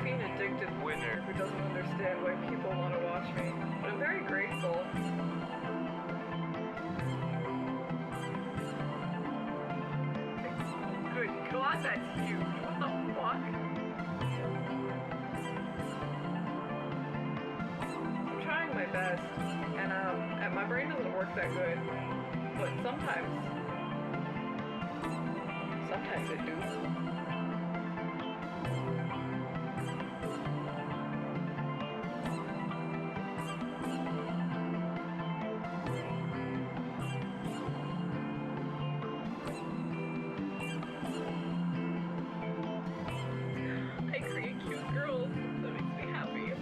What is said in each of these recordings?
caffeine-addicted winner who doesn't understand why people want to watch me, but I'm very grateful. Good God, that's huge. What the fuck? I'm trying my best, and my brain doesn't work that good, but sometimes it do. I create cute girls. That makes me happy.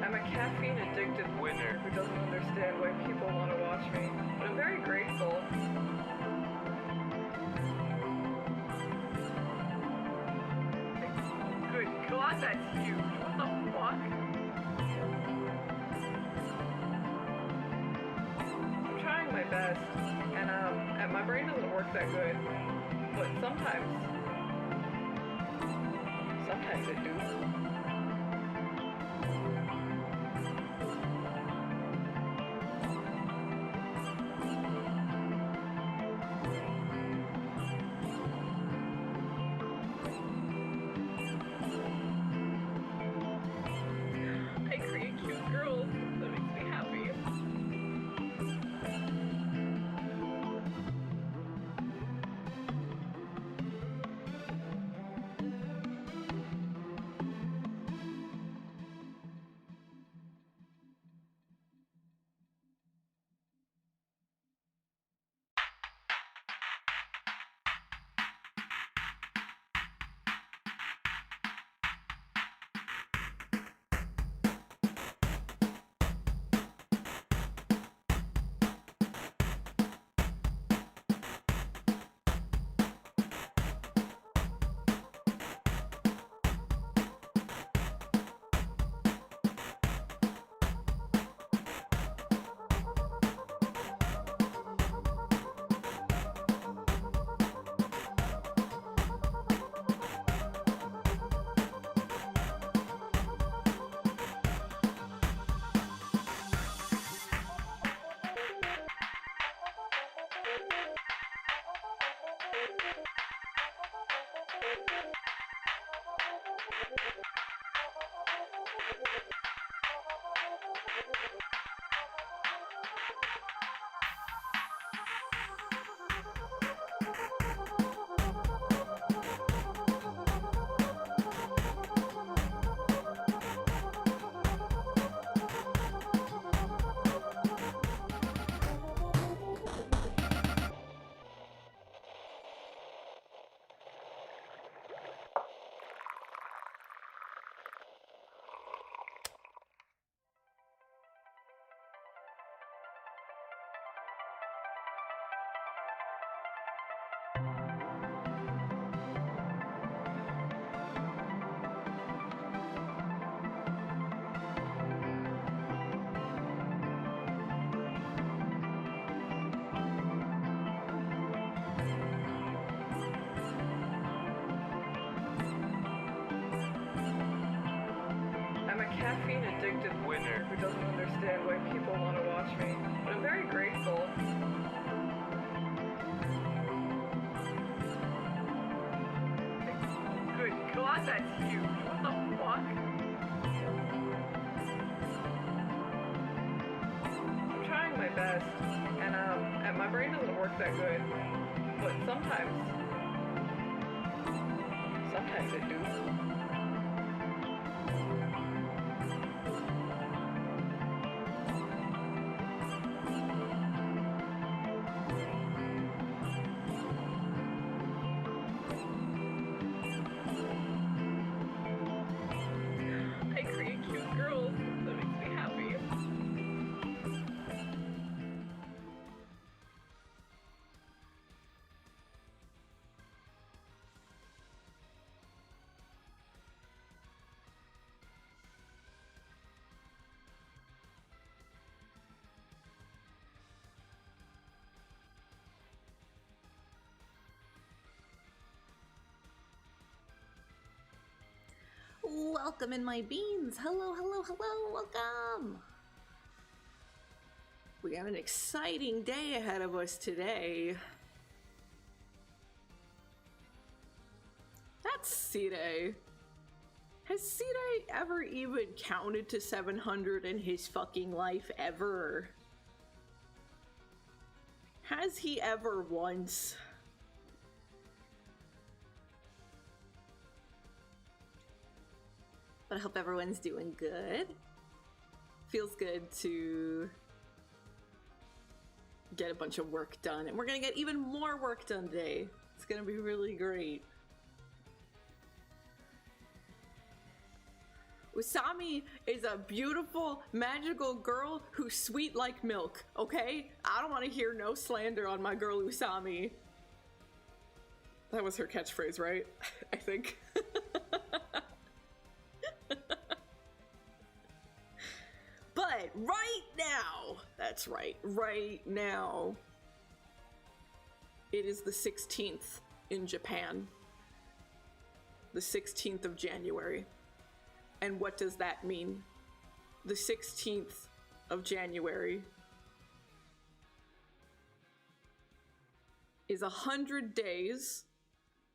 I'm a caffeine-addicted winner who doesn't understand why people want to watch me, but I'm very grateful. Good God, that's huge. What the fuck? I'm trying my best, and my brain doesn't work that good, but sometimes it do. I create cute girls. That makes me happy. caffeine addicted winner who doesn't understand why people want to watch me, but I'm very grateful. Good God, that's huge. What the fuck? I'm trying my best, and my brain doesn't work that good, but sometimes it do. I create cute girls. That makes me happy. Welcome in my beans. Hello, hello, hello. Welcome. We have an exciting day ahead of us today. That's C-Day. Has C-Day ever even counted to 700 in his fucking life ever? Has he ever once? But I hope everyone's doing good. Feels good to get a bunch of work done, and we're gonna get even more work done today. It's gonna be really great. Usami is a beautiful, magical girl who's sweet like milk, okay? I don't want to hear no slander on my girl Usami. That was her catchphrase, right? I think. But right now, that's right now, it is the 16th in Japan. The 16th of January. And what does that mean? The 16th of January is 100 days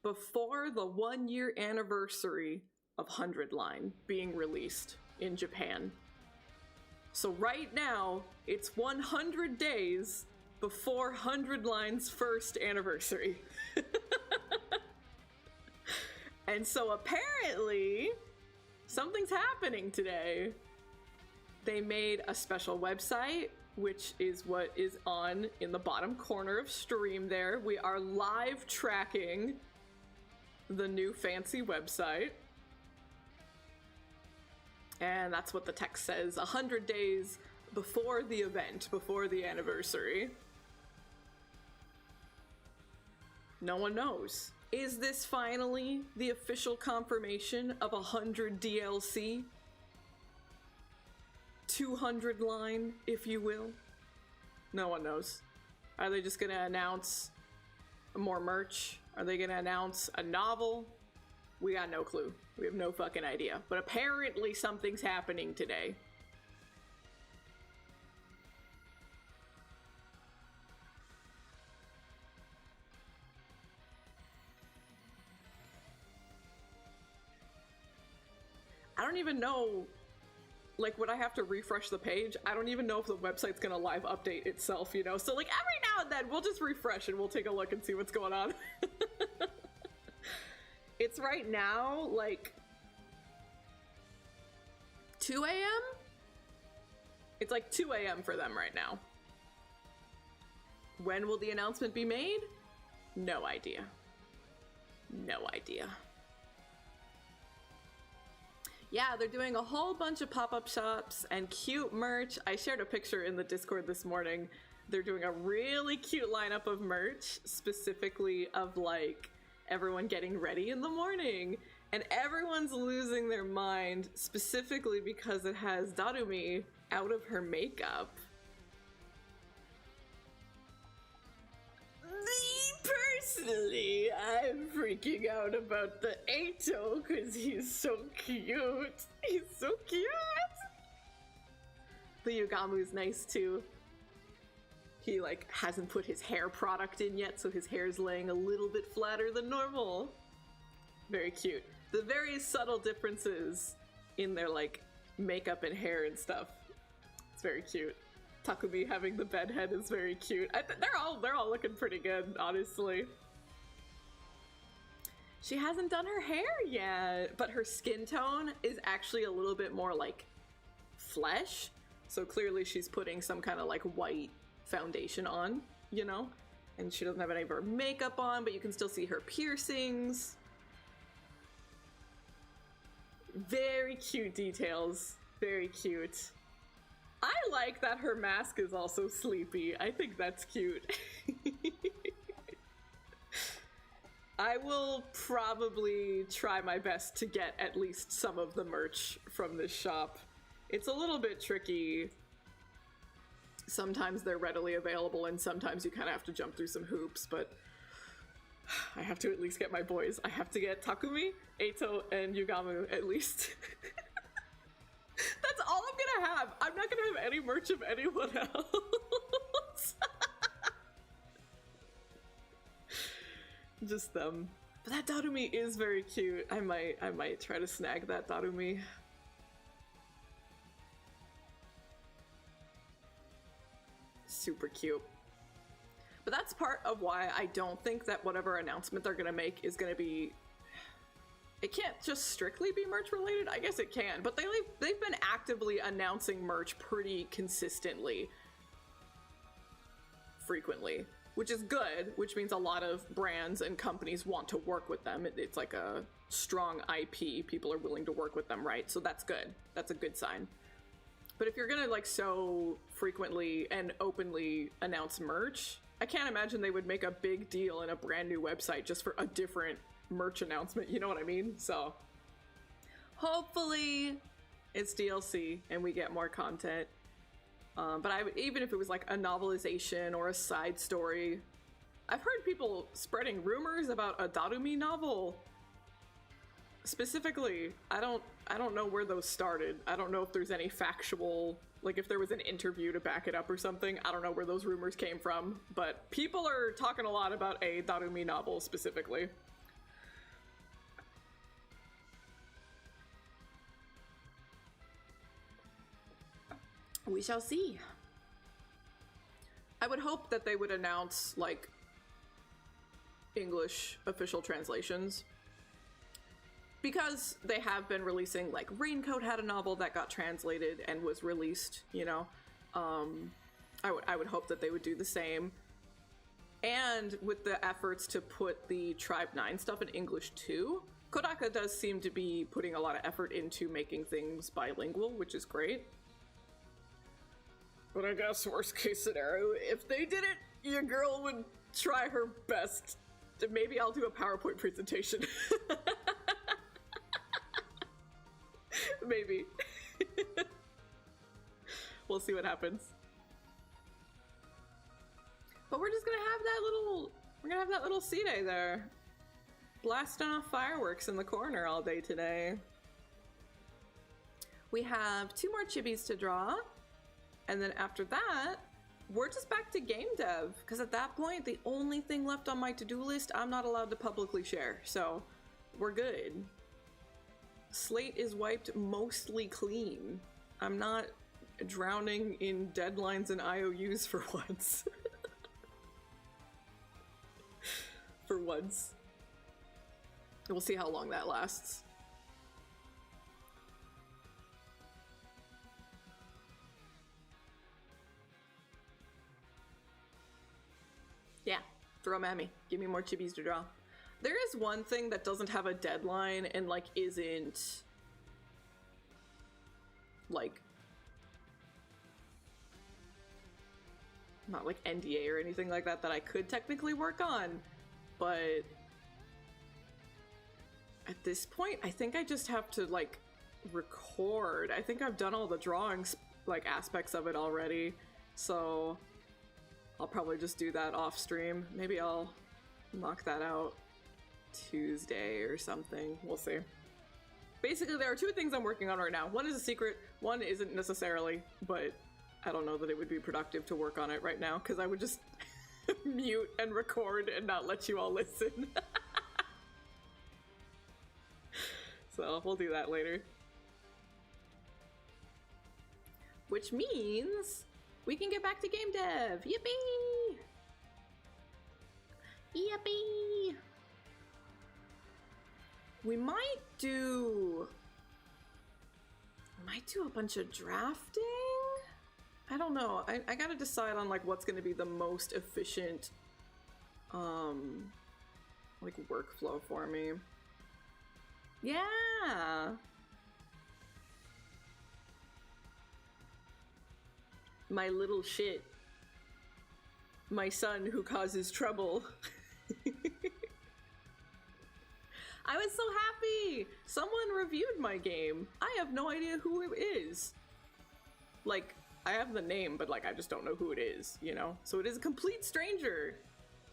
before the 1-year anniversary of 100 Line being released in Japan. So right now, it's 100 days before 100 Line's first anniversary. And so apparently, something's happening today. They made a special website, which is what is on in the bottom corner of stream there. We are live tracking the new fancy website. And that's what the text says, 100 days before the event, before the anniversary. No one knows. Is this finally the official confirmation of 100 DLC? 200 Line, if you will? No one knows. Are they just gonna announce more merch? Are they gonna announce a novel? We got no clue. We have no fucking idea. But apparently something's happening today. I don't even know, like, would I have to refresh the page? I don't even know if the website's gonna live update itself, you know? So, like, every now and then, we'll just refresh and we'll take a look and see what's going on. It's right now, like, 2 a.m.? It's like 2 a.m. for them right now. When will the announcement be made? No idea. No idea. Yeah, they're doing a whole bunch of pop-up shops and cute merch. I shared a picture in the Discord this morning. They're doing a really cute lineup of merch, specifically of, like, everyone getting ready in the morning. And everyone's losing their mind, specifically because it has Darumi out of her makeup. Me, personally, I'm freaking out about the Eito because he's so cute. He's so cute. The Yugamu's nice too. He like hasn't put his hair product in yet, so his hair's laying a little bit flatter than normal. Very cute. The very subtle differences in their like makeup and hair and stuff. It's very cute. Takumi having the bed head is very cute. They're all looking pretty good, honestly. She hasn't done her hair yet, but her skin tone is actually a little bit more like flesh. So clearly she's putting some kind of like white foundation on, you know? And she doesn't have any of her makeup on, but you can still see her piercings. Very cute details. Very cute. I like that her mask is also sleepy. I think that's cute. I will probably try my best to get at least some of the merch from this shop. It's a little bit tricky. Sometimes they're readily available and sometimes you kind of have to jump through some hoops, but I have to at least get my boys. I have to get Takumi, Eito, and Yugamu at least. That's all I'm gonna have. I'm not gonna have any merch of anyone else. Just them. But that Darumi is very cute. I might try to snag that Darumi. Super cute. But that's part of why I don't think that whatever announcement they're gonna make is gonna be... It can't just strictly be merch related. I guess it can, but they've been actively announcing merch pretty consistently, frequently, which is good, which means a lot of brands and companies want to work with them. It's like a strong IP. People are willing to work with them, right? So that's good. That's a good sign. But if you're gonna like so frequently and openly announce merch, I can't imagine they would make a big deal in a brand new website just for a different merch announcement, you know what I mean? So hopefully it's DLC and we get more content. But even if it was like a novelization or a side story, I've heard people spreading rumors about a Darumi novel. Specifically, I don't know where those started. I don't know if there's any factual, like if there was an interview to back it up or something. I don't know where those rumors came from, but people are talking a lot about a Darumi novel specifically. We shall see. I would hope that they would announce like English official translations, because they have been releasing, like Raincoat had a novel that got translated and was released, you know. I would hope that they would do the same. And with the efforts to put the Tribe 9 stuff in English too, Kodaka does seem to be putting a lot of effort into making things bilingual, which is great. But I guess worst case scenario, if they did it, your girl would try her best. Maybe I'll do a PowerPoint presentation. Maybe. We'll see what happens. But we're just gonna have that little C-Day there. Blasting off fireworks in the corner all day today. We have 2 more Chibis to draw. And then after that, we're just back to game dev. Because at that point, the only thing left on my to-do list, I'm not allowed to publicly share. So we're good. Slate is wiped mostly clean. I'm not drowning in deadlines and IOUs for once. For once. We'll see how long that lasts. Yeah, throw 'em at me. Give me more Chibis to draw. There is one thing that doesn't have a deadline and like isn't like not like NDA or anything like that I could technically work on, but at this point I think I just have to like record. I think I've done all the drawings, like aspects of it already, so I'll probably just do that off stream. Maybe I'll knock that out Tuesday or something. We'll see. Basically, there are 2 things I'm working on right now. One is a secret, one isn't necessarily, but I don't know that it would be productive to work on it right now, because I would just mute and record and not let you all listen. So we'll do that later. Which means we can get back to game dev. Yippee! Yippee! We might do a bunch of drafting? I don't know. I gotta decide on like what's gonna be the most efficient like workflow for me. Yeah. My little shit. My son who causes trouble. I was so happy! Someone reviewed my game. I have no idea who it is. Like, I have the name, but like I just don't know who it is, you know? So it is a complete stranger.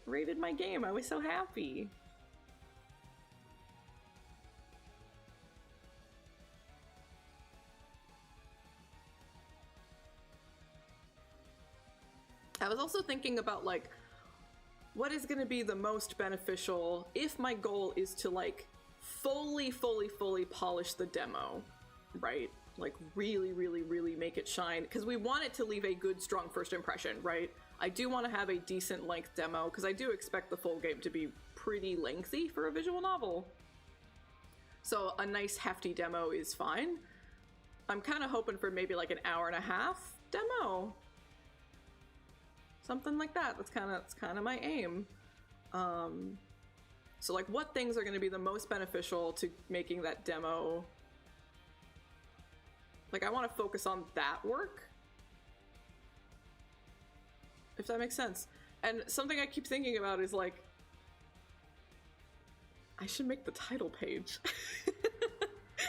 Rated my game. I was so happy. I was also thinking about like what is going to be the most beneficial if my goal is to like fully polish the demo, right? Like really make it shine, because we want it to leave a good, strong first impression, right? I do want to have a decent length demo, because I do expect the full game to be pretty lengthy for a visual novel. So a nice hefty demo is fine. I'm kind of hoping for maybe like an hour and a half demo. Something like that. That's kind of my aim. So like what things are going to be the most beneficial to making that demo? Like I want to focus on that work. If that makes sense. And something I keep thinking about is like, I should make the title page.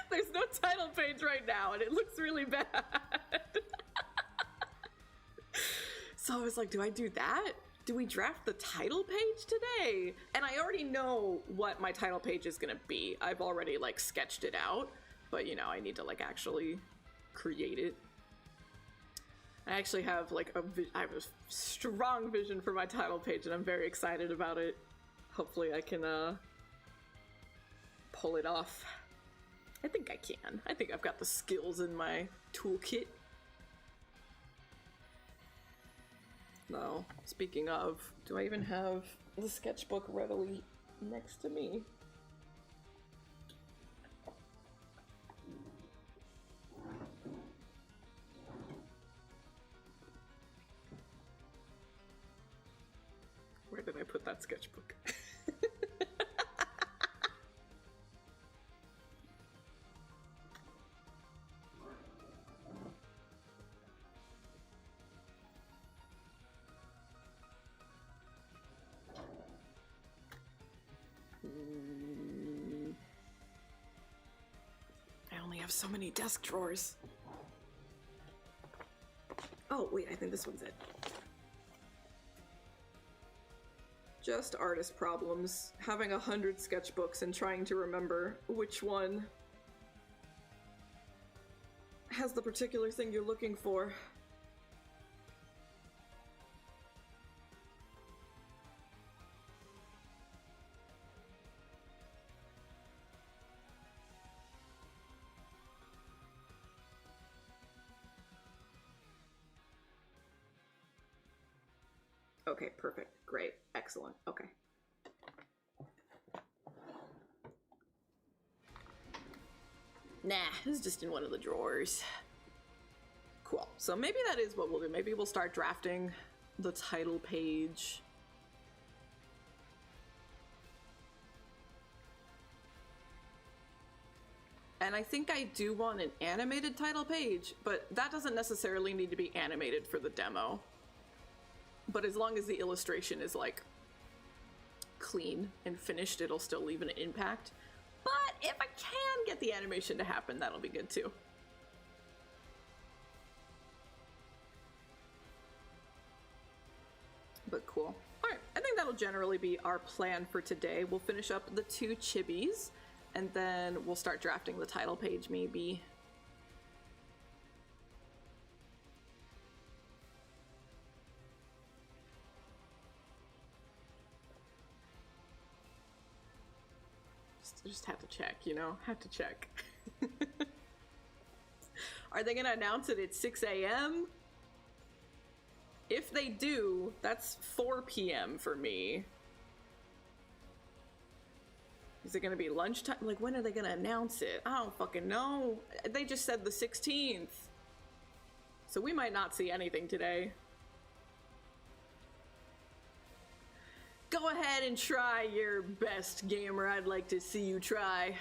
There's no title page right now and it looks really bad. So I was like, do I do that? Do we draft the title page today? And I already know what my title page is gonna be. I've already like sketched it out, but you know, I need to like actually create it. I actually have like I have a strong vision for my title page and I'm very excited about it. Hopefully I can pull it off. I think I can. I think I've got the skills in my toolkit. No, speaking of, do I even have the sketchbook readily next to me? Where did I put that sketchbook? I only have so many desk drawers. Oh, wait, I think this one's it. Just artist problems. Having 100 sketchbooks and trying to remember which one has the particular thing you're looking for. Okay, perfect. Great. Excellent. Okay. Nah, this is just in one of the drawers. Cool. So maybe that is what we'll do. Maybe we'll start drafting the title page. And I think I do want an animated title page, but that doesn't necessarily need to be animated for the demo. But as long as the illustration is like clean and finished, it'll still leave an impact. But if I can get the animation to happen, that'll be good too. But cool. All right, I think that'll generally be our plan for today. We'll finish up the 2 Chibis, and then we'll start drafting the title page maybe. Just have to check, you know? Have to check. Are they gonna announce it at 6 a.m.? If they do, that's 4 p.m. for me. Is it gonna be lunchtime? Like, when are they gonna announce it? I don't fucking know. They just said the 16th. So we might not see anything today. Go ahead and try your best, gamer. I'd like to see you try.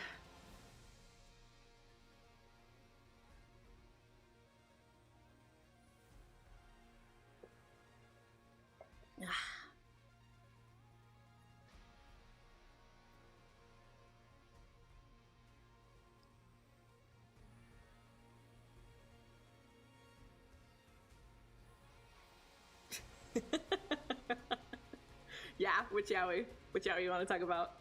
Yeah, which yaoi? Which yaoi you want to talk about?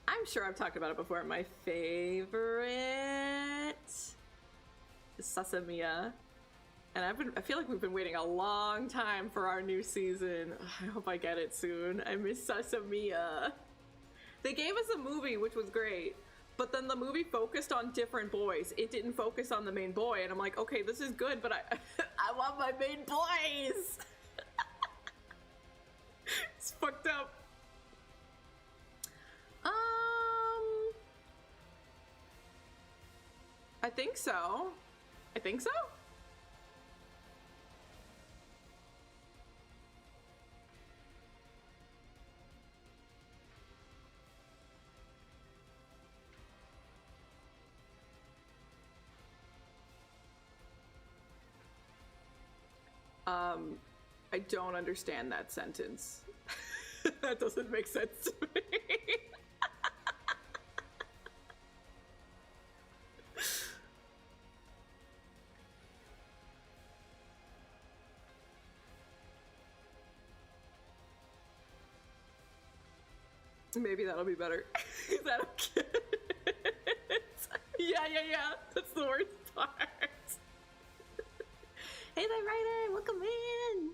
I'm sure I've talked about it before. My favorite is Sasamiya. And I feel like we've been waiting a long time for our new season. I hope I get it soon. I miss Sasamiya. They gave us a movie, which was great, but then the movie focused on different boys. It didn't focus on the main boy, and I'm like, okay, this is good, but I want my main boys. It's fucked up. I think so. I think so. I don't understand that sentence. That doesn't make sense to me. Maybe that'll be better. Is that okay? Yeah. That's the worst part. Hey there, Ryder! Welcome in!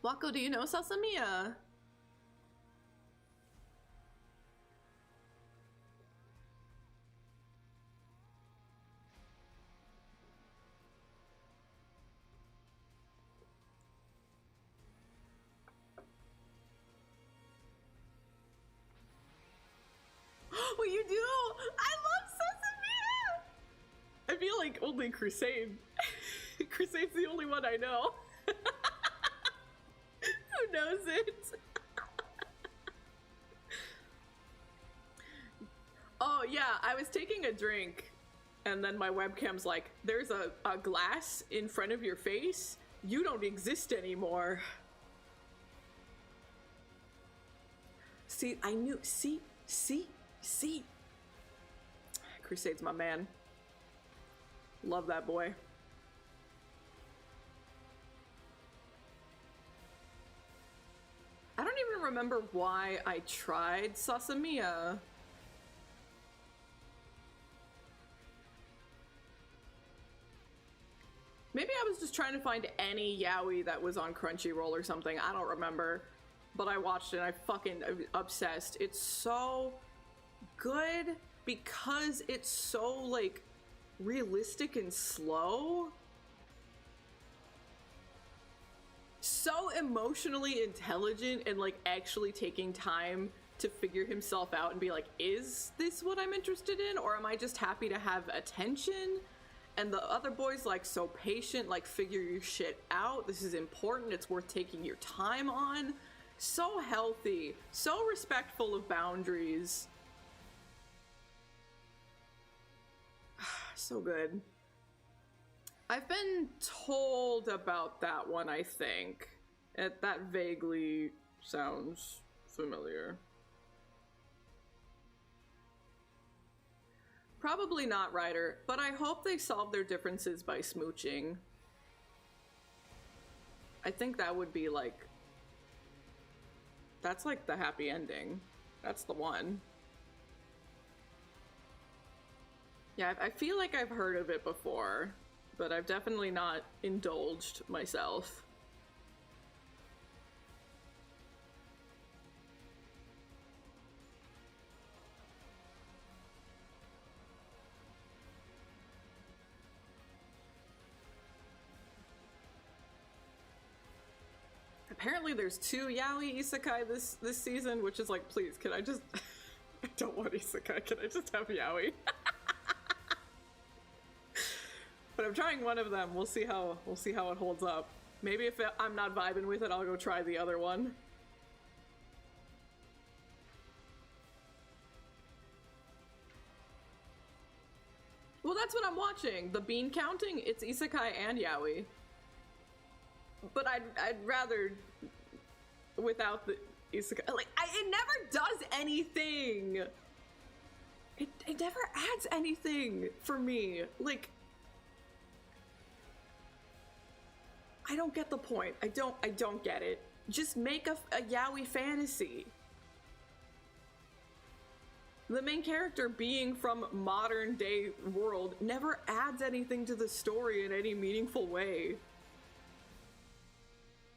Wako, do you know Sasamiya? Well, you do! I love Sasamiya! I feel like only Crusade. Crusade's the only one I know. Who knows it? Oh yeah, I was taking a drink and then my webcam's like, there's a glass in front of your face? You don't exist anymore. See, I knew, see. Crusade's my man. Love that boy. I don't even remember why I tried Sasamiya. Maybe I was just trying to find any yaoi that was on Crunchyroll or something. I don't remember. But I watched it and I fucking obsessed. It's so good because it's so, like, realistic and slow. So emotionally intelligent and like actually taking time to figure himself out and be like, is this what I'm interested in, or am I just happy to have attention? And the other boy's like so patient, like, figure your shit out, this is important, it's worth taking your time on. So healthy, so respectful of boundaries. So good. I've been told about that one, I think. That vaguely sounds familiar. Probably not, Ryder, but I hope they solve their differences by smooching. I think that would be like... That's like the happy ending. That's the one. Yeah, I feel like I've heard of it before, but I've definitely not indulged myself. apparently there's 2 yaoi isekai this season, which is like, please, can I just... I don't want isekai, can I just have yaoi? But I'm trying one of them. We'll see how it holds up. Maybe if I'm not vibing with it, I'll go try the other one. Well, that's what I'm watching. The bean counting, it's isekai and yaoi. But I'd rather without the isekai. Like, it never does anything. It never adds anything for me. Like, I don't get the point. I don't get it. Just make a yaoi fantasy. The main character being from modern day world never adds anything to the story in any meaningful way.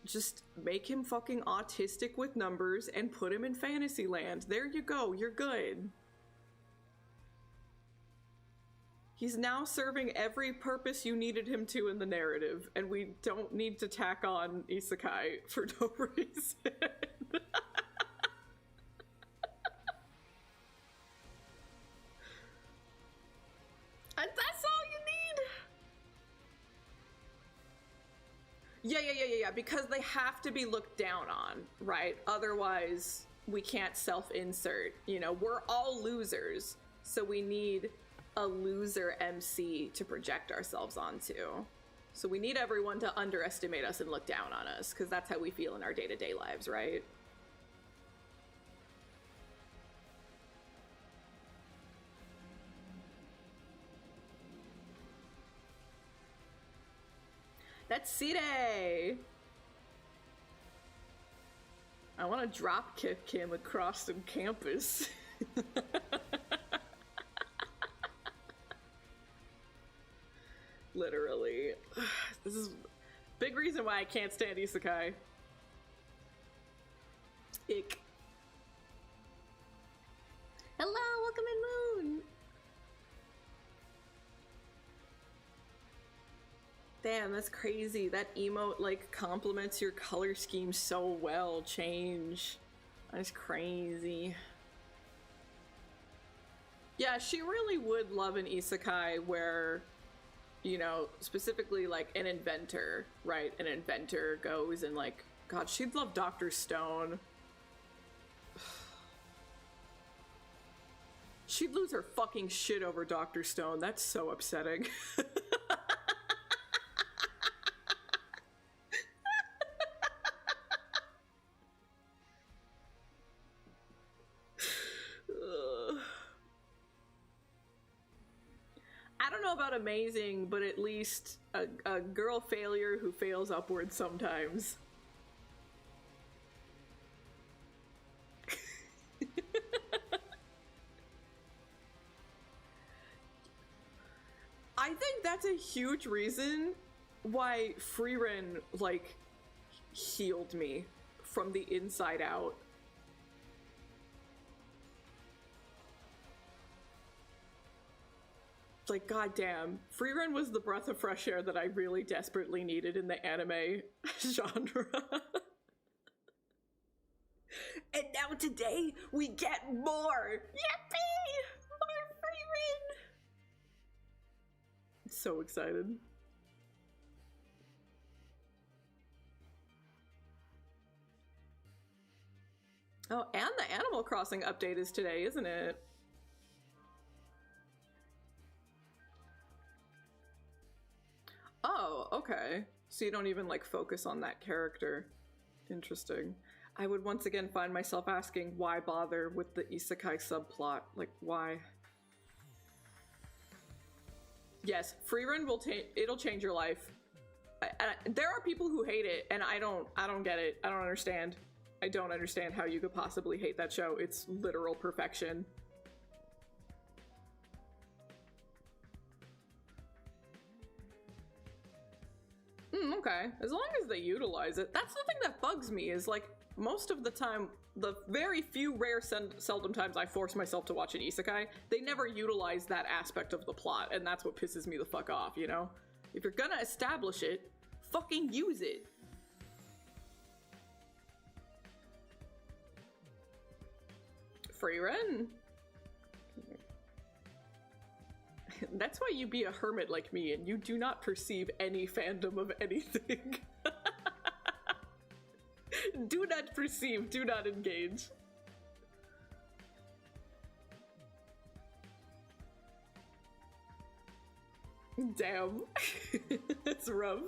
Just make him fucking autistic with numbers and put him in Fantasyland. There you go, you're good. He's now serving every purpose you needed him to in the narrative, and we don't need to tack on isekai for no reason. And that's all you need. Yeah, because they have to be looked down on, right? Otherwise, we can't self-insert. You know, we're all losers, so we need a loser MC to project ourselves onto. So we need everyone to underestimate us and look down on us, because that's how we feel in our day-to-day lives, right? That's C-Day! I want to drop kick him across the campus. Literally. This is a big reason why I can't stand isekai. Ick. Hello, welcome in, Moon! Damn, that's crazy. That emote, like, complements your color scheme so well. Change. That's crazy. Yeah, she really would love an isekai where, you know, specifically, like, an inventor, right? An inventor goes and, like, God, she'd love Dr. Stone. She'd lose her fucking shit over Dr. Stone. That's so upsetting. Amazing, but at least a girl failure who fails upwards sometimes. I think that's a huge reason why Frieren, like, healed me from the inside out. Like, goddamn, Frieren was the breath of fresh air that I really desperately needed in the anime genre. And now today, we get more! Yippee! More Frieren! So excited. Oh, and the Animal Crossing update is today, isn't it? Oh, okay. So you don't even, like, focus on that character. Interesting. I would once again find myself asking, why bother with the isekai subplot? Like, why? Yes, Frieren will it'll change your life. There are people who hate it, and I don't get it. I don't understand. I don't understand how you could possibly hate that show. It's literal perfection. Okay, as long as they utilize it. That's the thing that bugs me, is like, most of the time, the very few rare seldom times I force myself to watch an isekai, they never utilize that aspect of the plot, and that's what pisses me the fuck off, you know? If you're gonna establish it, fucking use it. free run. That's why you be a hermit like me and you do not perceive any fandom of anything. Do not perceive, do not engage. Damn. That's rough.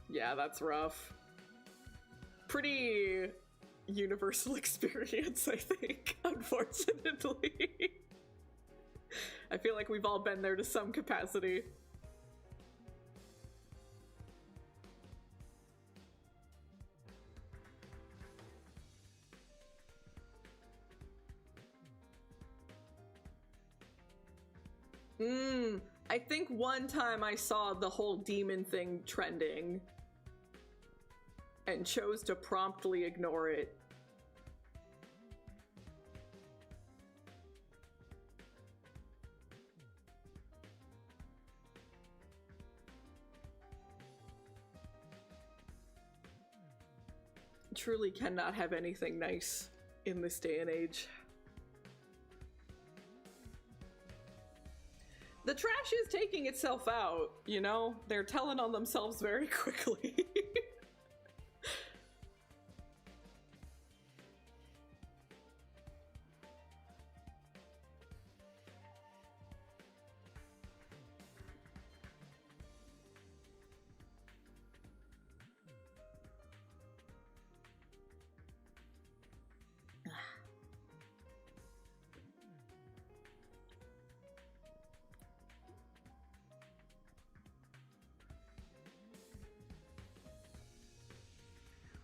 Yeah, that's rough. Pretty universal experience, I think, unfortunately. I feel like we've all been there to some capacity. I think one time I saw the whole demon thing trending and chose to promptly ignore it. Truly cannot have anything nice in this day and age. The trash is taking itself out, you know? They're telling on themselves very quickly.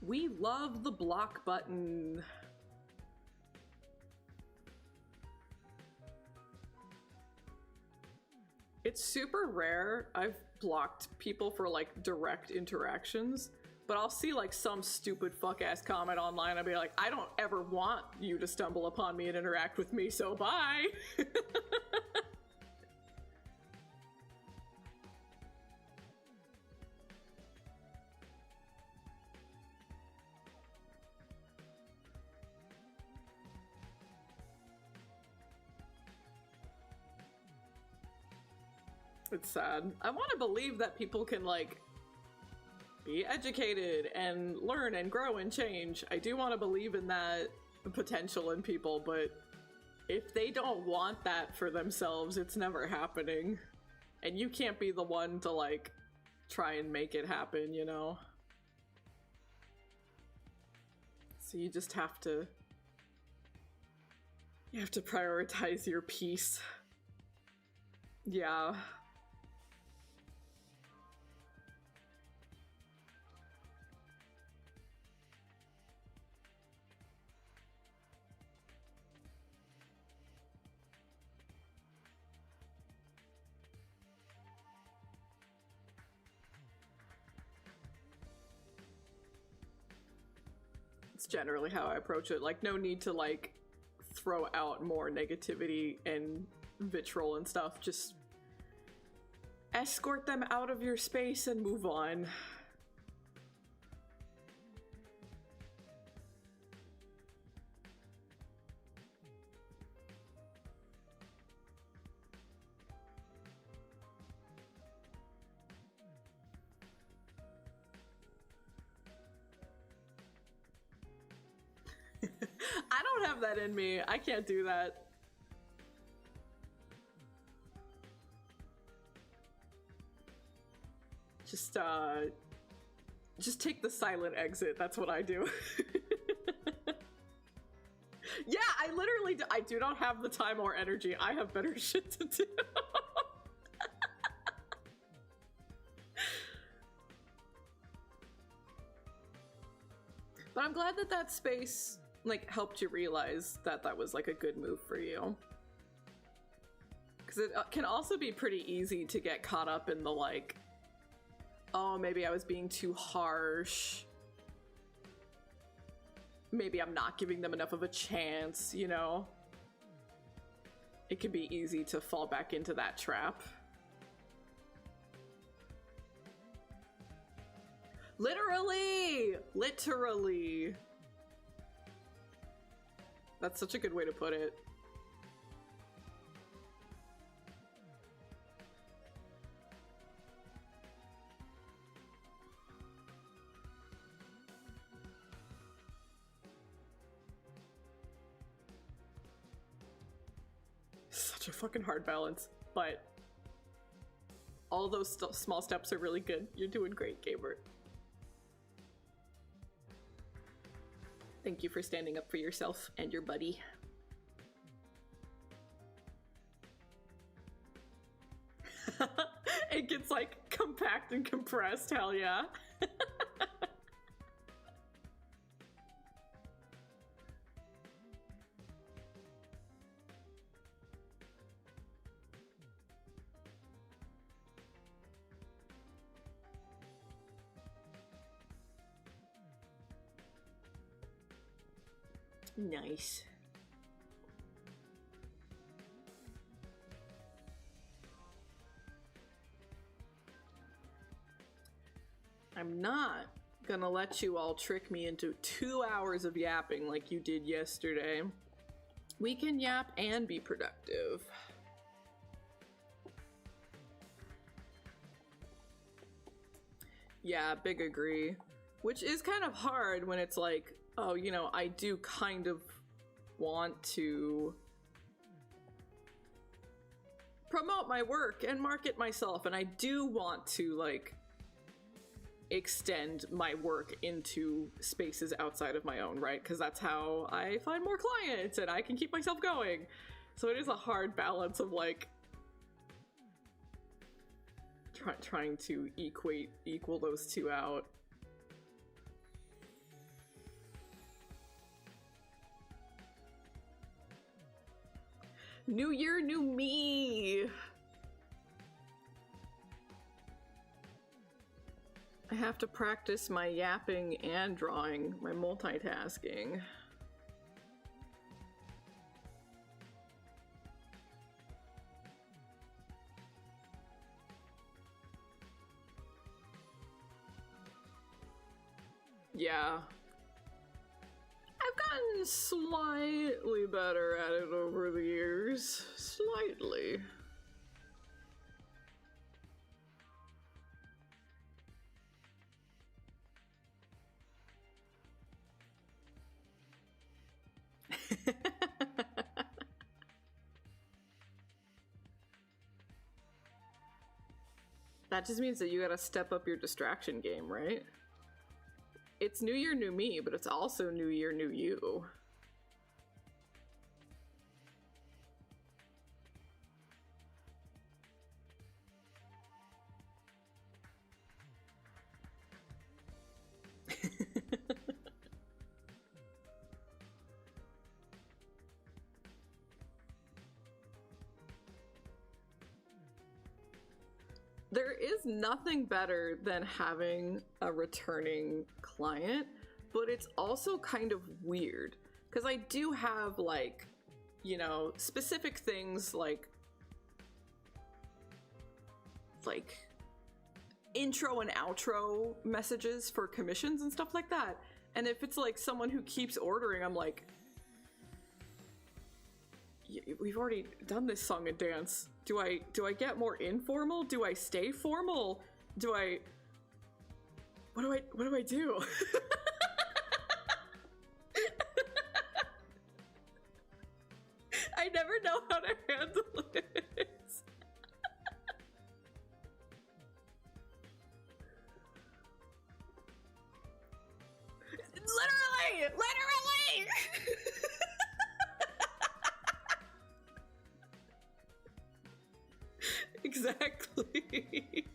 We love the block button. It's super rare I've blocked people for like direct interactions, but I'll see like some stupid fuck ass comment online. I'll be like, I don't ever want you to stumble upon me and interact with me, so bye. It's sad. I want to believe that people can, like, be educated and learn and grow and change. I do want to believe in that potential in people, but if they don't want that for themselves, it's never happening. And you can't be the one to, like, try and make it happen, you know? So you just have to... You have to prioritize your peace. Yeah. It's generally how I approach it. Like, no need to, like, throw out more negativity and vitriol and stuff. Just escort them out of your space and move on. I don't have that in me. I can't do that. Just take the silent exit. That's what I do. Yeah, I literally I do not have the time or energy. I have better shit to do. But I'm glad that that space, like, helped you realize that that was, like, a good move for you. Because it can also be pretty easy to get caught up in the, like, oh, maybe I was being too harsh. Maybe I'm not giving them enough of a chance, you know? It can be easy to fall back into that trap. Literally! Literally. That's such a good way to put it. Such a fucking hard balance, but all those small steps are really good. You're doing great, Gamer. Thank you for standing up for yourself and your buddy. It gets like compact and compressed, hell yeah. Nice. I'm not gonna let you all trick me into 2 hours of yapping like you did yesterday. We can yap and be productive. Yeah, big agree. Which is kind of hard when it's like, oh, you know, I do kind of want to promote my work and market myself, and I do want to, like, extend my work into spaces outside of my own, right? Because that's how I find more clients and I can keep myself going. So it is a hard balance of, like, trying to equal those two out. New year, new me! I have to practice my yapping and drawing, my multitasking. Yeah. I've gotten slightly better at it over the years. Slightly. That just means that you gotta step up your distraction game, right? It's new year, new me, but it's also new year, new you. There is nothing better than having a returning client, but it's also kind of weird because I do have, like, you know, specific things like intro and outro messages for commissions and stuff like that. And if it's like someone who keeps ordering, I'm like, we've already done this song and dance. Do I get more informal? Do I stay formal? What do I do? I never know how to handle it. Literally! Exactly.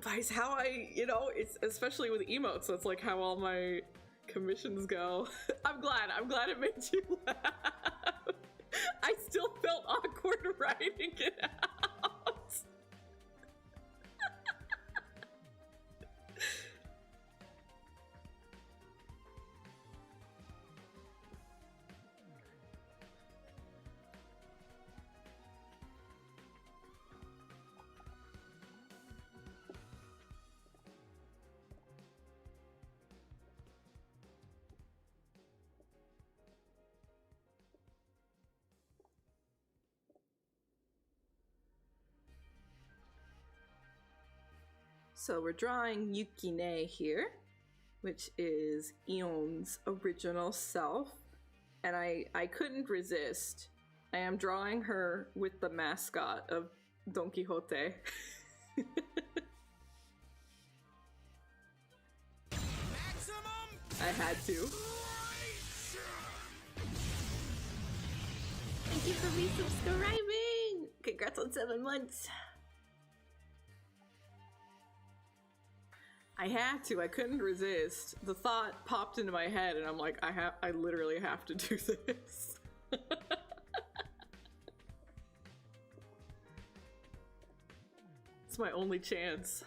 But it's how I, you know, it's especially with emotes, that's like how all my commissions go. I'm glad it made you laugh. I still felt awkward writing it out. So we're drawing Yukine here, which is Eon's original self. And I couldn't resist. I am drawing her with the mascot of Don Quixote. I had to. Thank you for resubscribing! Congrats on 7 months! I had to, I couldn't resist. The thought popped into my head and I'm like, I literally have to do this. It's my only chance.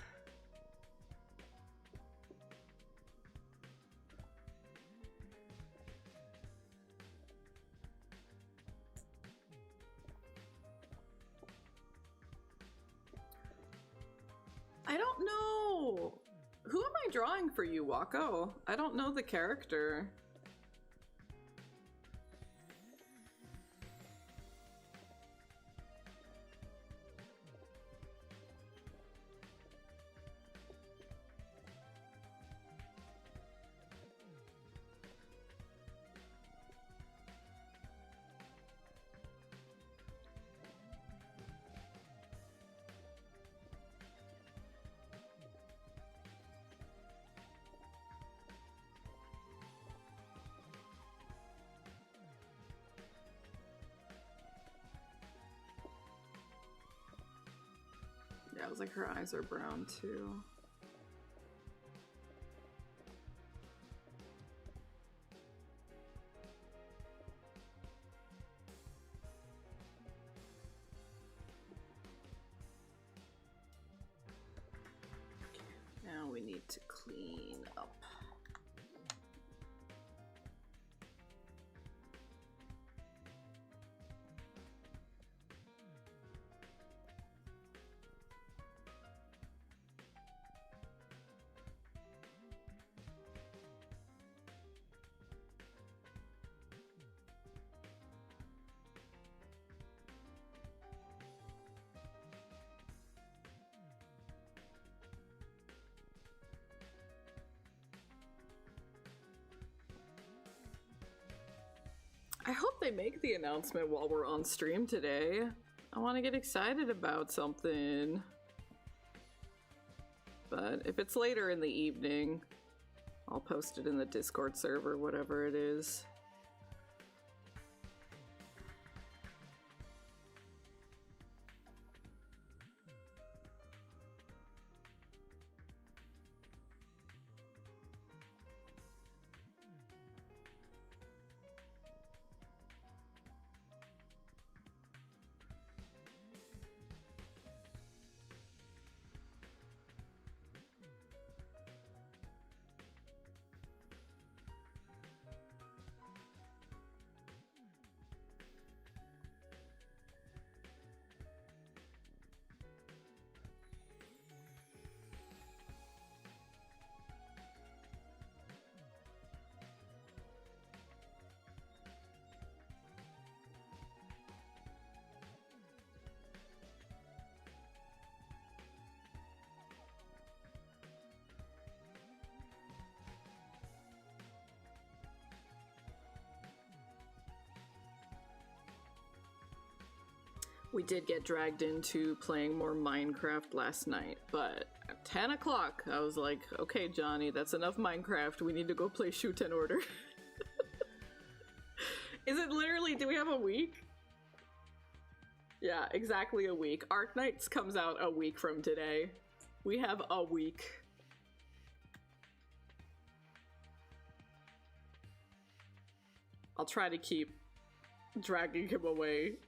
I don't know. Who am I drawing for you, Wako? I don't know the character. Yeah, it was like her eyes are brown too. Now we need to clean up. I hope they make the announcement while we're on stream today. I want to get excited about something. But if it's later in the evening, I'll post it in the Discord server, whatever it is. We did get dragged into playing more Minecraft last night, but at 10 o'clock I was like, okay Johnny, that's enough Minecraft, we need to go play Shoot and Order. Is it literally, do we have a week? Yeah, exactly a week. Arknights comes out a week from today. We have a week. I'll try to keep dragging him away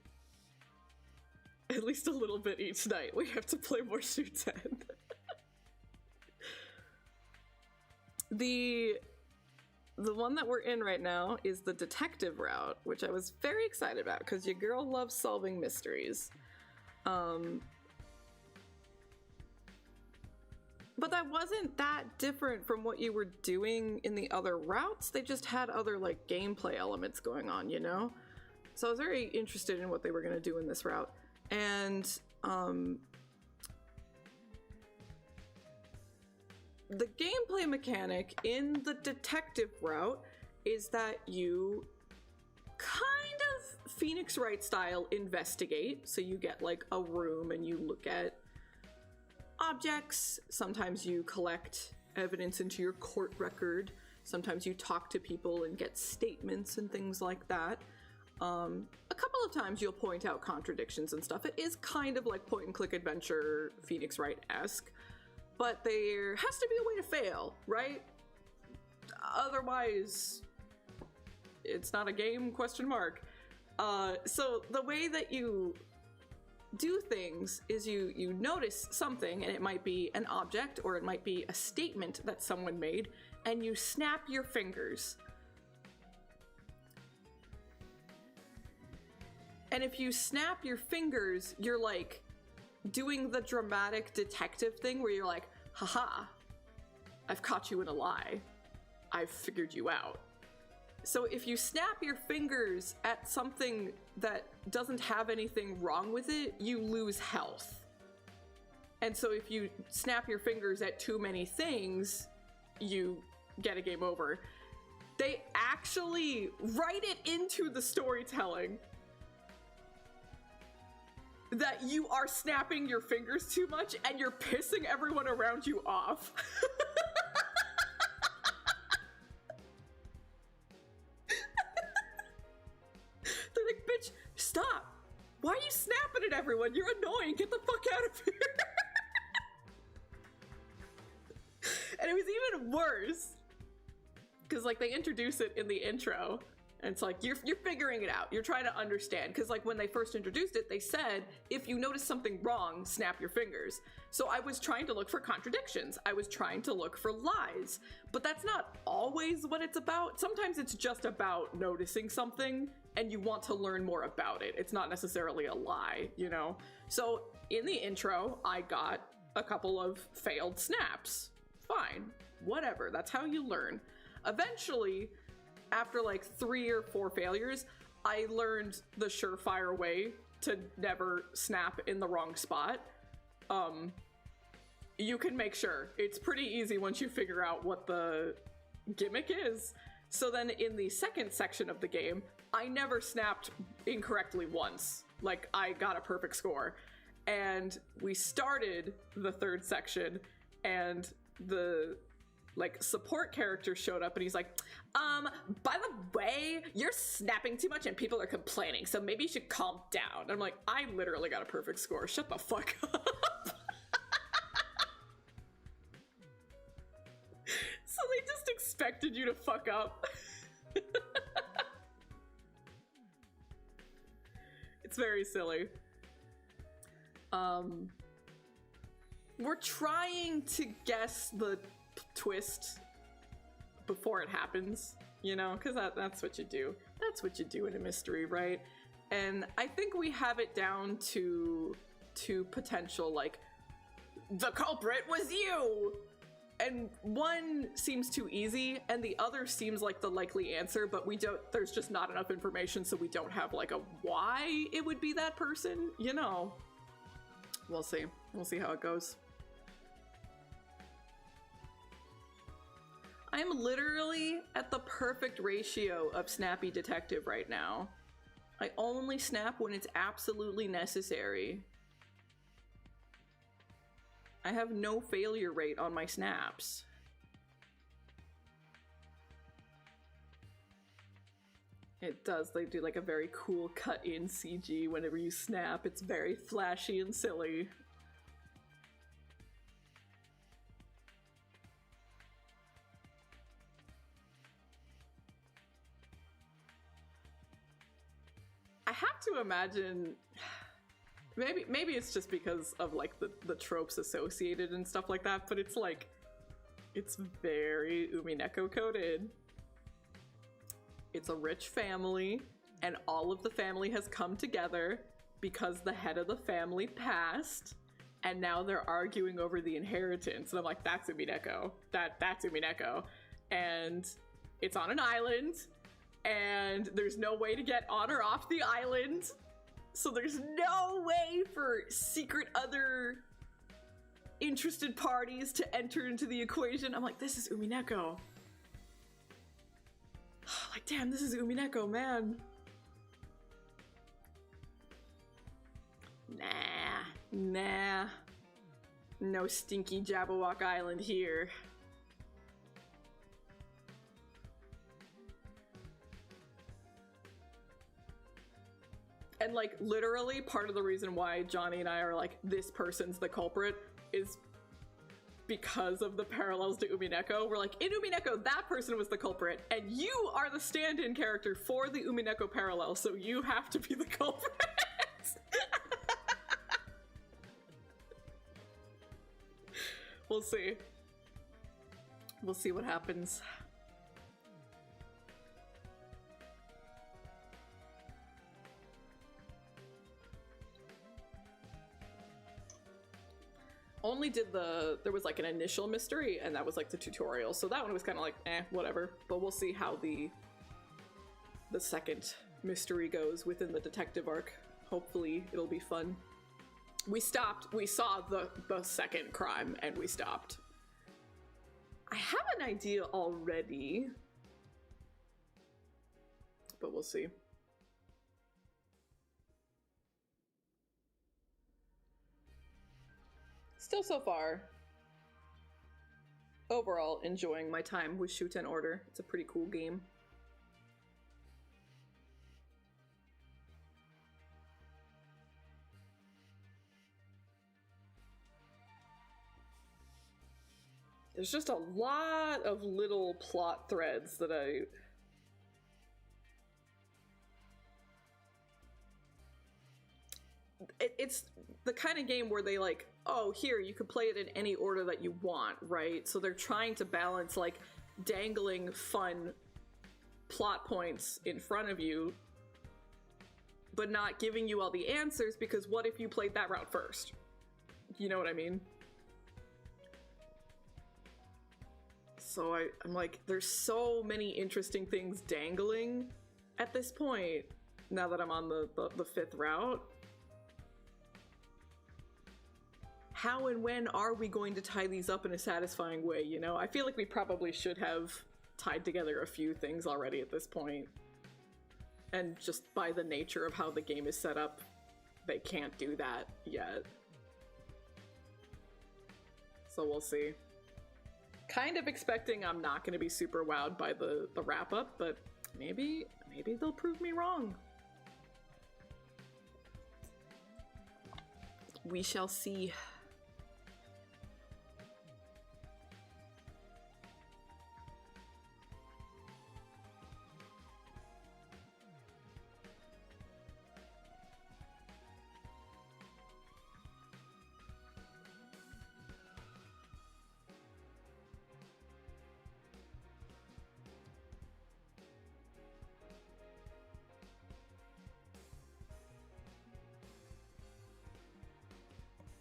at least a little bit each night. We have to play more Shoot 10. The one that we're in right now is the detective route, which I was very excited about because your girl loves solving mysteries. But that wasn't that different from what you were doing in the other routes. They just had other like gameplay elements going on, you know? So I was very interested in what they were going to do in this route. And the gameplay mechanic in the detective route is that you kind of Phoenix Wright style investigate. So you get like a room and you look at objects. Sometimes you collect evidence into your court record. Sometimes you talk to people and get statements and things like that. A couple of times you'll point out contradictions and stuff. It is kind of like point and click adventure Phoenix Wright-esque, but there has to be a way to fail, right? Otherwise, it's not a game, ? So the way that you do things is you notice something, and it might be an object or it might be a statement that someone made, and you snap your fingers. And if you snap your fingers, you're like doing the dramatic detective thing where you're like, haha, I've caught you in a lie. I've figured you out. So if you snap your fingers at something that doesn't have anything wrong with it, you lose health. And so if you snap your fingers at too many things, you get a game over. They actually write it into the storytelling that you are snapping your fingers too much and you're pissing everyone around you off. They're like, bitch, stop. Why are you snapping at everyone? You're annoying. Get the fuck out of here. And it was even worse because like they introduce it in the intro. And it's like, you're figuring it out. You're trying to understand. Because like when they first introduced it, they said, if you notice something wrong, snap your fingers. So I was trying to look for contradictions. I was trying to look for lies. But that's not always what it's about. Sometimes it's just about noticing something and you want to learn more about it. It's not necessarily a lie, you know? So in the intro, I got a couple of failed snaps. Fine, whatever. That's how you learn. Eventually, after like 3 or 4 failures, I learned the surefire way to never snap in the wrong spot. You can make sure. It's pretty easy once you figure out what the gimmick is. So then in the second section of the game, I never snapped incorrectly once. Like, I got a perfect score. And we started the third section, and the like support character showed up and he's like, by the way, you're snapping too much and people are complaining, so maybe you should calm down. And I'm like, I literally got a perfect score. Shut the fuck up. So they just expected you to fuck up. It's very silly. We're trying to guess the twist before it happens, you know, because that's what you do. That's what you do in a mystery, right? And I think we have it down to potential, like, the culprit was you! And one seems too easy, and the other seems like the likely answer, but there's just not enough information, so we don't have, like, a why it would be that person, you know. We'll see. We'll see how it goes. I'm literally at the perfect ratio of snappy detective right now. I only snap when it's absolutely necessary. I have no failure rate on my snaps. It does. They do like a very cool cut-in CG whenever you snap. It's very flashy and silly. I have to imagine, maybe it's just because of like the tropes associated and stuff like that, but it's like, it's very Umineko coded. It's a rich family, and all of the family has come together because the head of the family passed, and now they're arguing over the inheritance. And I'm like, that's Umineko. That's Umineko. And it's on an island, and there's no way to get on or off the island. So there's no way for secret other interested parties to enter into the equation. I'm like, this is Umineko. Like, damn, this is Umineko, man. Nah. No stinky Jabberwock Island here. And like literally part of the reason why Johnny and I are like, this person's the culprit is because of the parallels to Umineko. We're like, in Umineko, that person was the culprit, and you are the stand-in character for the Umineko parallel, so you have to be the culprit. We'll see. We'll see what happens. Only did there was like an initial mystery, and that was like the tutorial, so that one was kind of like, whatever. But we'll see how the second mystery goes within the detective arc. Hopefully it'll be fun. We saw the second crime, and we stopped. I have an idea already, but we'll see. Still so far, overall enjoying my time with Shuten Order. It's a pretty cool game. There's just a lot of little plot threads that it's the kind of game where they like, oh, here, you could play it in any order that you want, right? So they're trying to balance like dangling fun plot points in front of you, but not giving you all the answers, because what if you played that route first? You know what I mean? So I'm like, there's so many interesting things dangling at this point, now that I'm on the fifth route. How and when are we going to tie these up in a satisfying way, you know? I feel like we probably should have tied together a few things already at this point. And just by the nature of how the game is set up, they can't do that yet. So we'll see. Kind of expecting I'm not going to be super wowed by the wrap-up, but maybe they'll prove me wrong. We shall see.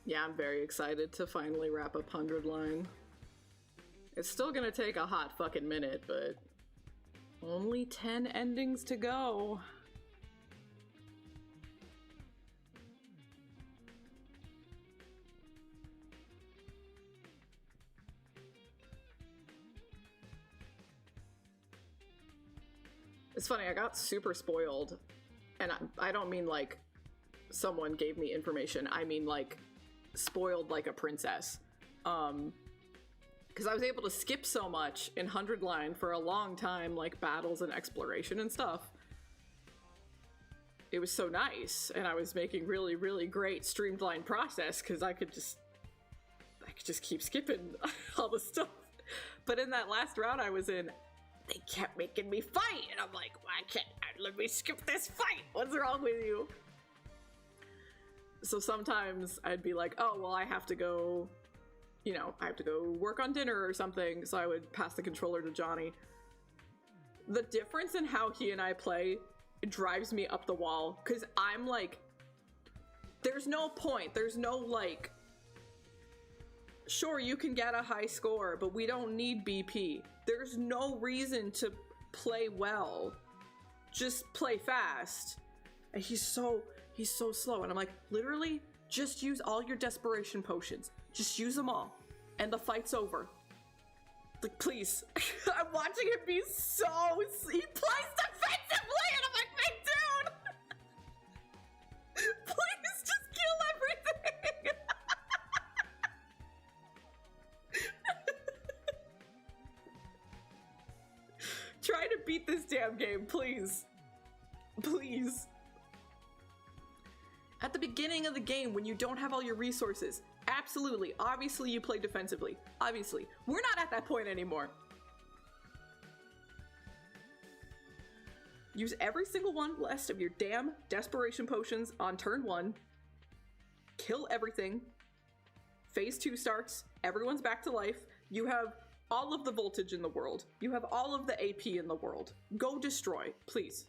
Yeah, I'm very excited to finally wrap up 100 Line. It's still gonna take a hot fucking minute, but only 10 endings to go. It's funny, I got super spoiled, and I don't mean like someone gave me information, I mean like spoiled like a princess, because I was able to skip so much in 100 Line for a long time, like battles and exploration and stuff. It was so nice, and I was making really, really great streamlined process because I could just keep skipping all the stuff. But in that last round I was in, they kept making me fight, and I'm like, why can't I let me skip this fight? What's wrong with you? So sometimes I'd be like, oh, well, I have to go, you know, I have to go work on dinner or something, so I would pass the controller to Johnny. The difference in how he and I play drives me up the wall, because I'm like, there's no point, there's no like, sure, you can get a high score, but we don't need BP. There's no reason to play well. Just play fast. And he's so slow, and I'm like, literally, just use all your desperation potions. Just use them all. And the fight's over. Like, please. I'm watching him be so... He plays defensively, and I'm like, big dude! Please just kill everything! Try to beat this damn game, please. Please. At the beginning of the game, when you don't have all your resources, absolutely, obviously you play defensively. Obviously. We're not at that point anymore. Use every single one last of your damn desperation potions on turn 1. Kill everything. Phase 2 starts. Everyone's back to life. You have all of the voltage in the world. You have all of the AP in the world. Go destroy, please.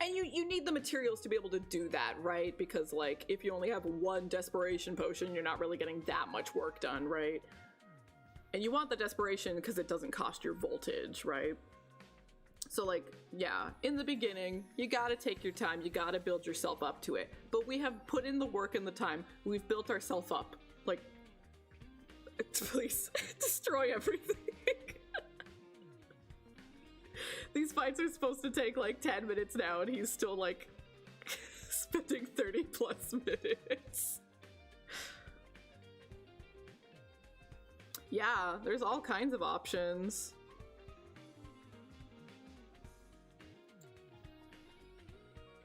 And you need the materials to be able to do that, right? Because, like, if you only have one desperation potion, you're not really getting that much work done, right? And you want the desperation because it doesn't cost your voltage, right? So, like, yeah, in the beginning, you gotta take your time, you gotta build yourself up to it. But we have put in the work and the time, we've built ourselves up. Like, please, destroy everything. These fights are supposed to take like 10 minutes now, and he's still like spending 30 plus minutes. Yeah, there's all kinds of options.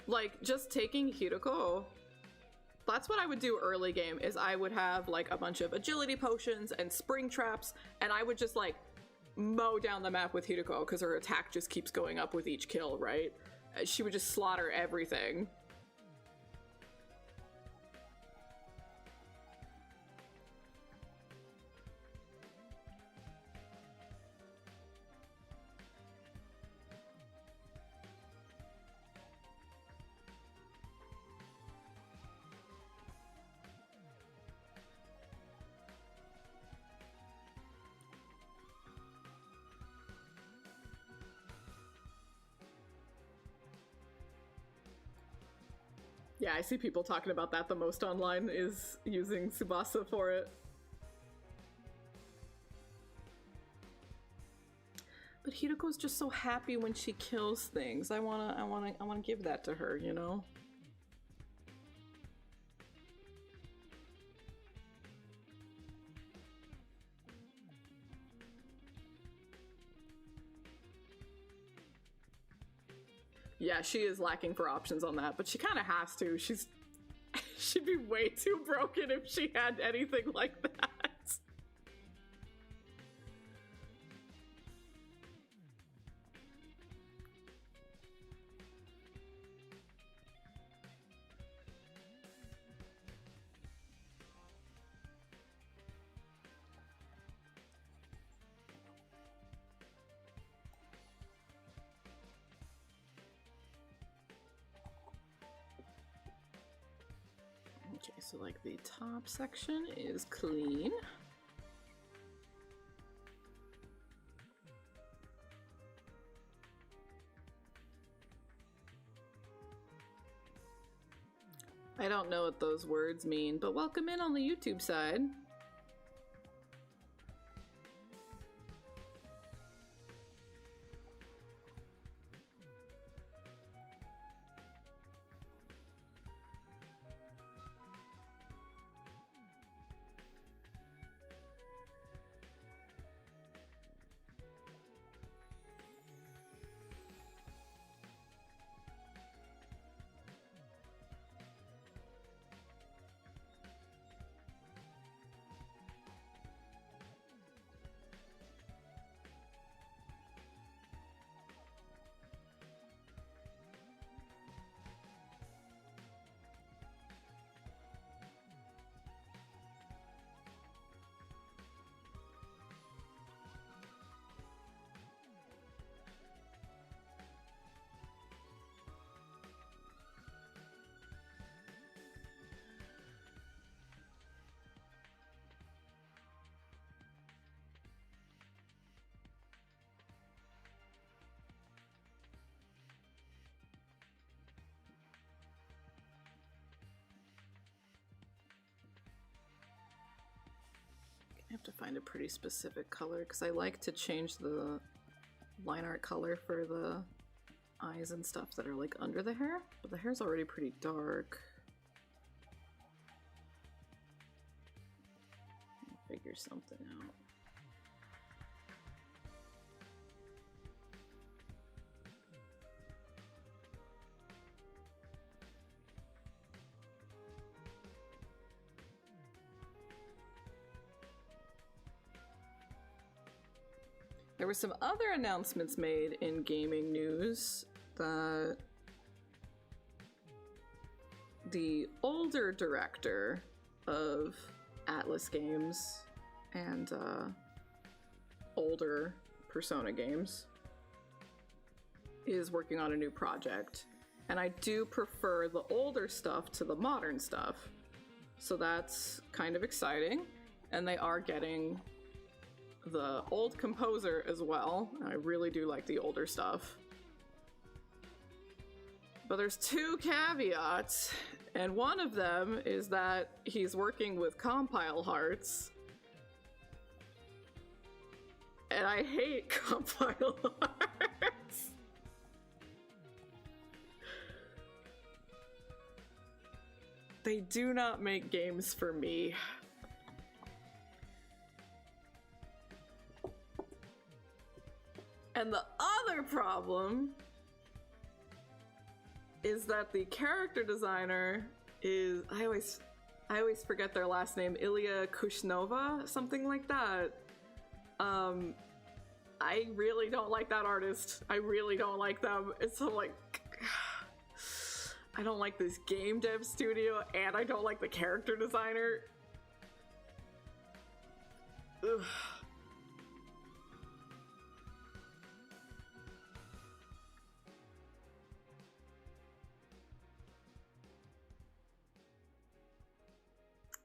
Like, just taking Hiroko. That's what I would do early game, is I would have like a bunch of agility potions and spring traps, and I would just like mow down the map with Hiroko because her attack just keeps going up with each kill, right? She would just slaughter everything. Yeah, I see people talking about that the most online, is using Tsubasa for it. But Hiroko's just so happy when she kills things. I wanna give that to her, you know? Yeah, she is lacking for options on that, but she kind of has to. She'd be way too broken if she had anything like that. Okay, so like the top section is clean. I don't know what those words mean, but welcome in on the YouTube side. to find a pretty specific color because I like to change the line art color for the eyes and stuff that are like under the hair, but the hair's already pretty dark. Figure something out. There were some other announcements made in gaming news that the older director of Atlas Games and older Persona games is working on a new project. And I do prefer the older stuff to the modern stuff. So that's kind of exciting. And they are getting the old composer as well. I really do like the older stuff. But there's two caveats, and one of them is that he's working with compile hearts. And I hate compile hearts. They do not make games for me. And the other problem is that the character designer is, I always forget their last name, Ilya Kushnova, something like that. I really don't like that artist. I really don't like them. It's so like, I don't like this game dev studio, and I don't like the character designer. Ugh.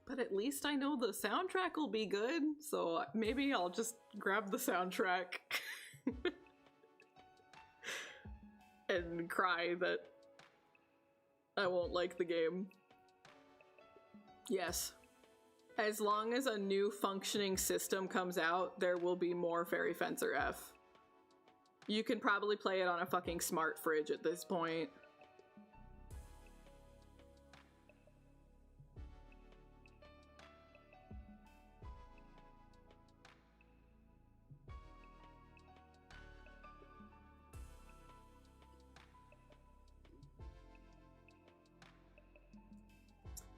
But at least I know the soundtrack will be good, so maybe I'll just grab the soundtrack and cry that I won't like the game. Yes. As long as a new functioning system comes out, there will be more Fairy Fencer F. You can probably play it on a fucking smart fridge at this point.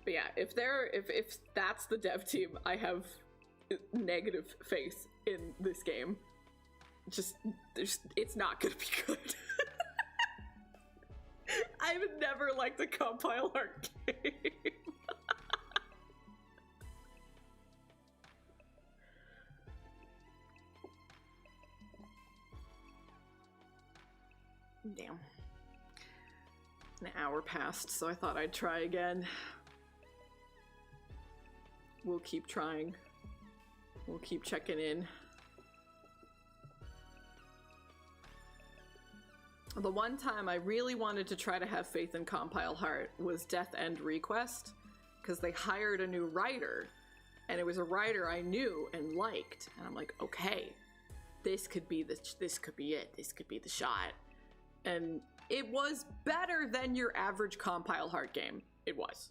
But yeah, if that's the dev team, I have negative faith in this game. It's not gonna be good. I've never liked a compile art game. Damn. An hour passed, so I thought I'd try again. We'll keep trying. We'll keep checking in. The one time I really wanted to try to have faith in Compile Heart was Death End Request, because they hired a new writer, and it was a writer I knew and liked, and I'm like, okay, this could be it. This could be the shot. And it was better than your average Compile Heart game. It was.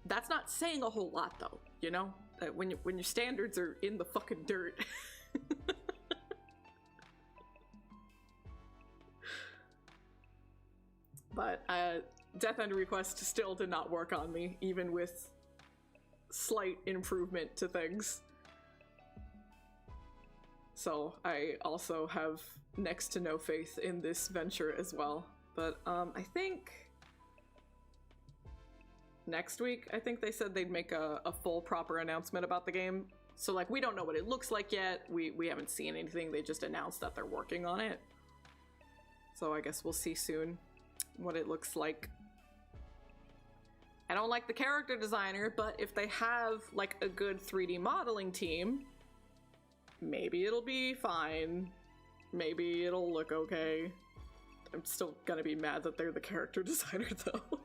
That's not saying a whole lot, though, you know? When your standards are in the fucking dirt. But Death End Request still did not work on me, even with slight improvement to things. So I also have next to no faith in this venture as well. But I think next week, I think they said they'd make a full proper announcement about the game. So like, we don't know what it looks like yet. We haven't seen anything. They just announced that they're working on it. So I guess we'll see soon what it looks like. I don't like the character designer, but if they have like a good 3D modeling team, maybe it'll be fine. Maybe it'll look okay. I'm still gonna be mad that they're the character designer though.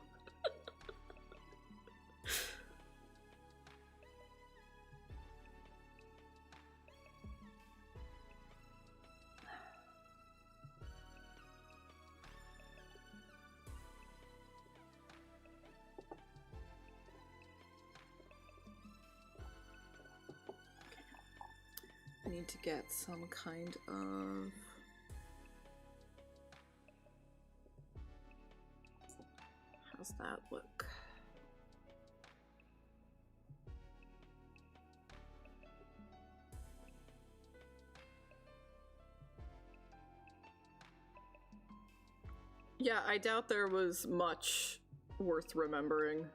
need to get some kind of... How's that look? Yeah, I doubt there was much worth remembering.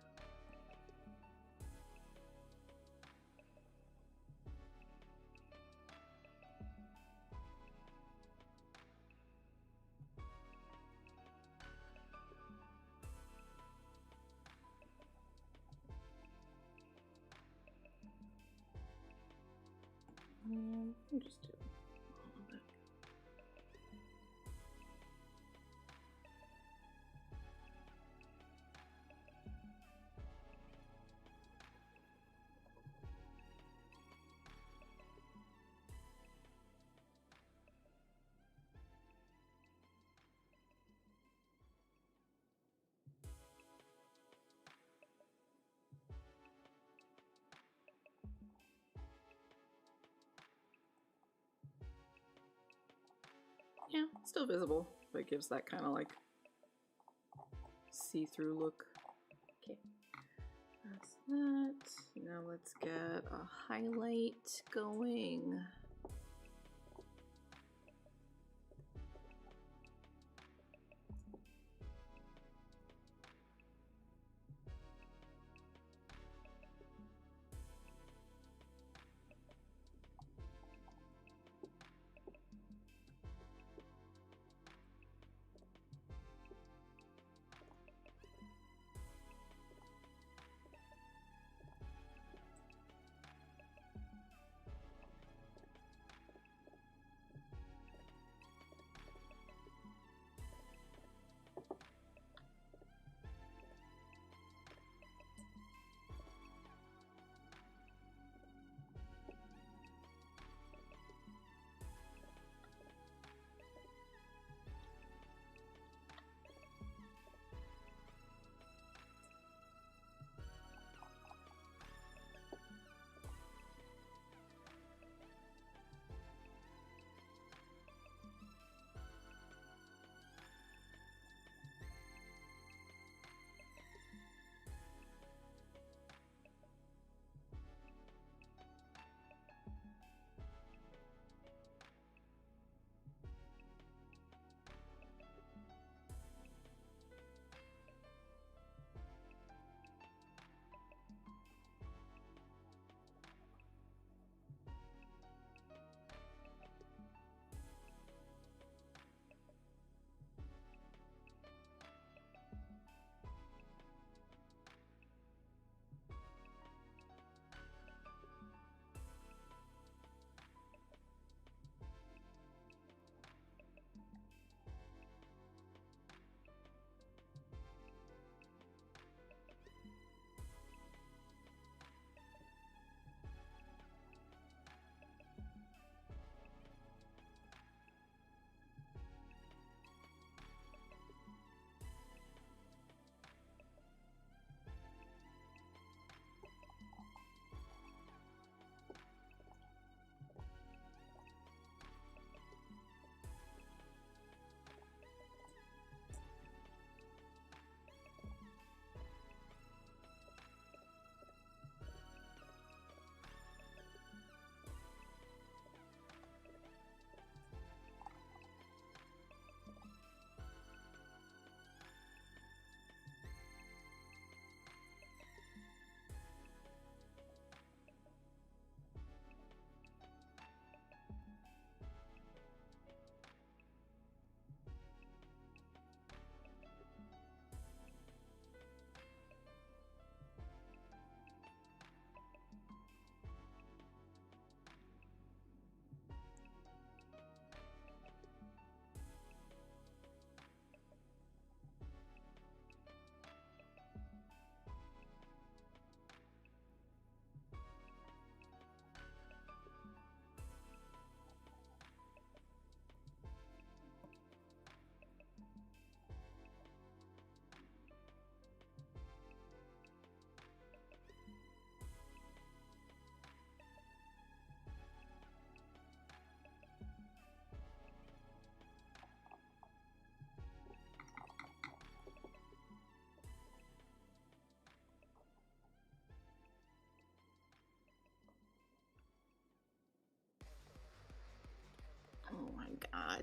I'll just do all of it. Yeah, still visible, but it gives that kind of like see-through look. Okay, that's that. Now let's get a highlight going.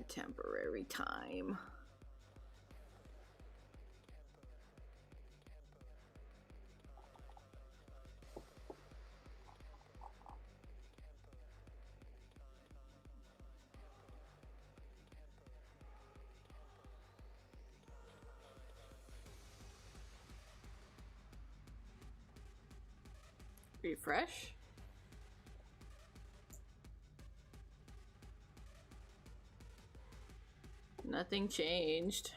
Temporary time. Refresh. Nothing changed.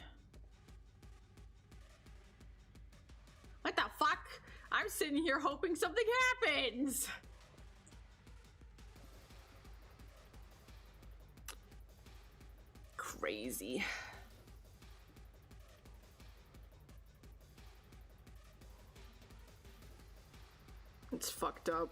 What the fuck? I'm sitting here hoping something happens. Crazy. It's fucked up.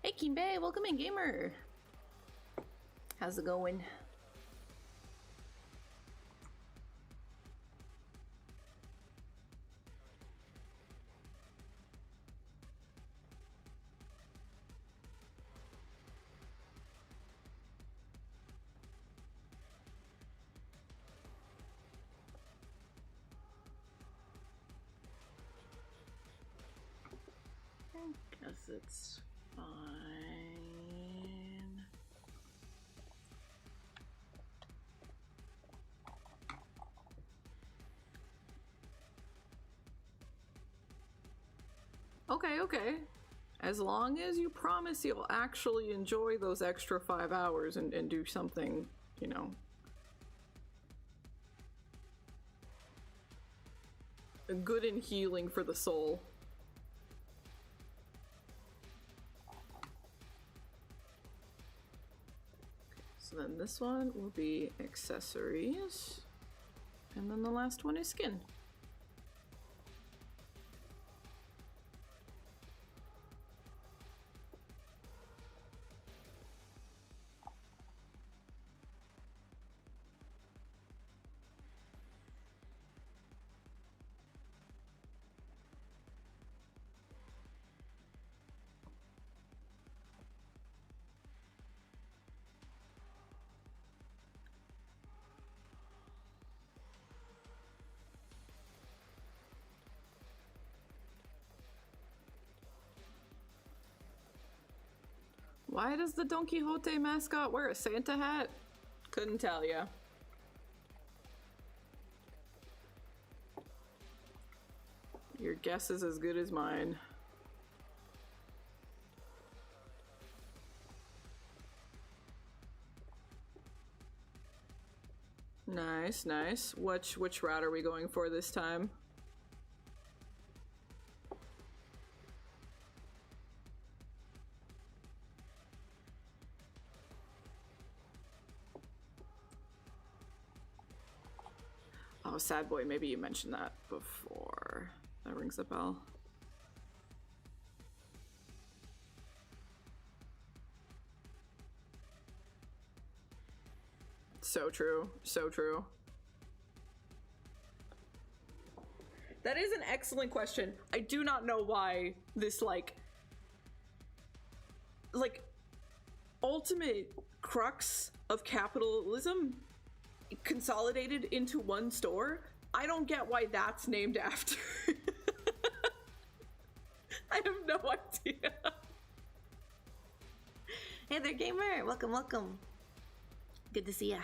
Hey Kimbe, welcome in, gamer. How's it going? I guess it's fine. Okay. As long as you promise you'll actually enjoy those extra 5 hours and do something, you know, good and healing for the soul. So then this one will be accessories, and then the last one is skin. Why does the Don Quixote mascot wear a Santa hat? Couldn't tell ya. Your guess is as good as mine. Nice, nice. Which route are we going for this time? Oh, sad boy, maybe you mentioned that before. That rings a bell. So true, so true. That is an excellent question. I do not know why this, like ultimate crux of capitalism consolidated into one store. I don't get why that's named after. I have no idea. Hey there, gamer. Welcome, welcome. Good to see ya.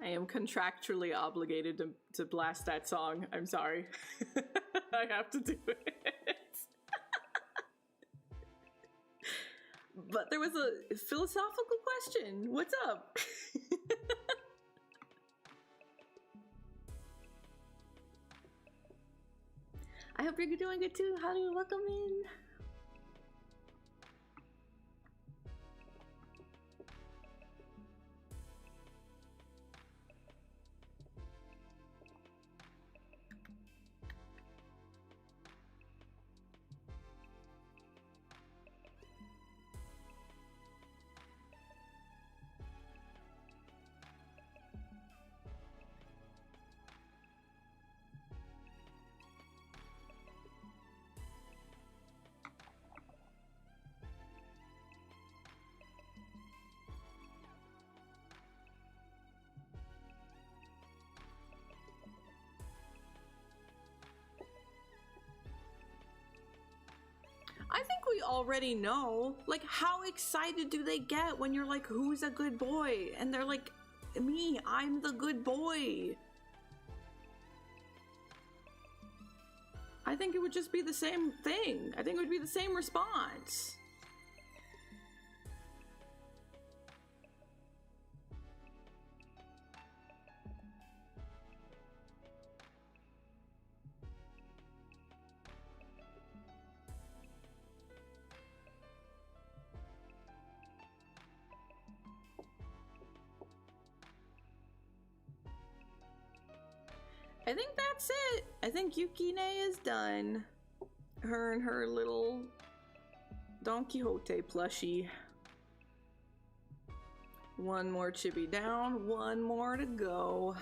I am contractually obligated to blast that song. I'm sorry. I have to do it. But there was a philosophical question. What's up? I hope you're doing good too. How do you welcome in? I think we already know. Like, how excited do they get when you're like, who's a good boy? And they're like, me, I'm the good boy. I think it would just be the same thing. I think it would be the same response. I think that's it. I think Yukine is done. Her and her little Don Quixote plushie. One more chibi down, one more to go.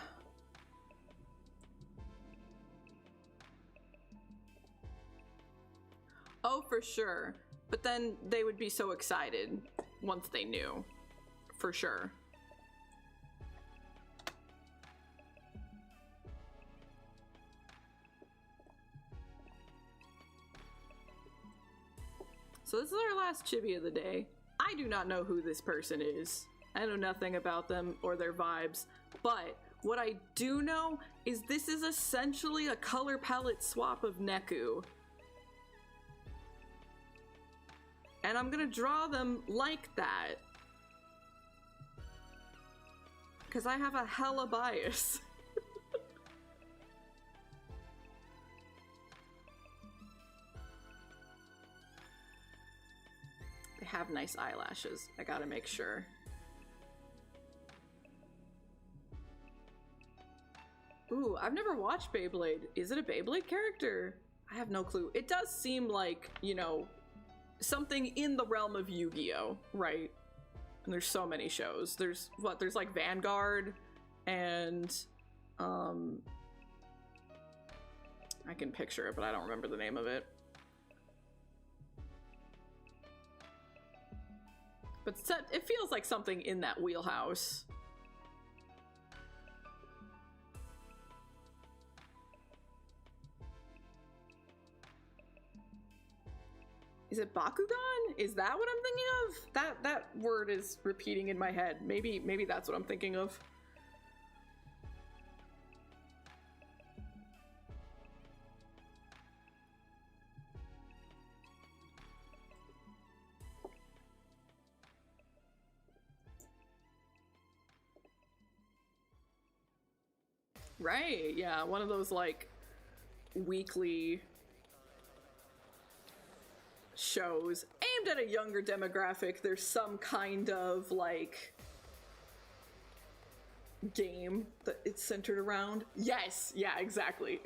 Oh, for sure. But then they would be so excited once they knew. For sure. So this is our last chibi of the day. I do not know who this person is. I know nothing about them or their vibes, but what I do know is this is essentially a color palette swap of Neku. And I'm gonna draw them like that. Because I have a hella bias. Have nice eyelashes. I gotta make sure. Ooh, I've never watched Beyblade. Is it a Beyblade character? I have no clue. It does seem like, you know, something in the realm of Yu-Gi-Oh, right? And there's so many shows. There's what? There's like Vanguard and I can picture it, but I don't remember the name of it. But it feels like something in that wheelhouse. Is it Bakugan? Is that what I'm thinking of? That word is repeating in my head. Maybe that's what I'm thinking of. Right, yeah, one of those like weekly shows aimed at a younger demographic. There's some kind of like game that it's centered around. Yes, yeah, exactly.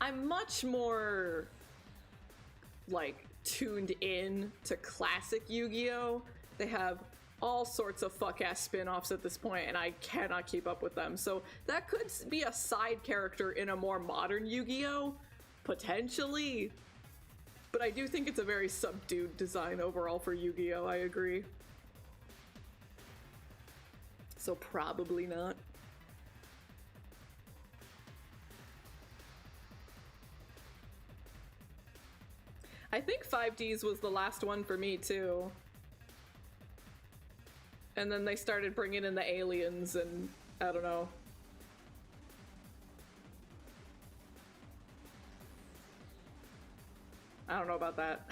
I'm much more like tuned in to classic Yu-Gi-Oh! They have all sorts of fuck-ass spin-offs at this point, and I cannot keep up with them. So that could be a side character in a more modern Yu-Gi-Oh! Potentially. But I do think it's a very subdued design overall for Yu-Gi-Oh! I agree. So probably not. 5Ds was the last one for me too. And then they started bringing in the aliens and I don't know. I don't know about that.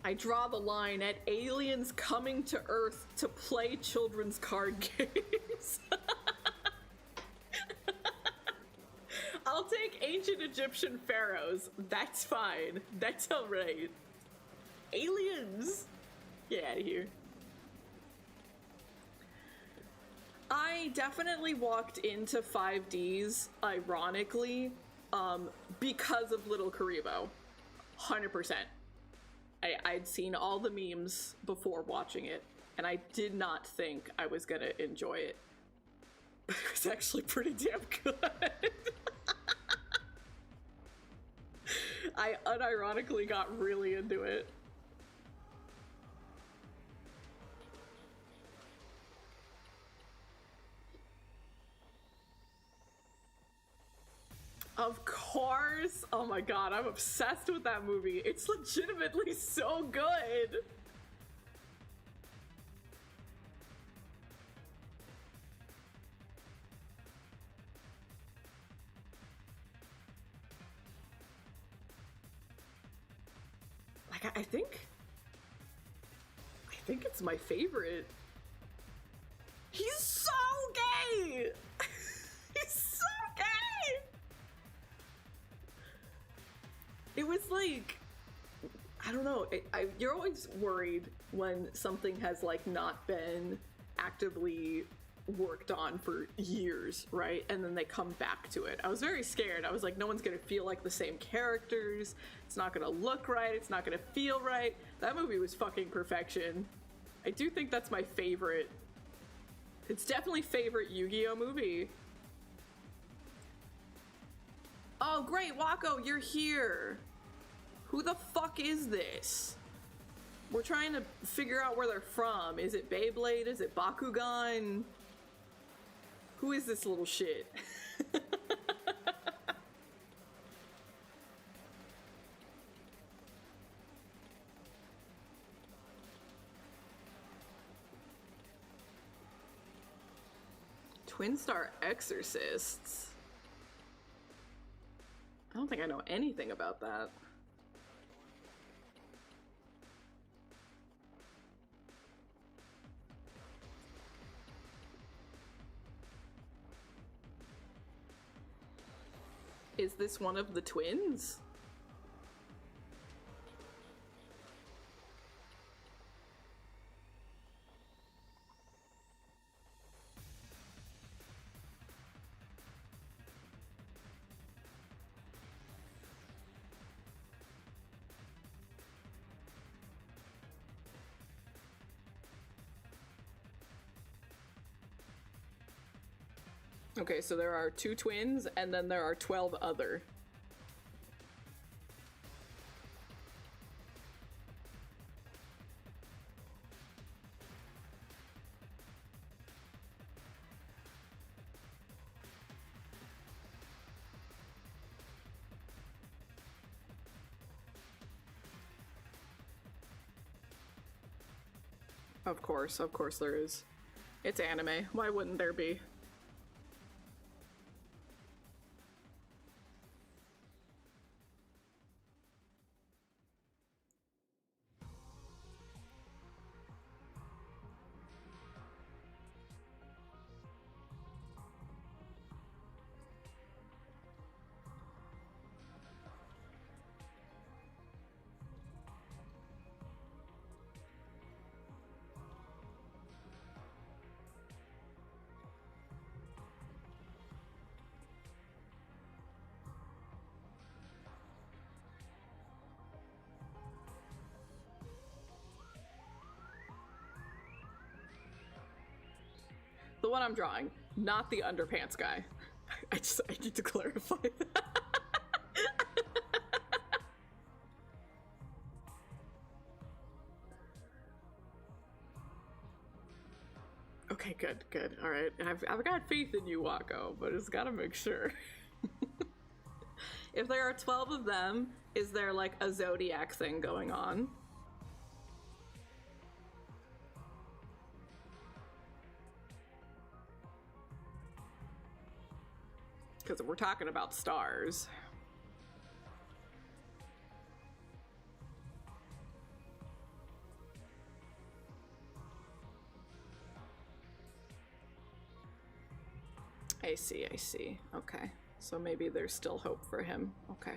I draw the line at aliens coming to Earth to play children's card games. I'll take ancient Egyptian pharaohs. That's fine. That's alright. Aliens! Get out of here. I definitely walked into 5Ds, ironically, because of Little Karibo. 100%. I'd seen all the memes before watching it, and I did not think I was gonna enjoy it. But it was actually pretty damn good. I unironically got really into it. Of course! Oh my god, I'm obsessed with that movie. It's legitimately so good! Like, I think it's my favorite. He's so gay! He's so gay! It was like, I don't know, you're always worried when something has like not been actively worked on for years, right? And then they come back to it. I was very scared. I was like, no one's gonna feel like the same characters. It's not gonna look right. It's not gonna feel right. That movie was fucking perfection. I do think that's my favorite. It's definitely favorite Yu-Gi-Oh movie. Oh, great, Wako, you're here. Who the fuck is this? We're trying to figure out where they're from. Is it Beyblade? Is it Bakugan? Who is this little shit? Twin Star Exorcists? I don't think I know anything about that. Is this one of the twins? Okay, so there are 2 twins, and then there are 12 other. Of course there is. It's anime. Why wouldn't there be? The one I'm drawing, not the underpants guy. I need to clarify that. Okay, good, good. All right. I've got faith in you, Wako, but it's got to make sure. If there are 12 of them, is there like a zodiac thing going on? Because we're talking about stars. I see, I see. Okay. So maybe there's still hope for him. Okay.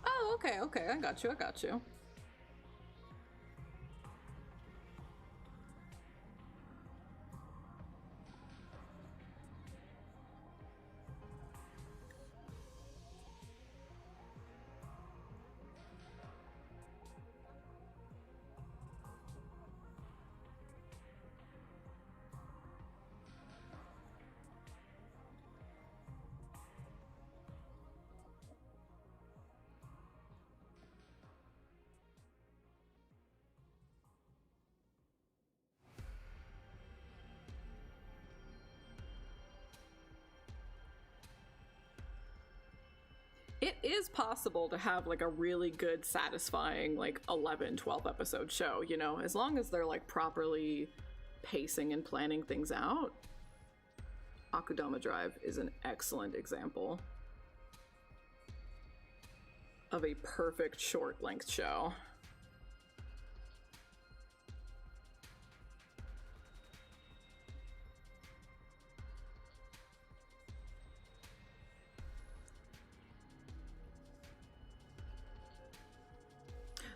Oh, okay, okay. I got you, I got you. It is possible to have like a really good, satisfying, like 11, 12 episode show, you know, as long as they're like properly pacing and planning things out. Akudama Drive is an excellent example of a perfect short length show.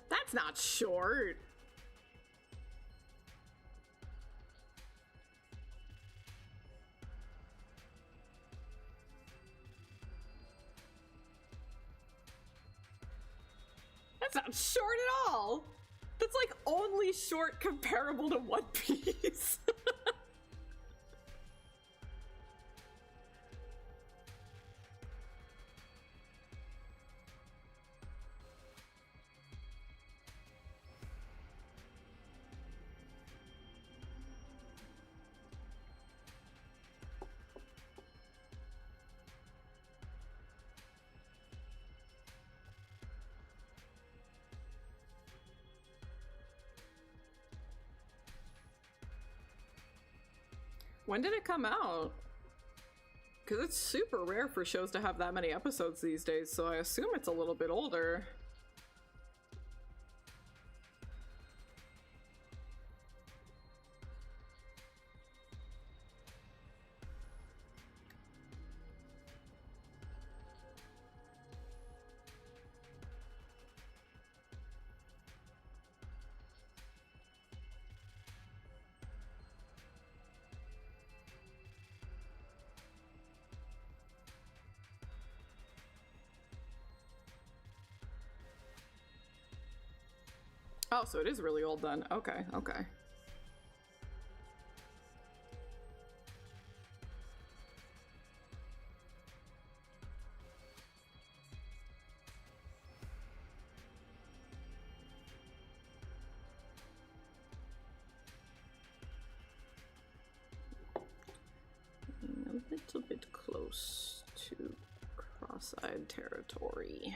That's not short. That's not short at all. That's like only short comparable to One Piece. When did it come out? Because it's super rare for shows to have that many episodes these days, so I assume it's a little bit older. Oh, so it is really old then. Okay, okay. A little bit close to cross-eyed territory.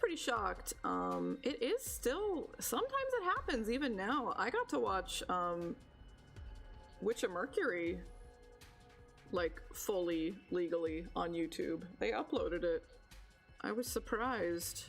pretty shocked. It is still, sometimes it happens even now. I got to watch Witch of Mercury like fully legally on YouTube. They uploaded it. I was surprised.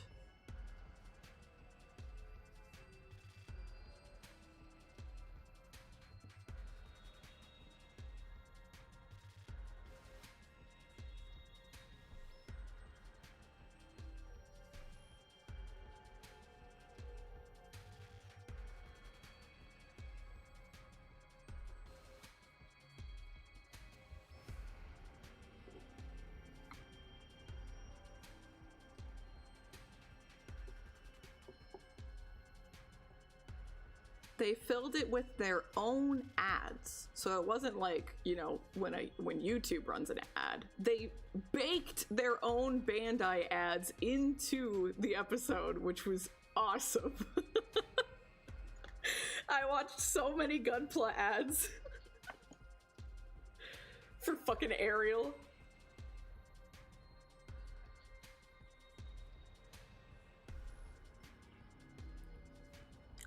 They filled it with their own ads. So it wasn't like, you know, when YouTube runs an ad. They baked their own Bandai ads into the episode, which was awesome. I watched so many Gunpla ads for fucking Ariel.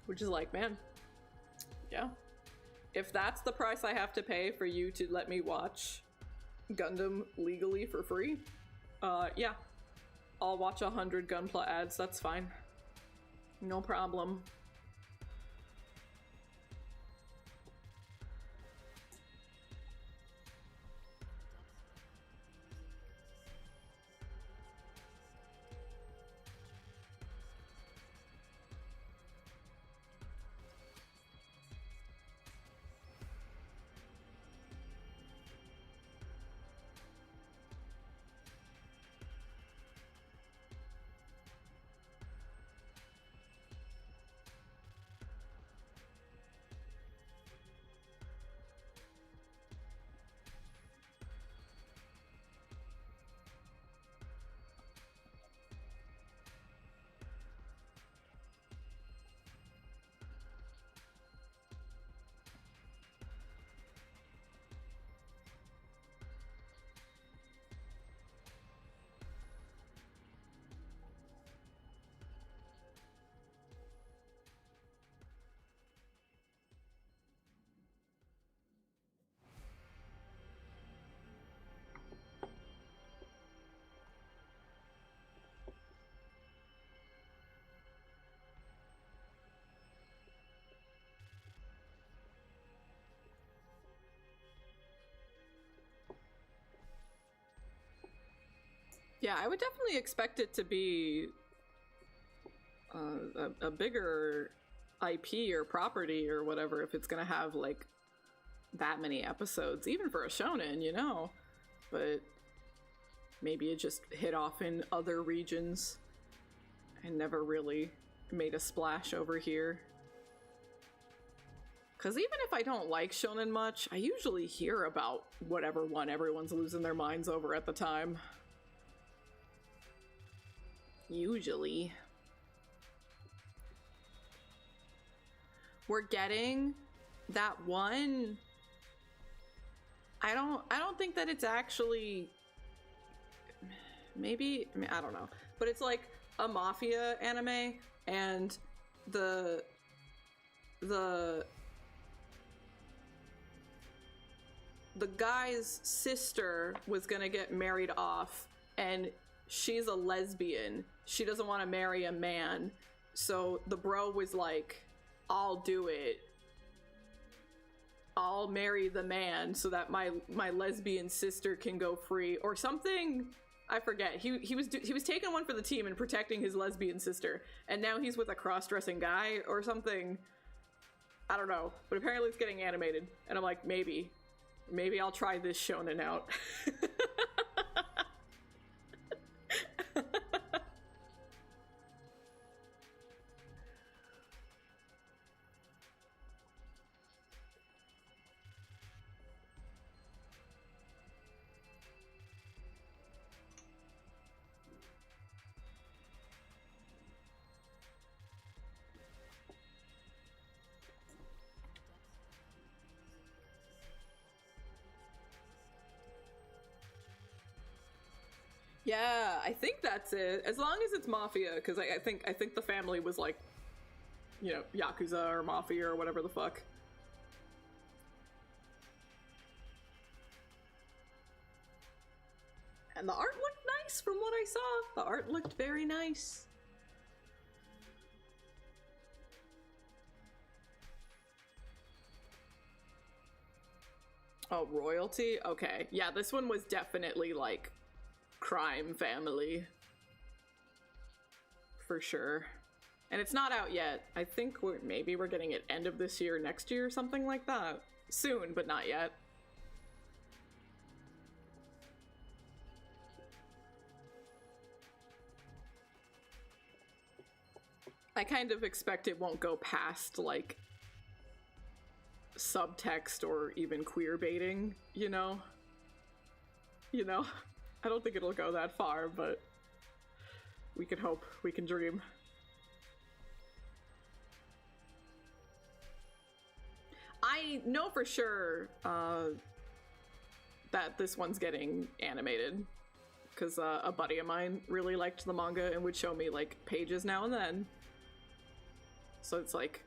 Which is like, man, yeah. If that's the price I have to pay for you to let me watch Gundam legally for free, yeah. I'll watch 100 Gunpla ads, that's fine. No problem. Yeah, I would definitely expect it to be a bigger IP or property or whatever if it's gonna have like that many episodes, even for a shonen, you know. But maybe it just hit off in other regions and never really made a splash over here. Because even if I don't like shonen much, I usually hear about whatever one everyone's losing their minds over at the time. Usually. We're getting that one. I don't think that it's actually, maybe, I mean, I don't know, but it's like a mafia anime, and the guy's sister was gonna get married off, and she's a lesbian. She doesn't want to marry a man. So the bro was like, I'll do it. I'll marry the man so that my lesbian sister can go free or something. I forget. He was taking one for the team and protecting his lesbian sister, and now he's with a cross-dressing guy or something. I don't know, but apparently it's getting animated, and I'm like, maybe I'll try this shonen out. Yeah, I think that's it. As long as it's mafia, because I think the family was like, you know, yakuza or mafia or whatever the fuck. And the art looked nice from what I saw. The art looked very nice. Oh, royalty? Okay. Yeah, this one was definitely like crime family. For sure. And it's not out yet. I think maybe we're getting it end of this year, next year, something like that. Soon, but not yet. I kind of expect it won't go past, like, subtext or even queer baiting, you know? You know? I don't think it'll go that far, but we can hope, we can dream. I know for sure that this one's getting animated, because a buddy of mine really liked the manga and would show me, like, pages now and then. So it's like,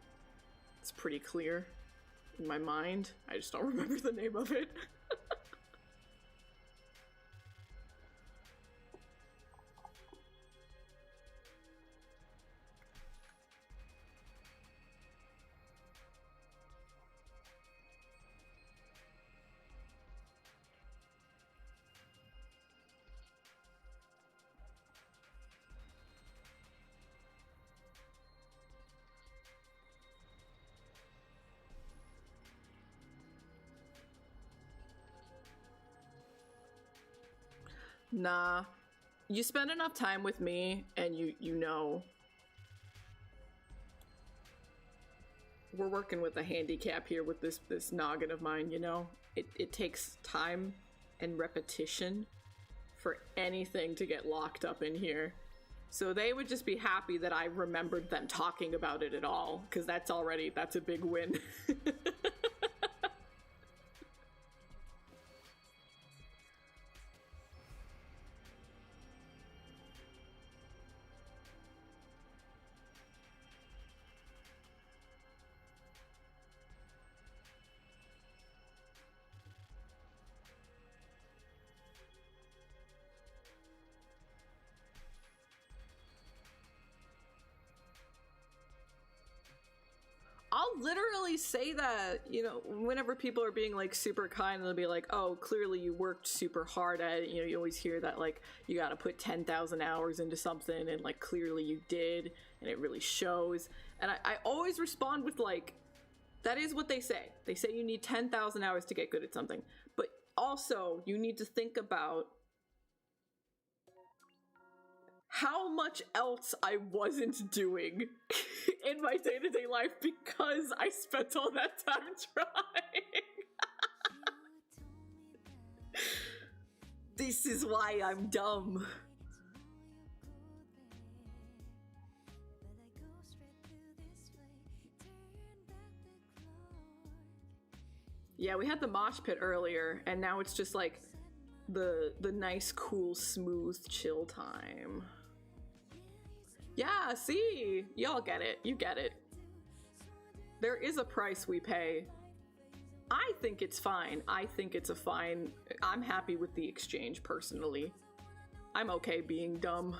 it's pretty clear in my mind. I just don't remember the name of it. Nah. You spend enough time with me and you know we're working with a handicap here with this noggin of mine, you know? It takes time and repetition for anything to get locked up in here. So they would just be happy that I remembered them talking about it at all, because that's a big win. I'll literally say that, you know, whenever people are being like super kind, they'll be like, oh, clearly you worked super hard at it. You know, you always hear that, like, you gotta put 10,000 hours into something, and like clearly you did, and it really shows. And I always respond with, like, that is what they say. They say you need 10,000 hours to get good at something. But also, you need to think about how much else I wasn't doing in my day-to-day life because I spent all that time trying. This is why I'm dumb. Yeah, we had the mosh pit earlier, and now it's just like the nice, cool, smooth, chill time. Yeah, see? Y'all get it. You get it. There is a price we pay. I think it's fine. I think it's a fine... I'm happy with the exchange, personally. I'm okay being dumb.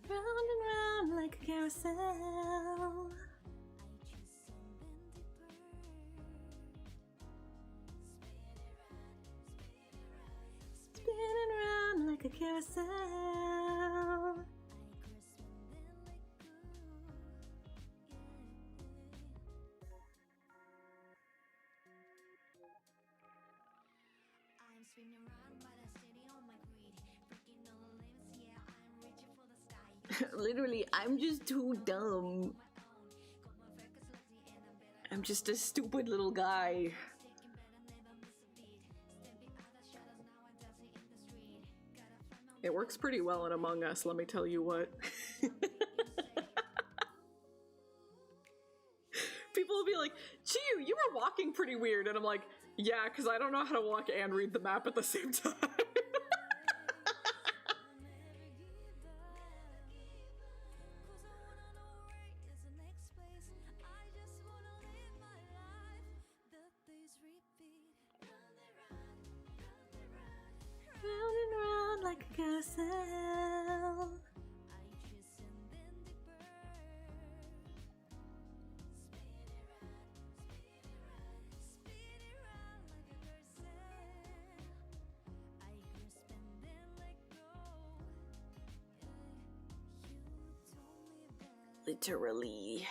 Round and round like a carousel. Spinning round like a carousel. I'm spinning around, but I steady on my Literally, I'm just too dumb. I'm just a stupid little guy. It works pretty well in Among Us, let me tell you what. People will be like, Chiu, you were walking pretty weird. And I'm like, yeah, because I don't know how to walk and read the map at the same time. Round and round like a carousel. Literally.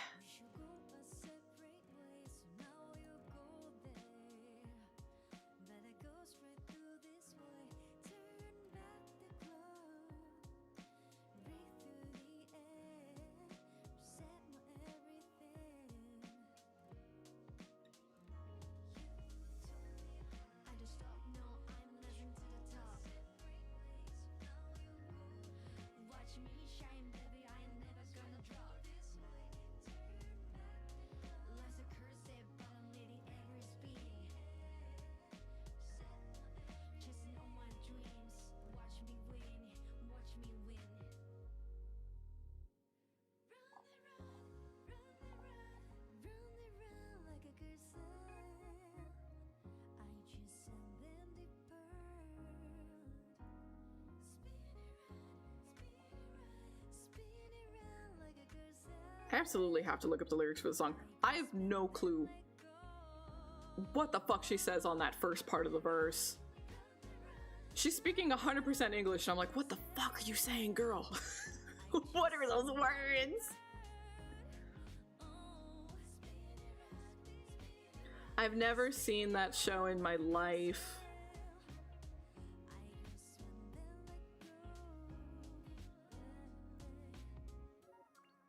I absolutely have to look up the lyrics for the song. I have no clue what the fuck she says on that first part of the verse. She's speaking 100% English, and I'm like, what the fuck are you saying, girl? What are those words? I've never seen that show in my life.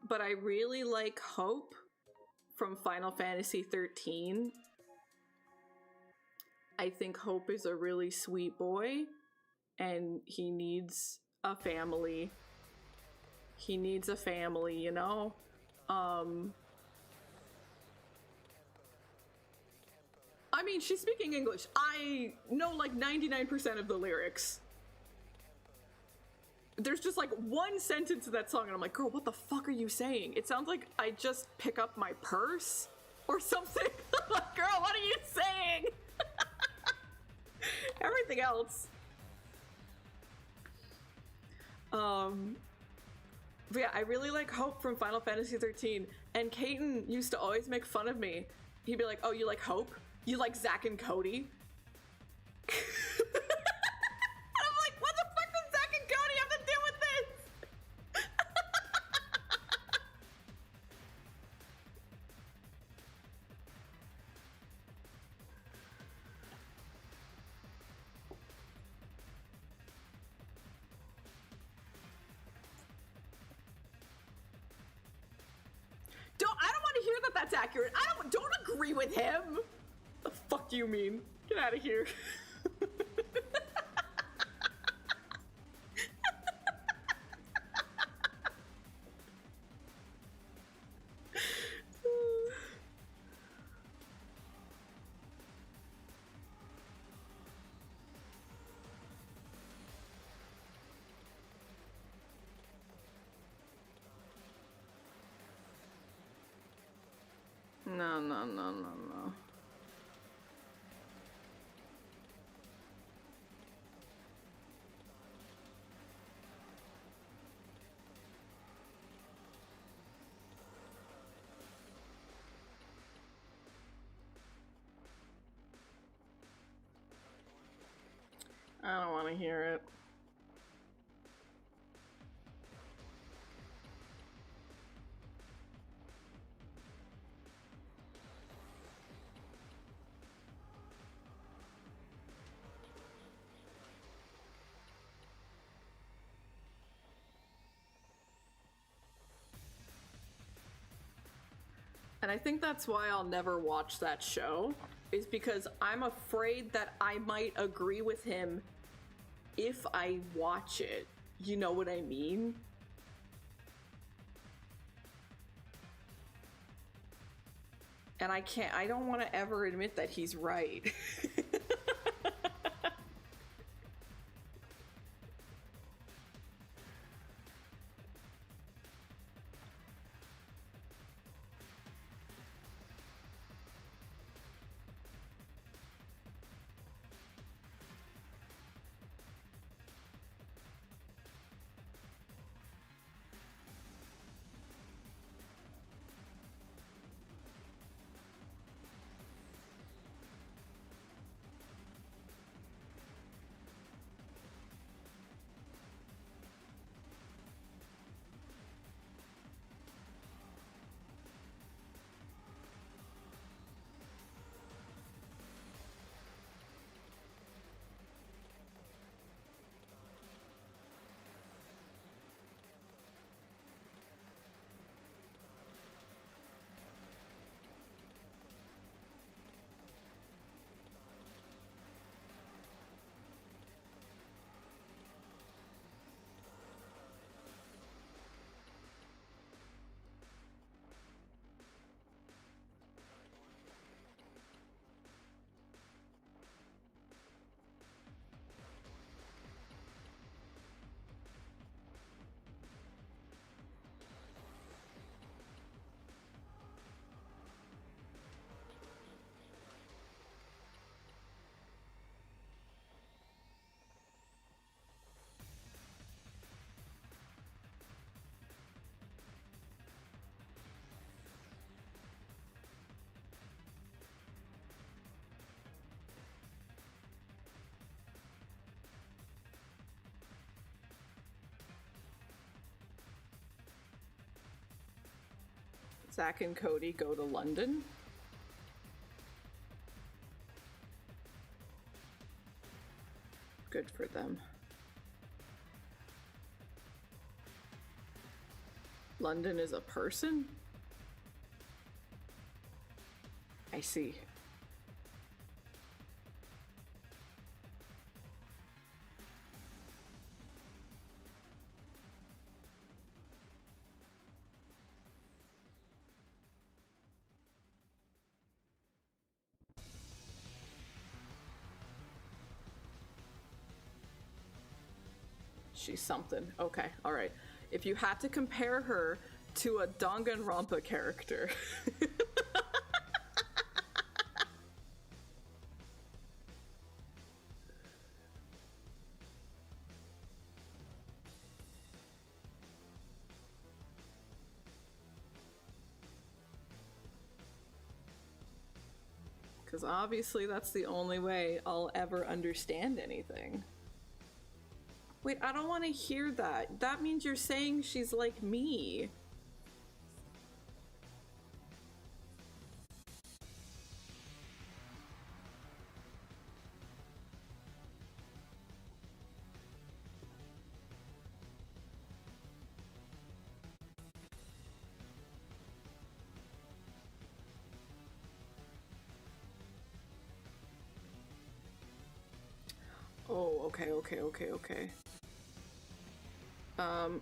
But I really like Hope from Final Fantasy 13. I think Hope is a really sweet boy, and he needs a family. He needs a family, you know? I mean, she's speaking English. I know like 99% of the lyrics. There's just like one sentence of that song and I'm like, girl, what the fuck are you saying? It sounds like I just pick up my purse or something. I'm like, girl, what are you saying? Everything else. But yeah, I really like Hope from Final Fantasy 13. And Caden used to always make fun of me. He'd be like, oh, you like Hope? You like Zack and Cody? I'm like, what the fuck does Zack and Cody have to do with this? I don't want to hear that that's accurate. I don't agree with him. The fuck do you mean? Get out of here. No, no, no, no, no. I don't want to hear it. And I think that's why I'll never watch that show, is because I'm afraid that I might agree with him if I watch it. You know what I mean? And I don't want to ever admit that he's right. Zach and Cody go to London. Good for them. London is a person? I see. She's something. Okay, all right. If you had to compare her to a Danganronpa character. Because obviously that's the only way I'll ever understand anything. Wait, I don't want to hear that. That means you're saying she's like me. Oh, okay.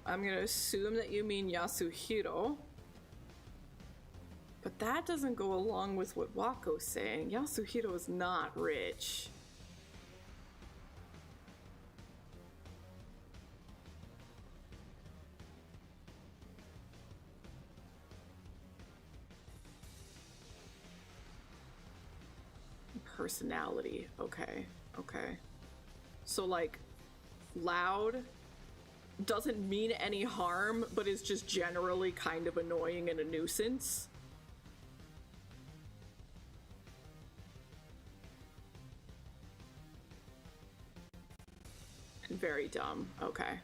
I'm gonna assume that you mean Yasuhiro. But that doesn't go along with what Wako's saying. Yasuhiro is not rich. Personality. Okay. So, like, loud doesn't mean any harm, but is just generally kind of annoying and a nuisance. And very dumb. Okay.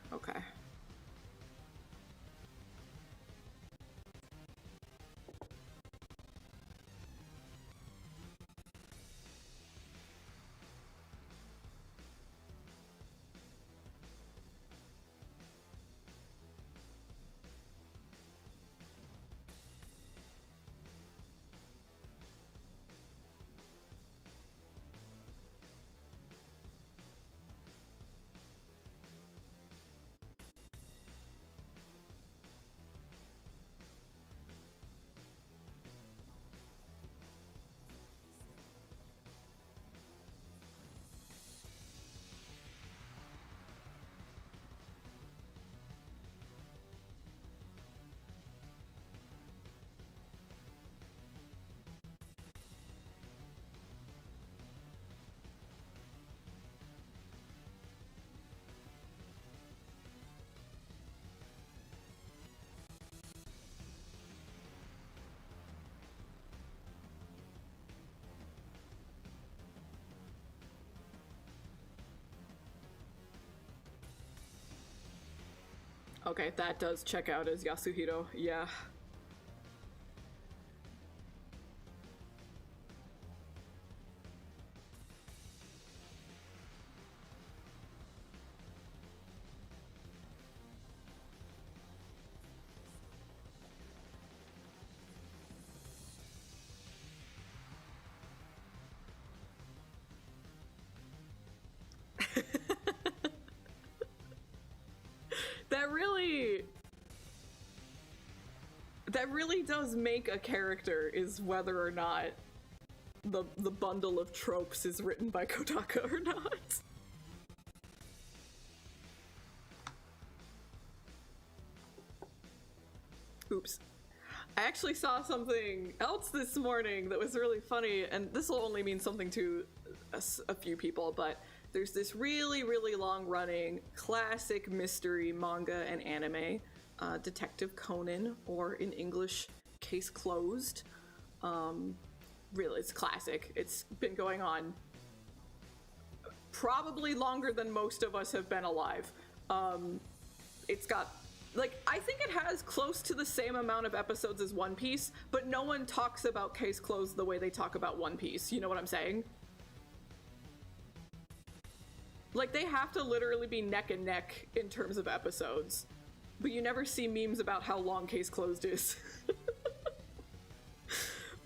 Okay, that does check out as Yasuhiro. Yeah. That really does make a character, is whether or not the bundle of tropes is written by Kodaka or not. Oops. I actually saw something else this morning that was really funny, and this will only mean something to a few people, but there's this really, really long-running classic mystery manga and anime, Detective Conan, or in English, Case Closed. Really, it's classic. It's been going on probably longer than most of us have been alive. It's got, like, I think it has close to the same amount of episodes as One Piece, but no one talks about Case Closed the way they talk about One Piece. You know what I'm saying? Like, they have to literally be neck and neck in terms of episodes, but you never see memes about how long Case Closed is.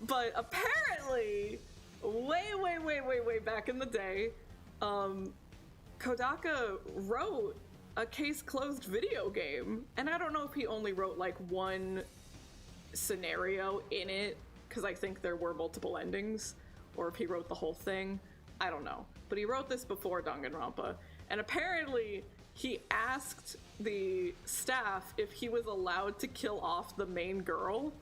But apparently, way back in the day, Kodaka wrote a Case Closed video game, and I don't know if he only wrote like one scenario in it, because I think there were multiple endings, or if he wrote the whole thing. I don't know. But he wrote this before Danganronpa, and apparently he asked the staff if he was allowed to kill off the main girl.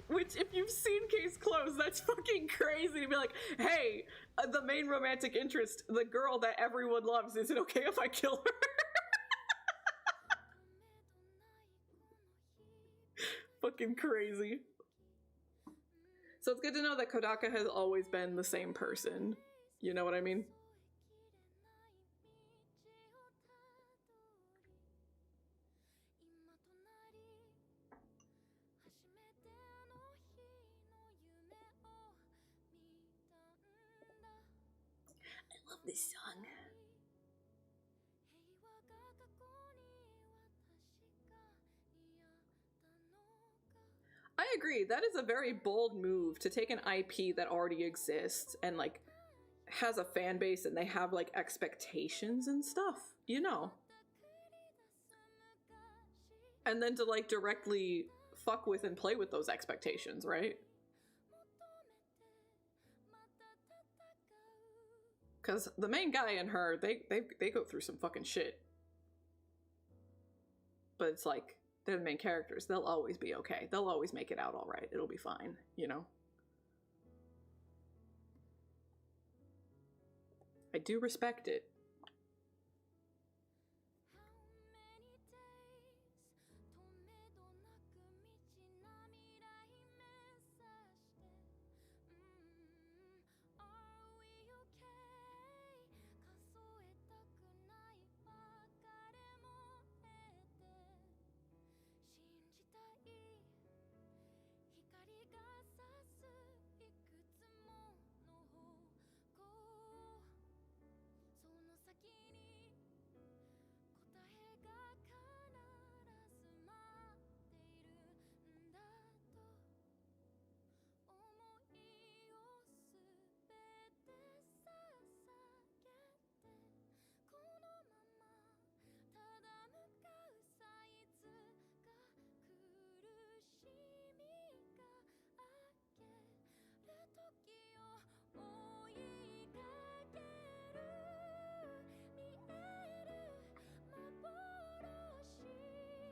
Which, if you've seen Case Closed, that's fucking crazy to be like, hey, the main romantic interest, the girl that everyone loves, is it okay if I kill her? Fucking crazy. So it's good to know that Kodaka has always been the same person. You know what I mean? I love this song. I agree. That is a very bold move to take an IP that already exists and like has a fan base, and they have like expectations and stuff, you know. And then to like directly fuck with and play with those expectations, right? Because the main guy and her, they go through some fucking shit. But it's like, they're the main characters. They'll always be okay. They'll always make it out all right. It'll be fine, you know? I do respect it.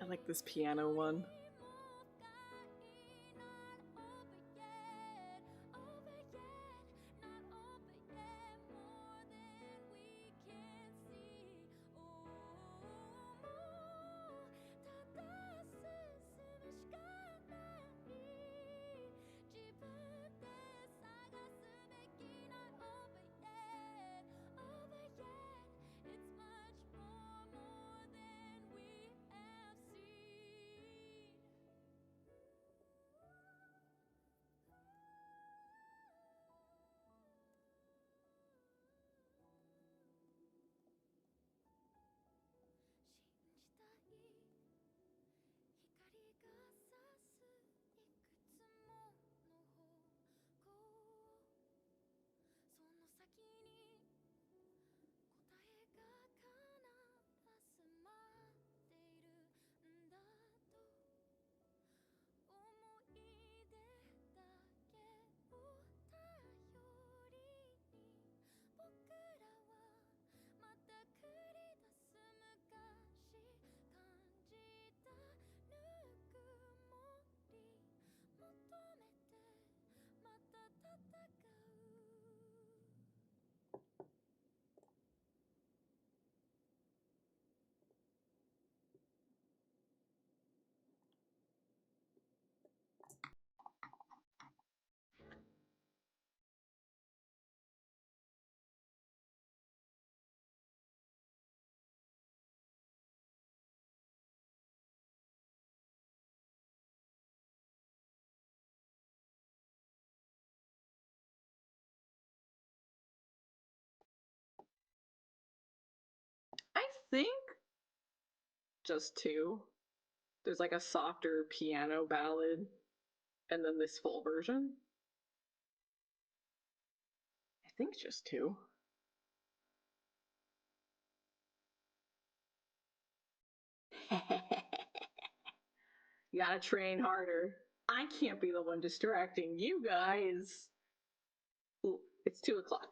I like this piano one. think just two. There's like a softer piano ballad, and then this full version. I think just two. You gotta train harder. I can't be the one distracting you guys. Ooh, it's 2 o'clock.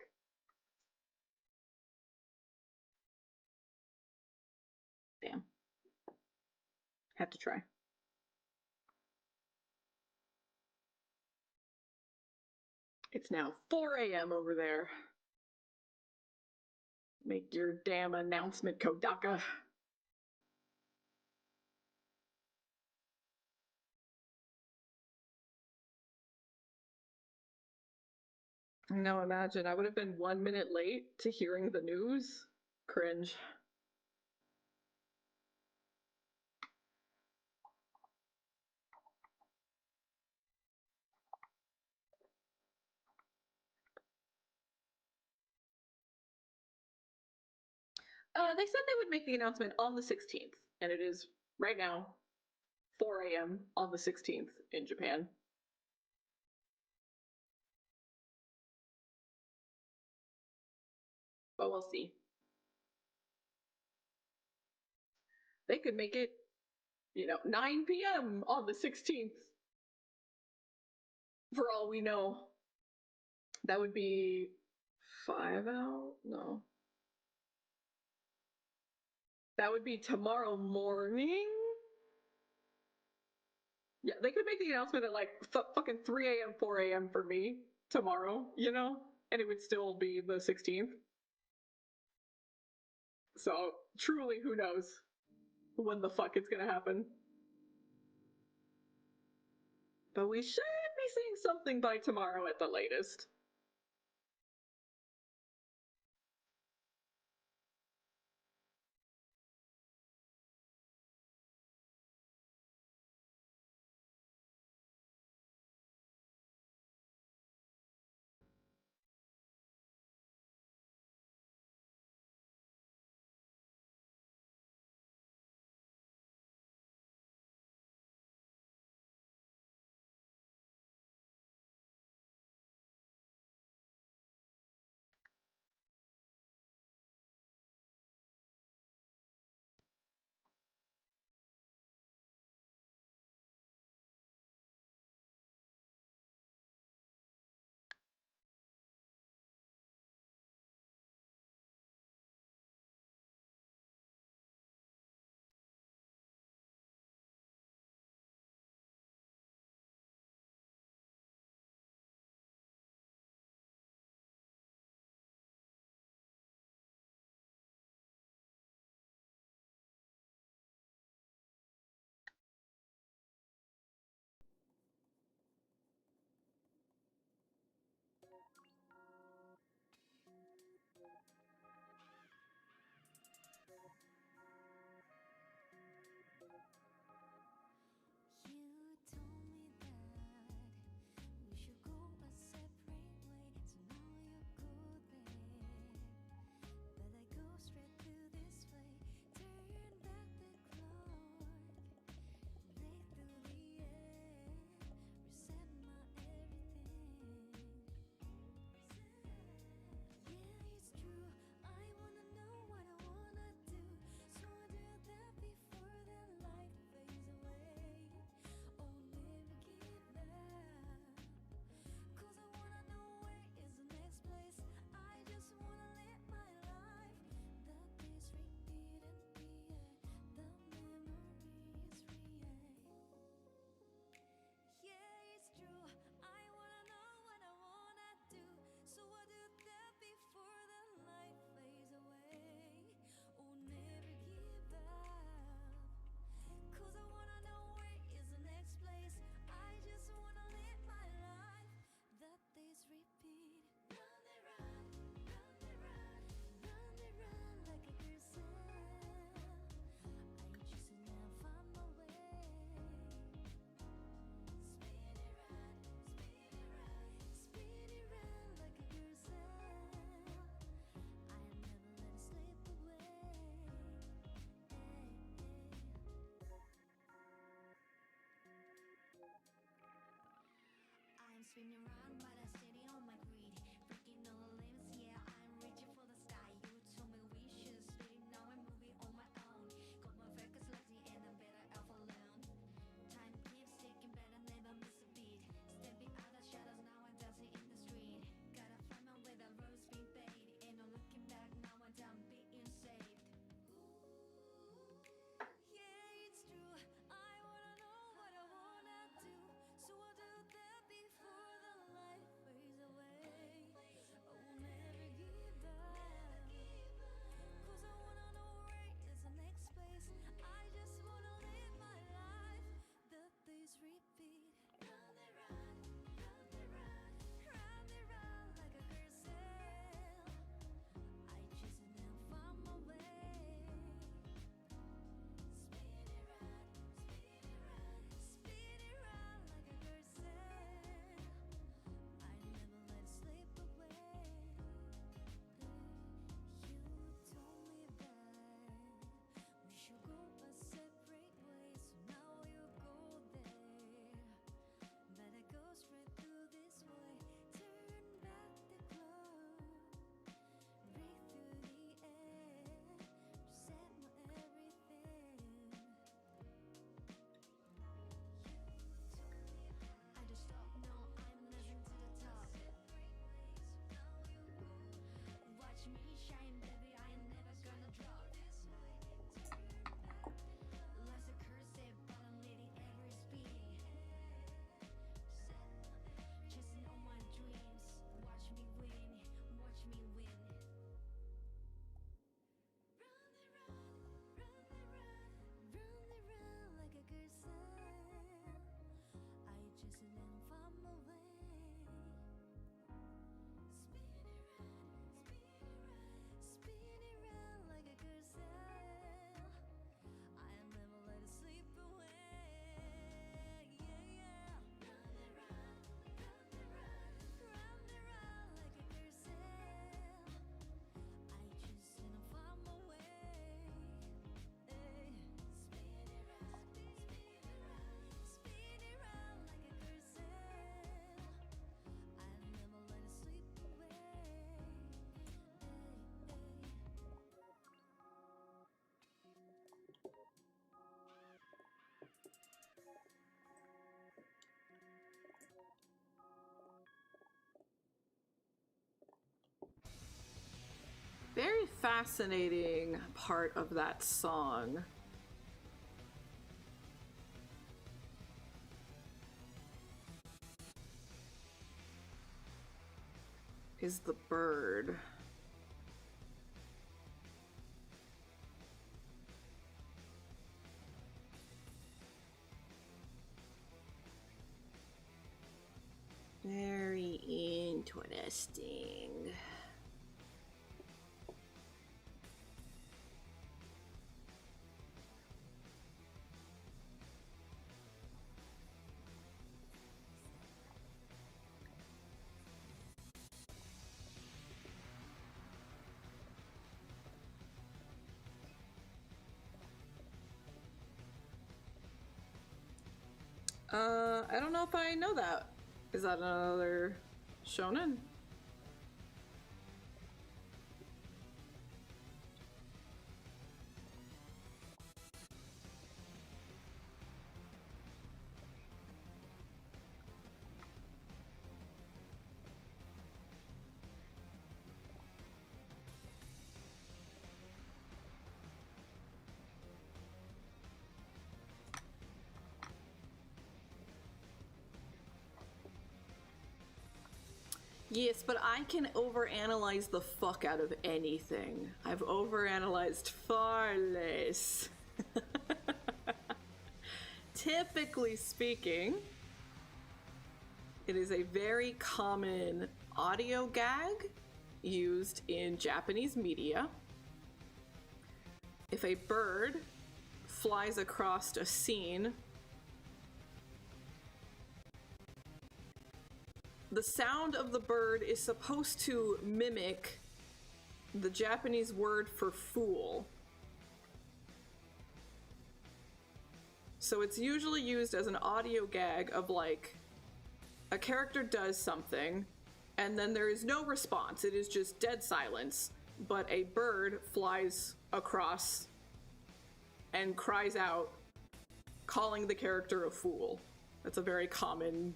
Damn. Have to try. It's now 4 a.m. over there. Make your damn announcement, Kodaka. Now imagine, I would have been 1 minute late to hearing the news. Cringe. They said they would make the announcement on the 16th, and it is right now 4 a.m. on the 16th in Japan. But we'll see. They could make it, 9 p.m. on the 16th. For all we know. That would be 5 out? No. That would be tomorrow morning? Yeah, they could make the announcement at like fucking 3 a.m., 4 a.m. for me tomorrow, And it would still be the 16th. So, truly, who knows when the fuck it's gonna happen. But we should be seeing something by tomorrow at the latest. spinning around, but I steady on my greed. Freaking on the limits, yeah, I'm reaching for the sky. You told me we should split, now I'm moving on my own. Got my focus lazy and I'm better off alone. Time keeps ticking, but I never miss a beat. Stepping out of shadows, now I'm dancing in the street. Gotta find my way, the road's been paid. Ain't no looking back, now I'm done being saved. Yeah, it's true. I wanna know what I wanna do. So I'll do that before the light fades away. I will never give up. Cause I wanna know where is the next place. I just wanna live my life. The days repeat. Round and round, round and round, round and round like a carousel. I just now find my way. Spin it round, spin it round, spin it round like a carousel. I never let it slip away. You told me that we should go our separate ways. So now you go there, but I go straight through this way. Turn back the clock, breathe through the air, reset my everything. I just stop, no, I'm nothing to the top. Watch me shine, baby, I ain't never gonna drop. Life's a curse, but I'm letting every speed. Chasing all my dreams, watch me win, watch me win. Round and round, round and round, round and round like a carousel. I just now find my way. Spin it round, spin it round, spin it round like a carousel. I'll never let it slip away. Yeah, yeah. Round and round, round and round, round and round like a carousel. I just now find my way. Spin it round, spin it round, spin it round like a carousel. I'll never let it slip away. Very fascinating part of that song. Is the bird. Very interesting. I don't know if I know that. Is that another shonen? Yes, but I can overanalyze the fuck out of anything. I've overanalyzed far less. Typically speaking, it is a very common audio gag used in Japanese media. If a bird flies across a scene, the sound of the bird is supposed to mimic the Japanese word for fool. So it's usually used as an audio gag of like a character does something, and then there is no response. It is just dead silence, but a bird flies across and cries out, calling the character a fool. That's a very common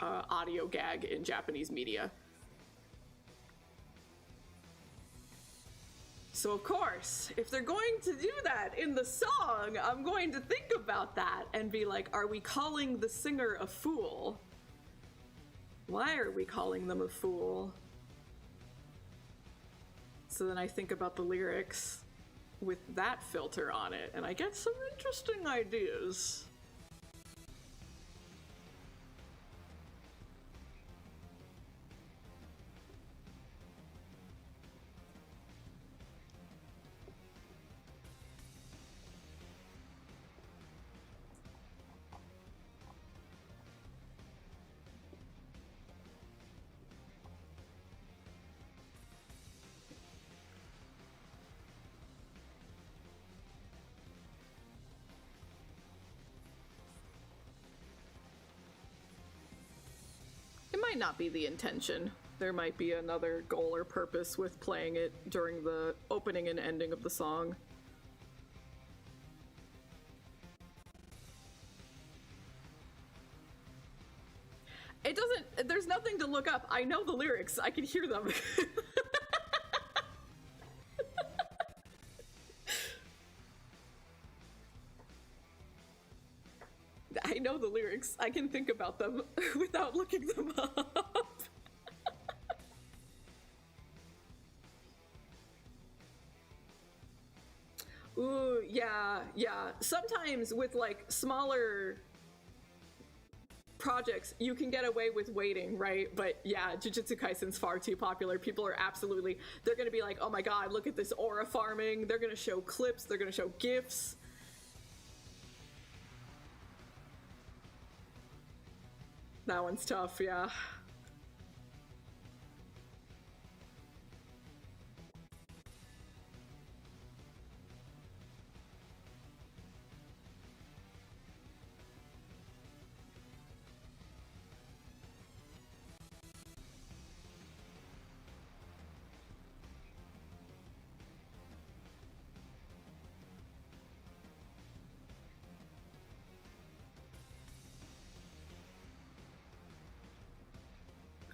audio gag in Japanese media. So of course, if they're going to do that in the song, I'm going to think about that and be like, are we calling the singer a fool? Why are we calling them a fool? So then I think about the lyrics with that filter on it, and I get some interesting ideas. It might not be the intention. There might be another goal or purpose with playing it during the opening and ending of the song. It doesn't, there's nothing to look up. I know the lyrics. I can hear them. I know the lyrics. I can think about them without looking them up. Ooh, yeah. Sometimes with like smaller projects, you can get away with waiting, right? But yeah, Jujutsu Kaisen's far too popular. People are absolutely, they're gonna be like, oh my god, look at this aura farming. They're gonna show clips, they're gonna show GIFs. That one's tough, yeah.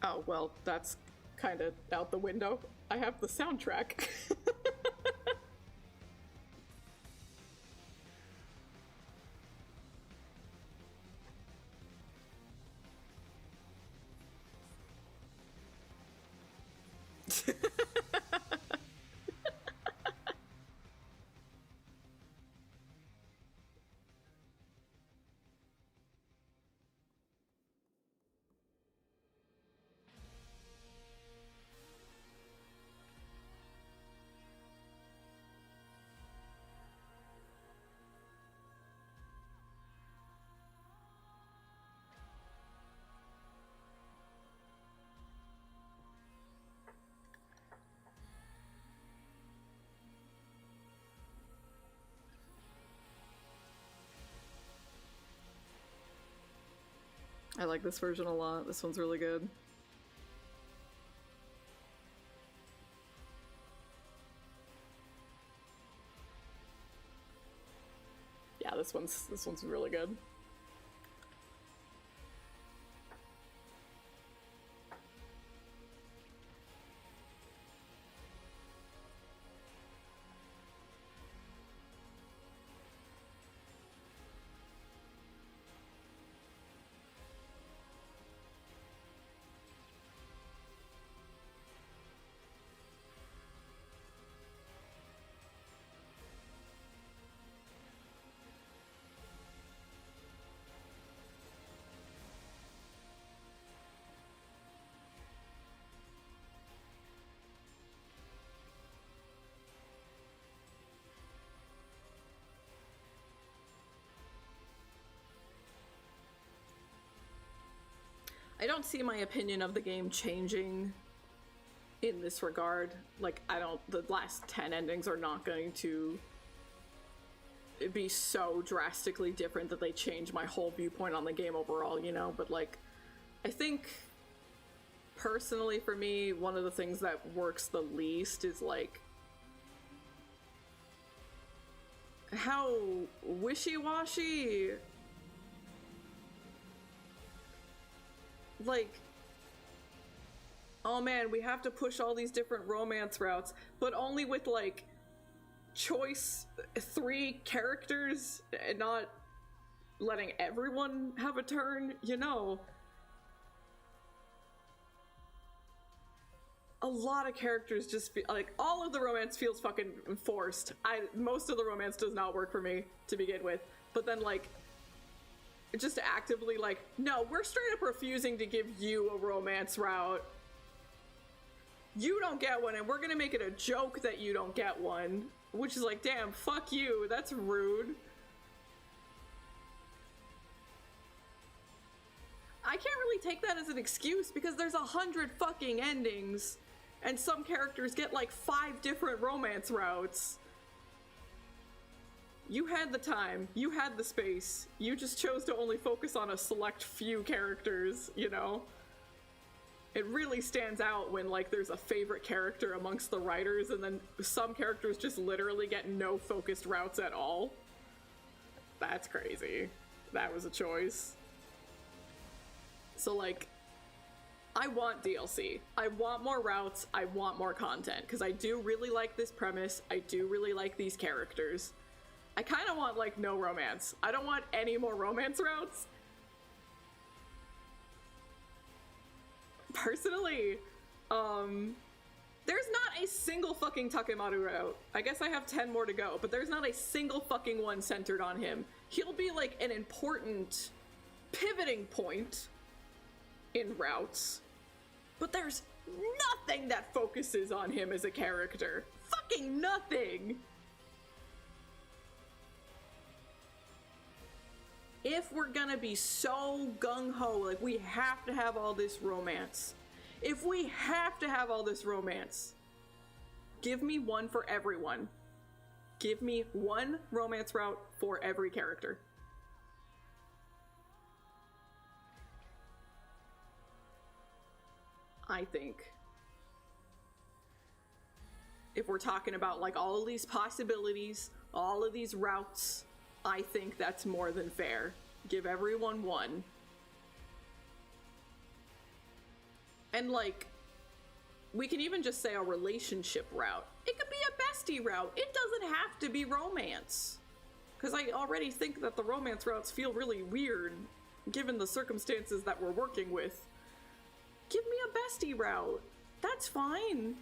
Oh, well, that's kind of out the window. I have the soundtrack. I like this version a lot. This one's really good. Yeah, this one's really good. I don't see my opinion of the game changing in this regard. Like, the last 10 endings are not going to be so drastically different that they change my whole viewpoint on the game overall, you know? But, like, I think, personally for me, one of the things that works the least is, like, how wishy-washy, like, oh man, we have to push all these different romance routes, but only with, like, choice 3 characters and not letting everyone have a turn, you know? A lot of characters just feel like all of the romance feels fucking forced. Most of the romance does not work for me to begin with, but then, like, just actively, like, no, we're straight up refusing to give you a romance route. You don't get one, and we're gonna make it a joke that you don't get one. Which is like, damn, fuck you, that's rude. I can't really take that as an excuse because there's 100 fucking endings, and some characters get like 5 different romance routes. You had the time, you had the space, you just chose to only focus on a select few characters, you know? It really stands out when, like, there's a favorite character amongst the writers and then some characters just literally get no focused routes at all. That's crazy. That was a choice. So, like, I want DLC. I want more routes. I want more content because I do really like this premise. I do really like these characters. I kind of want, like, no romance. I don't want any more romance routes. Personally, there's not a single fucking Takemaru route. I guess I have 10 more to go, but there's not a single fucking one centered on him. He'll be like an important pivoting point in routes, but there's nothing that focuses on him as a character. Fucking nothing! If we're gonna be so gung-ho, like, we have to have all this romance. If we have to have all this romance, give me one for everyone. Give me one romance route for every character. I think. If we're talking about, like, all of these possibilities, all of these routes, I think that's more than fair. Give everyone one. And, like, we can even just say a relationship route. It could be a bestie route. It doesn't have to be romance. Because I already think that the romance routes feel really weird, given the circumstances that we're working with. Give me a bestie route. That's fine.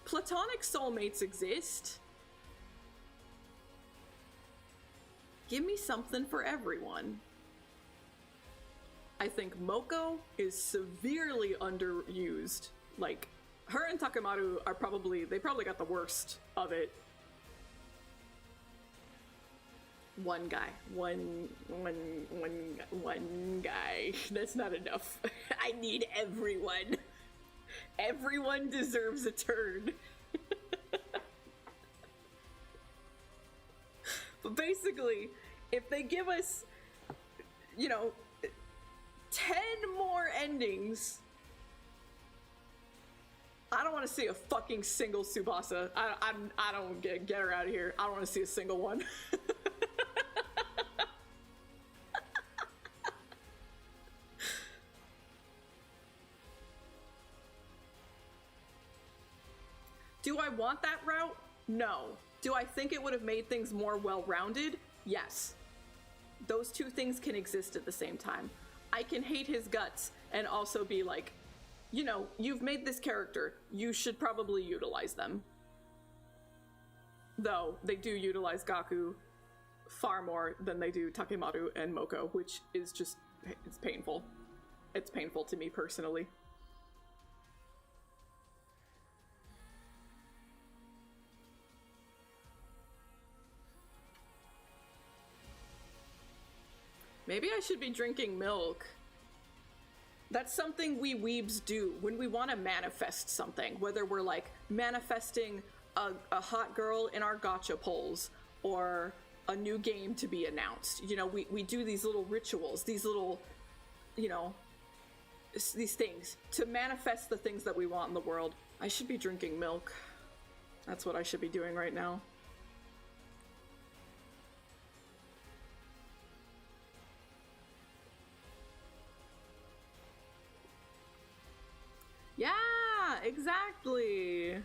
Platonic soulmates exist. Give me something for everyone. I think Moko is severely underused. Like, her and Takemaru are they probably got the worst of it. One guy. One guy. That's not enough. I need everyone. Everyone deserves a turn. But basically, if they give us, you know, 10 more endings, I don't want to see a fucking single Tsubasa. I don't get her out of here. I don't want to see a single one. Do I want that route? No. Do I think it would have made things more well-rounded? Yes. Those two things can exist at the same time. I can hate his guts and also be like, you know, you've made this character. You should probably utilize them. Though, they do utilize Gaku far more than they do Takemaru and Moko, which is just, it's painful. It's painful to me personally. Maybe I should be drinking milk. That's something we weebs do when we want to manifest something, whether we're like manifesting a hot girl in our gacha polls, or a new game to be announced. You know, we do these little rituals, these little, you know, these things to manifest the things that we want in the world. I should be drinking milk. That's what I should be doing right now. Yeah, exactly.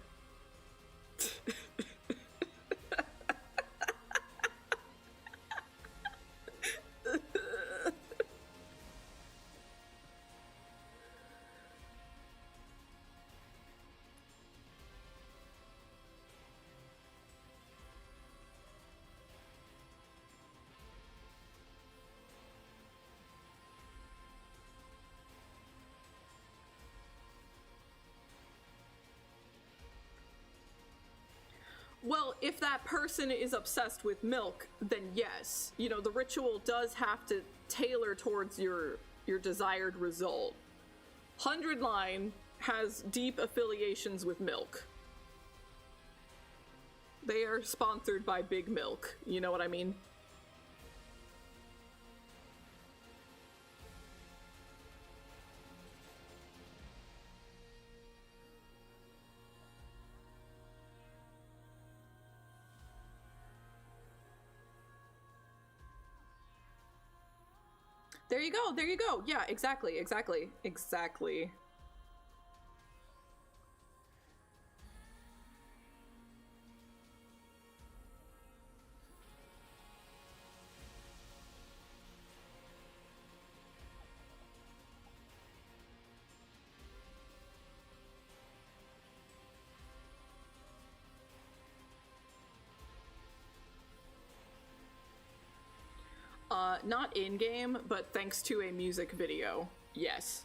Well, if that person is obsessed with milk, then yes. You know, the ritual does have to tailor towards your desired result. 100 Line has deep affiliations with milk. They are sponsored by Big Milk, you know what I mean? There you go, there you go. Yeah, exactly, exactly, exactly. Not in-game, but thanks to a music video. Yes.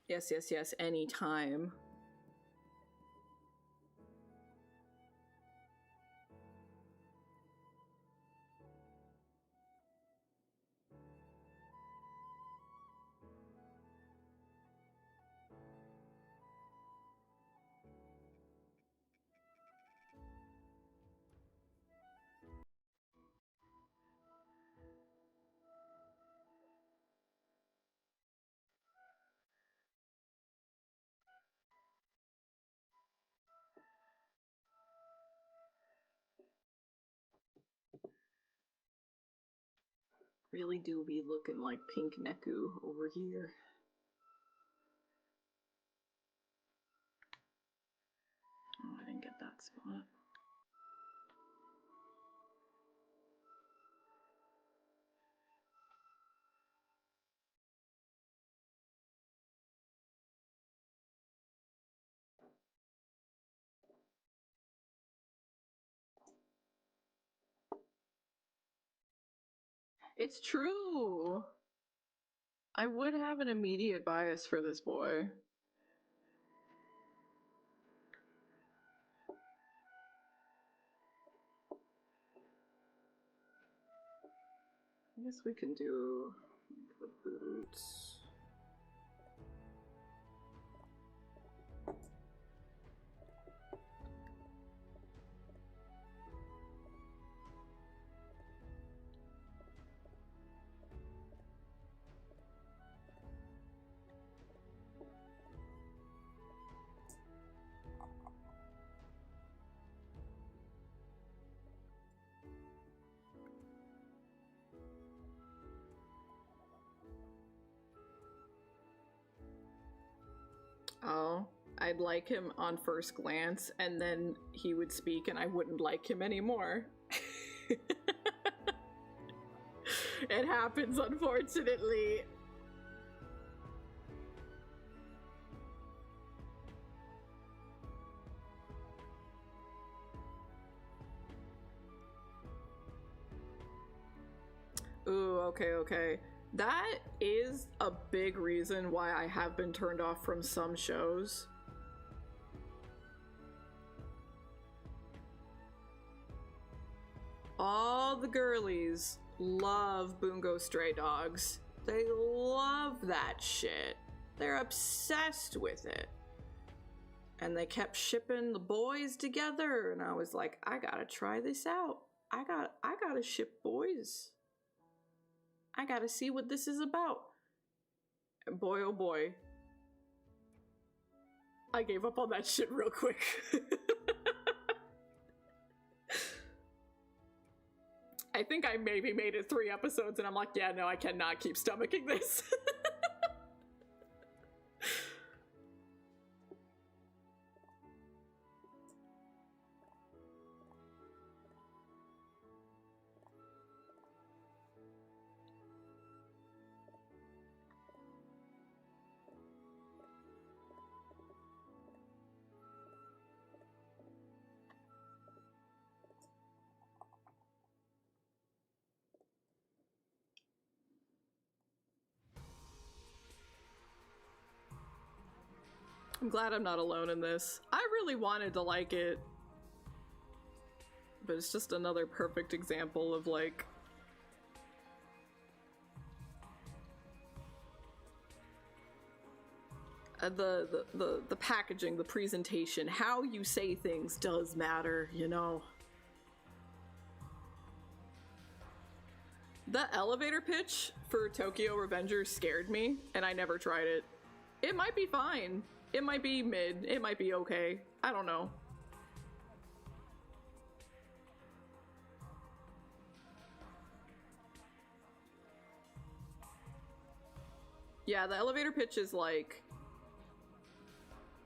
Yes, yes, yes, anytime. Really do be looking like Pink Neku over here. Oh, I didn't get that spot. It's true. I would have an immediate bias for this boy. I guess we can do the boots. Oh, I'd like him on first glance, and then he would speak and I wouldn't like him anymore. It happens, unfortunately. Ooh, okay, okay. That is a big reason why I have been turned off from some shows. All the girlies love Bungo Stray Dogs. They love that shit. They're obsessed with it. And they kept shipping the boys together, and I was like, I gotta try this out. I gotta ship boys. I gotta see what this is about. And boy, oh boy, I gave up on that shit real quick. I think I maybe made it 3 episodes, and I'm like, yeah, no, I cannot keep stomaching this. I'm glad I'm not alone in this. I really wanted to like it, but it's just another perfect example of like the packaging, the presentation, how you say things does matter, you know. The elevator pitch for Tokyo Revengers scared me, and I never tried it. It might be fine. It might be mid. It might be okay. I don't know. Yeah, the elevator pitch is like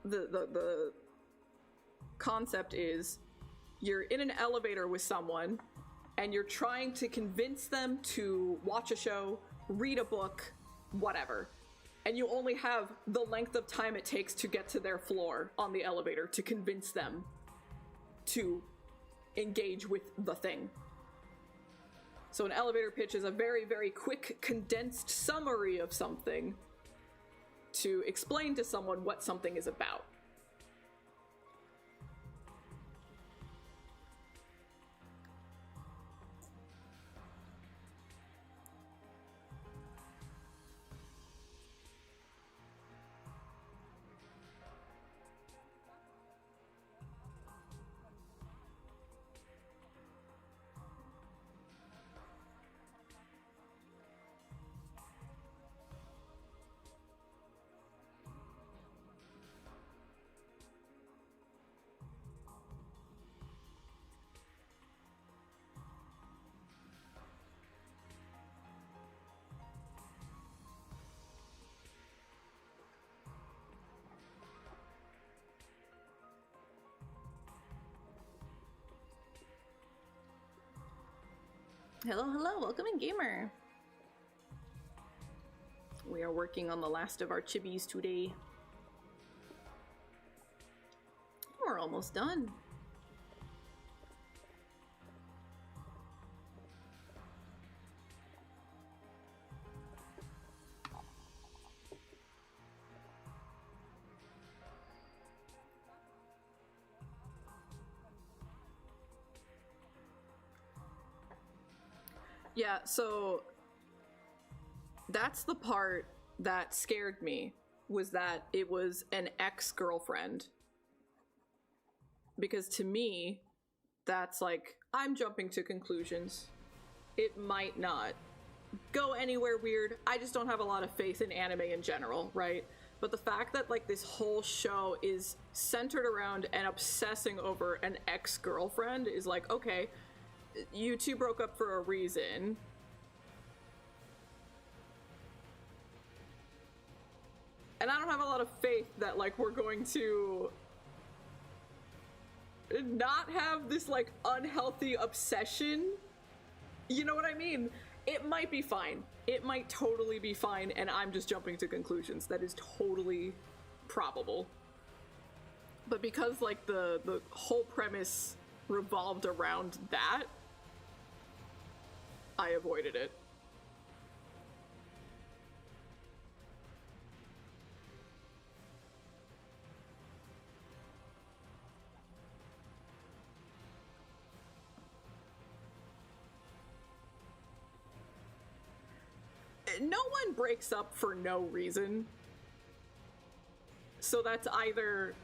the concept is you're in an elevator with someone and you're trying to convince them to watch a show, read a book, whatever. And you only have the length of time it takes to get to their floor on the elevator to convince them to engage with the thing. So an elevator pitch is a very, very quick, condensed summary of something to explain to someone what something is about. Hello, hello, welcome in, gamer. We are working on the last of our Chibis today. We're almost done. Yeah, so that's the part that scared me, was that it was an ex-girlfriend. Because to me, that's like, I'm jumping to conclusions. It might not go anywhere weird. I just don't have a lot of faith in anime in general, right? But the fact that like this whole show is centered around and obsessing over an ex-girlfriend is like, okay, you two broke up for a reason. And I don't have a lot of faith that like we're going to not have this like unhealthy obsession. You know what I mean? It might be fine. It might totally be fine, and I'm just jumping to conclusions. That is totally probable. But because like the whole premise revolved around that, I avoided it. no one breaks up for no reason. So that's either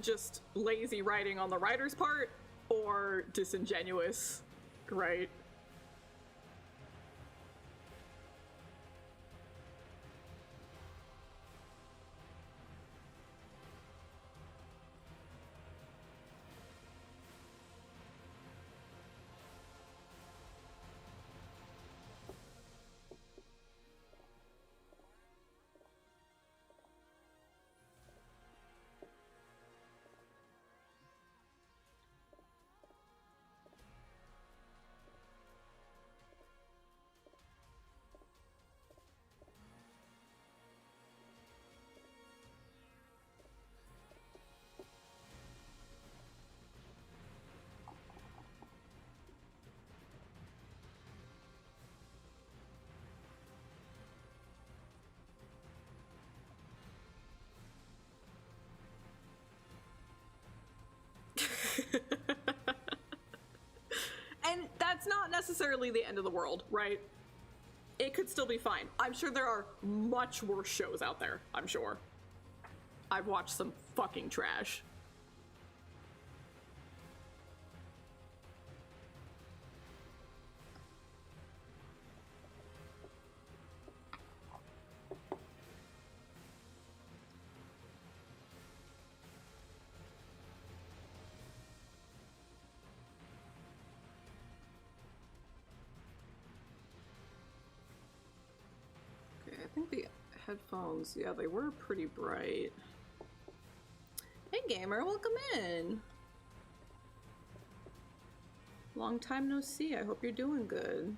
just lazy writing on the writer's part or disingenuous, right? And that's not necessarily the end of the world, right? It could still be fine. I'm sure there are much worse shows out there, I'm sure. I've watched some fucking trash. I think the headphones, yeah, they were pretty bright. Hey gamer, welcome in. Long time no see, I hope you're doing good.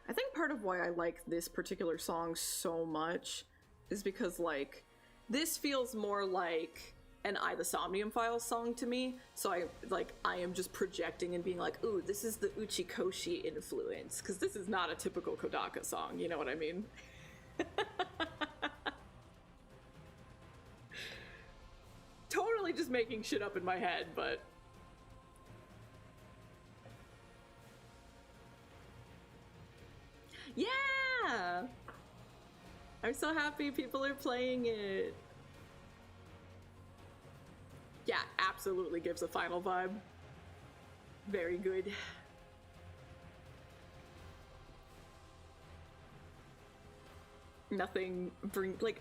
I think part of why I like this particular song so much is because, like, this feels more like an I the Somnium Files song to me. So I am just projecting and being like, ooh, this is the Uchikoshi influence. Because this is not a typical Kodaka song, you know what I mean? Totally just making shit up in my head, but... Yeah! I'm so happy people are playing it. Yeah, absolutely gives a final vibe. Very good. Nothing like,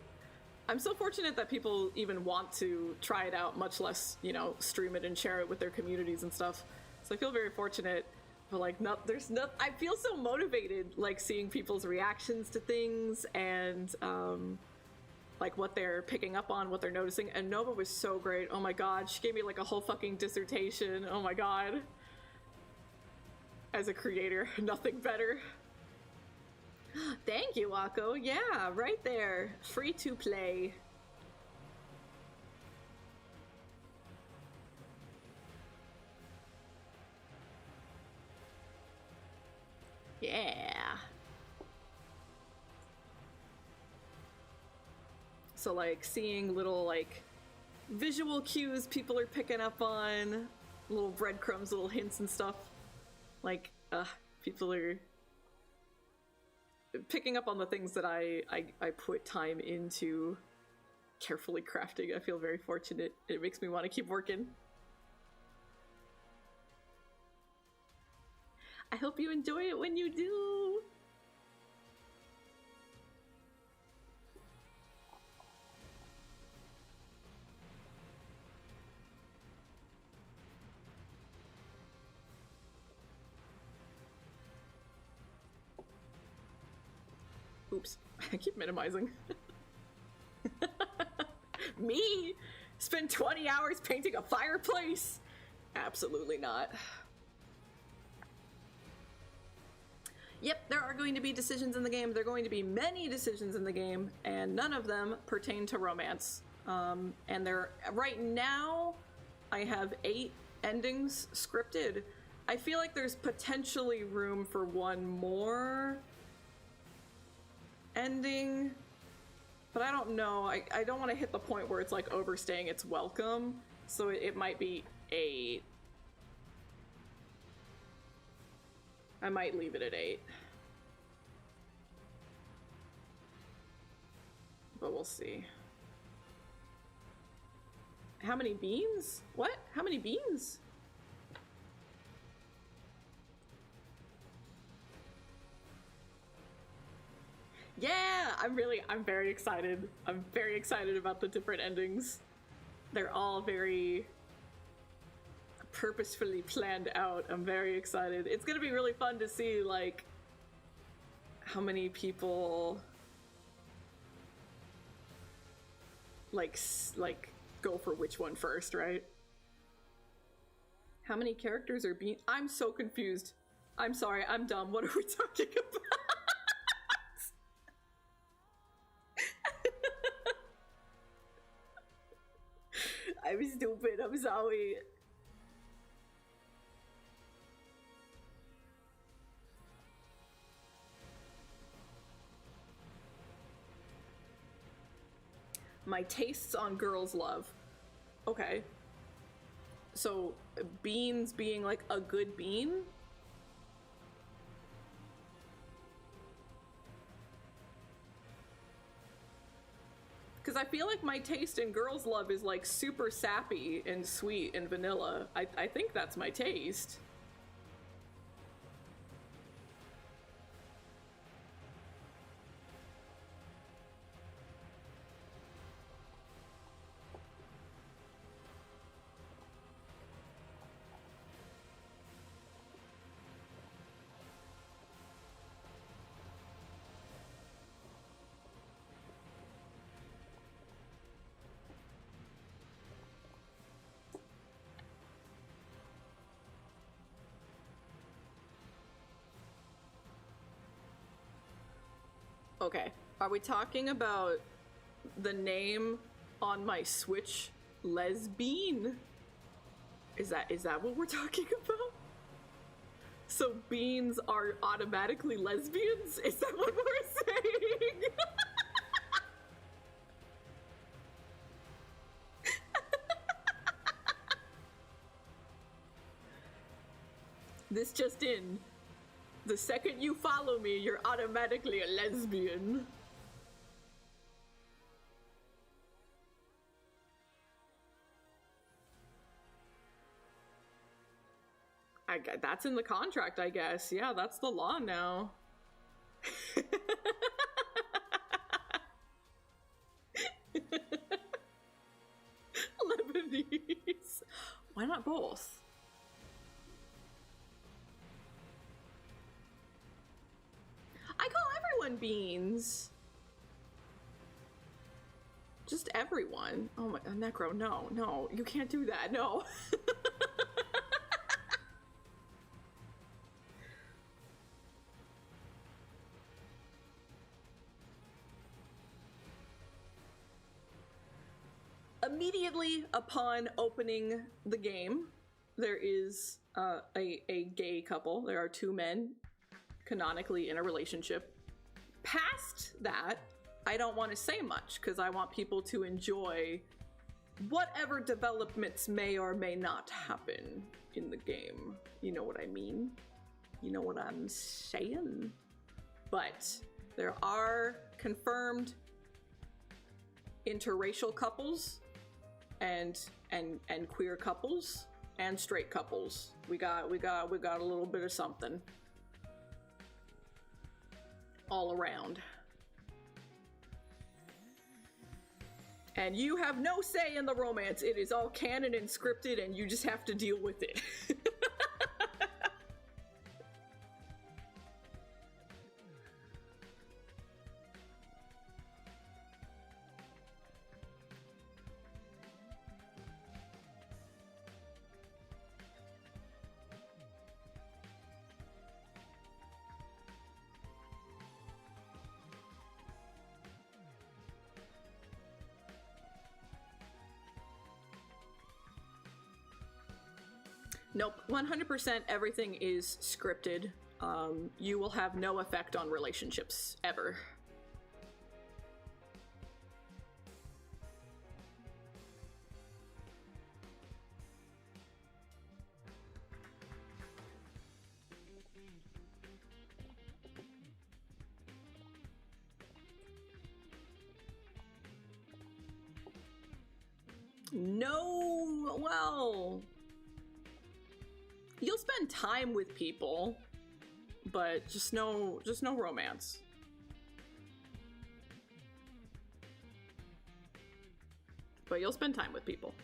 I'm so fortunate that people even want to try it out, much less, you know, stream it and share it with their communities and stuff. So I feel very fortunate. But like, I feel so motivated, like, seeing people's reactions to things and like what they're picking up on, what they're noticing. And Nova was so great. Oh my god, she gave me like a whole fucking dissertation. Oh my god. As a creator, nothing better. Thank you, Wako. Yeah, right there. Free to play. Yeah. So like seeing little like visual cues people are picking up on, little breadcrumbs, little hints and stuff. Like, people are picking up on the things that I put time into carefully crafting. I feel very fortunate. It makes me want to keep working. I hope you enjoy it when you do. Oops, I keep minimizing. Me? Spend 20 hours painting a fireplace? Absolutely not. Yep, there are going to be decisions in the game. There are going to be many decisions in the game, and none of them pertain to romance. And there, right now, I have 8 endings scripted. I feel like there's potentially room for one more ending, but I don't know. I don't want to hit the point where it's like overstaying its welcome, so it might be 8. I might leave it at 8. But we'll see. How many beans? What? How many beans? Yeah, I'm very excited. I'm very excited about the different endings. They're all very purposefully planned out. I'm very excited. It's gonna be really fun to see, like, how many people like go for which one first, right? How many characters are being... I'm so confused. I'm sorry, I'm dumb. What are we talking about? I'm stupid, I'm sorry. My tastes on girls' love. Okay. So, beans being like a good bean? Because I feel like my taste in girls' love is like super sappy and sweet and vanilla. I think that's my taste. Okay, are we talking about the name on my Switch, Lesbian? Is that what we're talking about? So beans are automatically lesbians? Is that what we're saying? This just in. The second you follow me, you're automatically a lesbian. That's in the contract, I guess. Yeah, that's the law now. Lebanese. Why not both? I call everyone beans. Just everyone. Oh my god, Necro, no, you can't do that, no. Immediately upon opening the game, there is a gay couple. There are 2 men canonically in a relationship. Past that, I don't want to say much because I want people to enjoy whatever developments may or may not happen in the game. You know what I mean? You know what I'm saying? But there are confirmed interracial couples and queer couples and straight couples. We got a little bit of something all around. And you have no say in the romance. It is all canon and scripted, and you just have to deal with it. Nope, 100% everything is scripted. You will have no effect on relationships, ever. No, well, you'll spend time with people, but just no romance. But you'll spend time with people.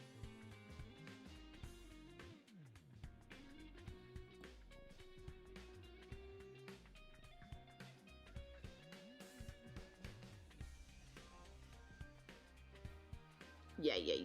Yeah. Yeah.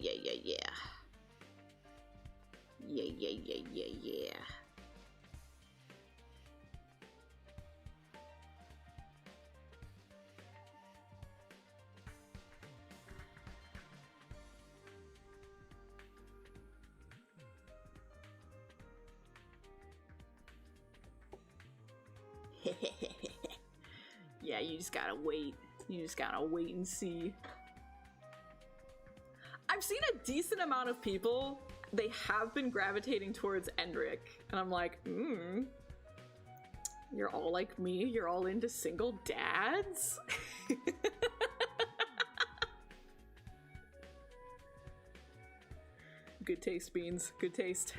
Yeah, you just gotta wait. You just gotta wait and see. I've seen a decent amount of people, they have been gravitating towards Endrick, and I'm like, you're all like me? You're all into single dads? Good taste, Beans. Good taste.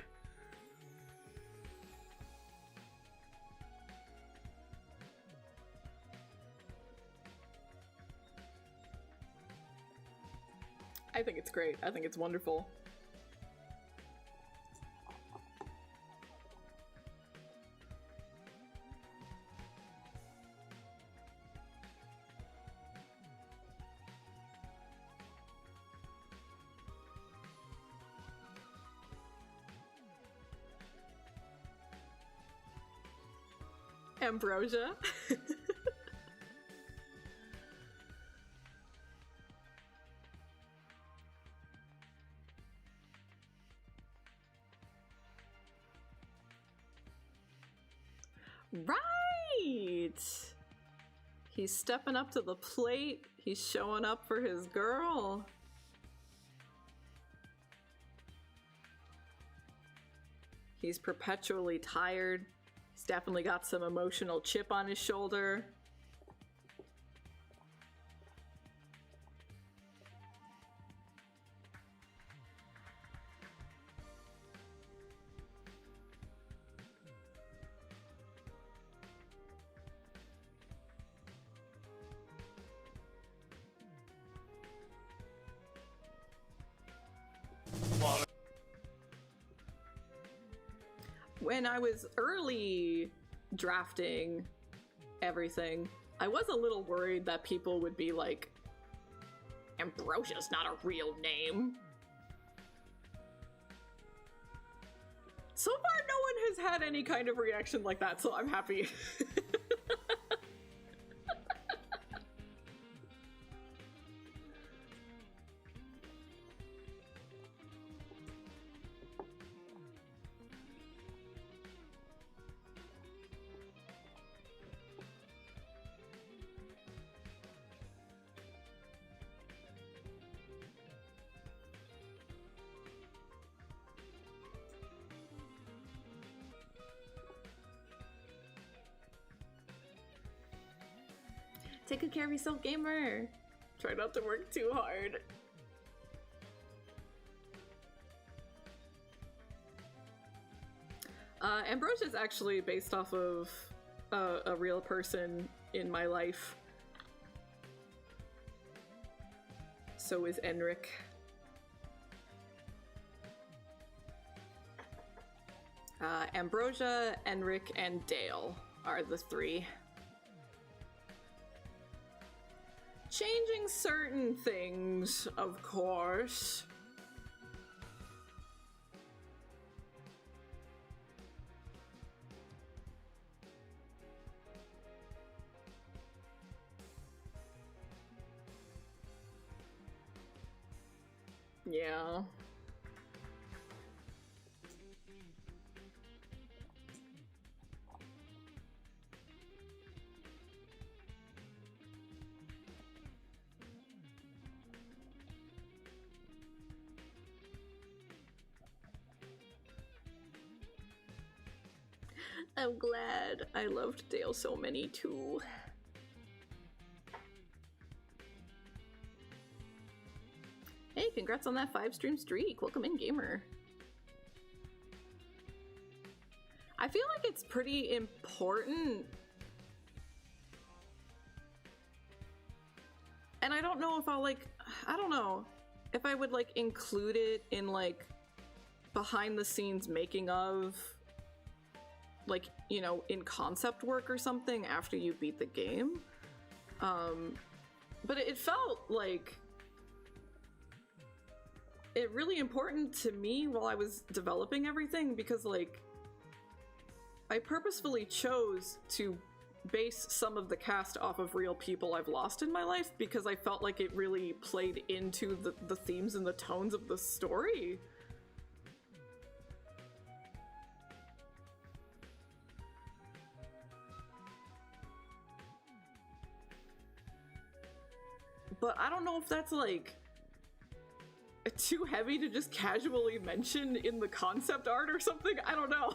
I think it's great. I think it's wonderful. Ambrosia. Right! He's stepping up to the plate. He's showing up for his girl. He's perpetually tired. He's definitely got some emotional chip on his shoulder. When I was early drafting everything, I was a little worried that people would be like, Ambrosia's not a real name. So far, no one has had any kind of reaction like that, so I'm happy. Take good care of yourself, gamer. Try not to work too hard. Ambrosia is actually based off of a real person in my life. So is Enric. Ambrosia, Enric, and Dale are the three. Changing certain things, of course. Yeah. I'm glad. I loved Dale so many too. Hey, congrats on that 5-stream streak. Welcome in, gamer. I feel like it's pretty important. And I don't know if I'll I don't know if I would include it in behind the scenes making of, you know, in concept work or something after you beat the game. But it felt it really important to me while I was developing everything, because I purposefully chose to base some of the cast off of real people I've lost in my life, because I felt like it really played into the themes and the tones of the story. But I don't know if that's too heavy to just casually mention in the concept art or something. I don't know.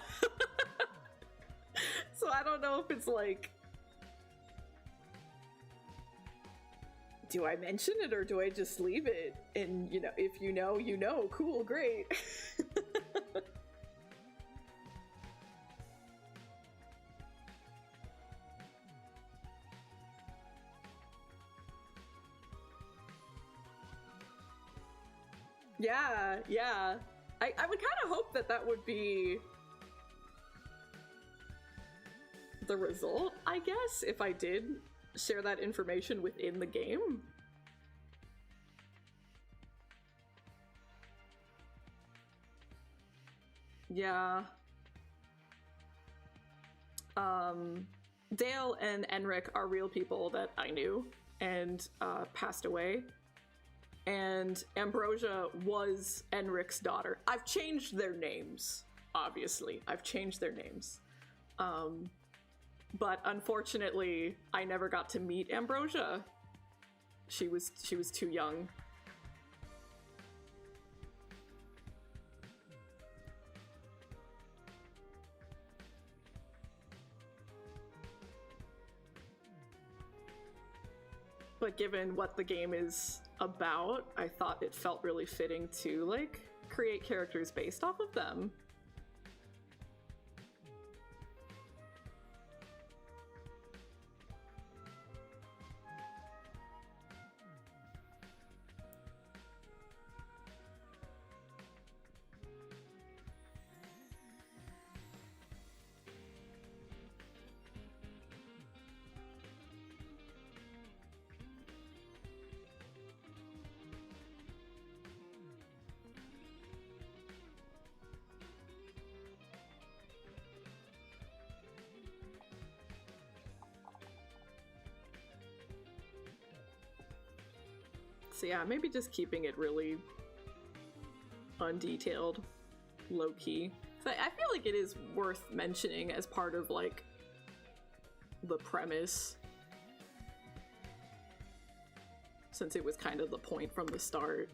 So I don't know if it's do I mention it or do I just leave it? And, you know, if you know, you know. Cool, great. Yeah. I would kind of hope that that would be the result, I guess, if I did share that information within the game. Yeah. Dale and Enric are real people that I knew and passed away. And Ambrosia was Enric's daughter. I've changed their names, obviously. I've changed their names. But unfortunately, I never got to meet Ambrosia. She was too young. But given what the game is about, I thought it felt really fitting to create characters based off of them. So yeah, maybe just keeping it really undetailed, low-key. So I feel like it is worth mentioning as part of the premise, since it was kind of the point from the start.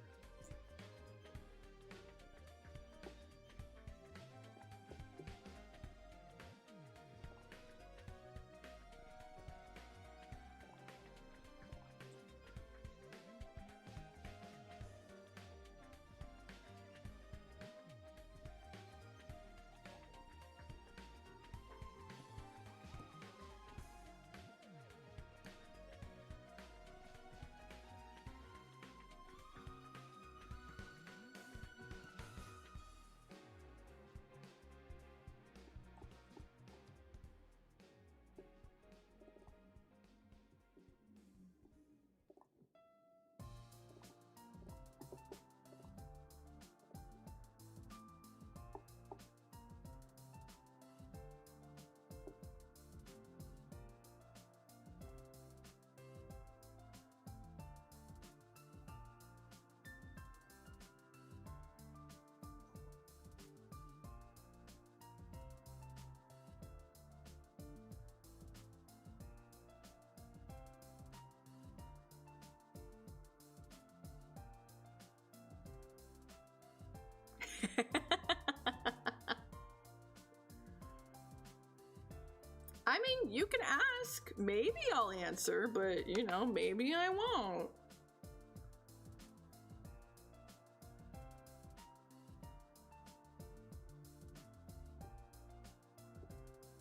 you can ask. Maybe I'll answer, but you know, maybe I won't.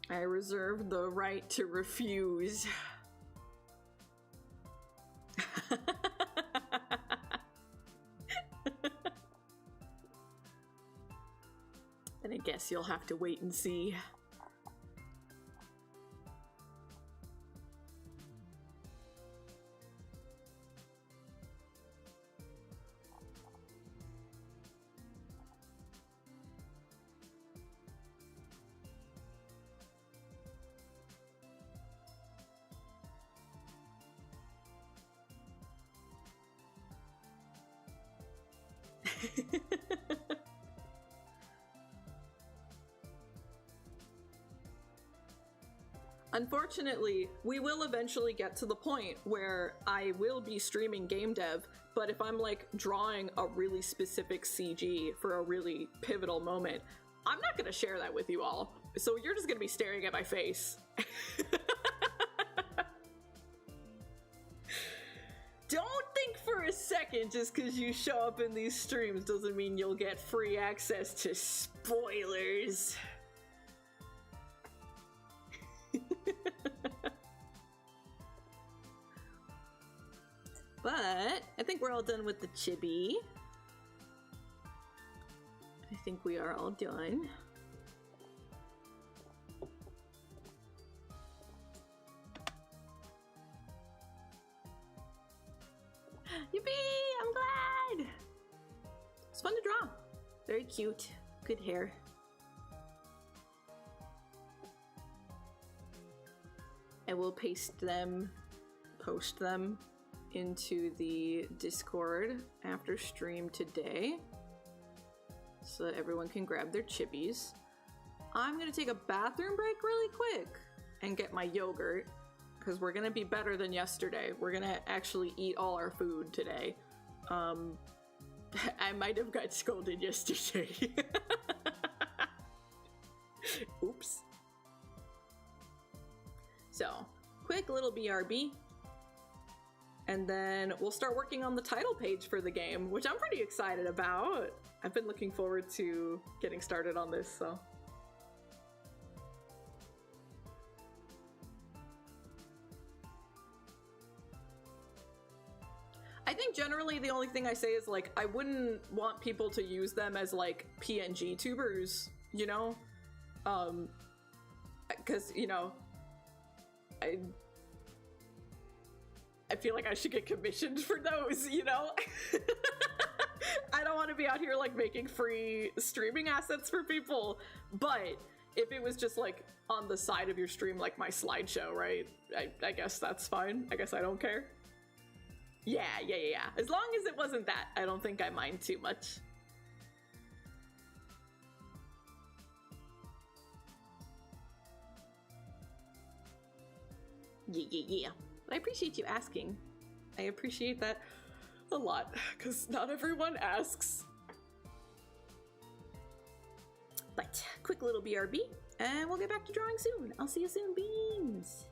I reserve the right to refuse. Then I guess you'll have to wait and see. Unfortunately, we will eventually get to the point where I will be streaming game dev, but if I'm like drawing a really specific CG for a really pivotal moment, I'm not gonna share that with you all. So you're just gonna be staring at my face. Don't think for a second just because you show up in these streams doesn't mean you'll get free access to spoilers. But I think we're all done with the chibi. I think we are all done. Yippee! I'm glad! It's fun to draw. Very cute. Good hair. I will post them into the Discord after stream today so that everyone can grab their chibis. I'm gonna take a bathroom break really quick and get my yogurt because we're gonna be better than yesterday. We're gonna actually eat all our food today. I might have got scolded yesterday. Oops. So, quick little BRB. And then we'll start working on the title page for the game, which I'm pretty excited about. I've been looking forward to getting started on this, so. I think generally the only thing I say is like, I wouldn't want people to use them as like PNG tubers, you know? Cause, you know, I feel like I should get commissioned for those, you know? I don't want to be out here like making free streaming assets for people, but if it was just like on the side of your stream, like my slideshow, right? I guess that's fine. I guess I don't care. Yeah. As long as it wasn't that, I don't think I mind too much. Yeah. I appreciate you asking. I appreciate that a lot, because not everyone asks. But, quick little BRB, and we'll get back to drawing soon. I'll see you soon, beans!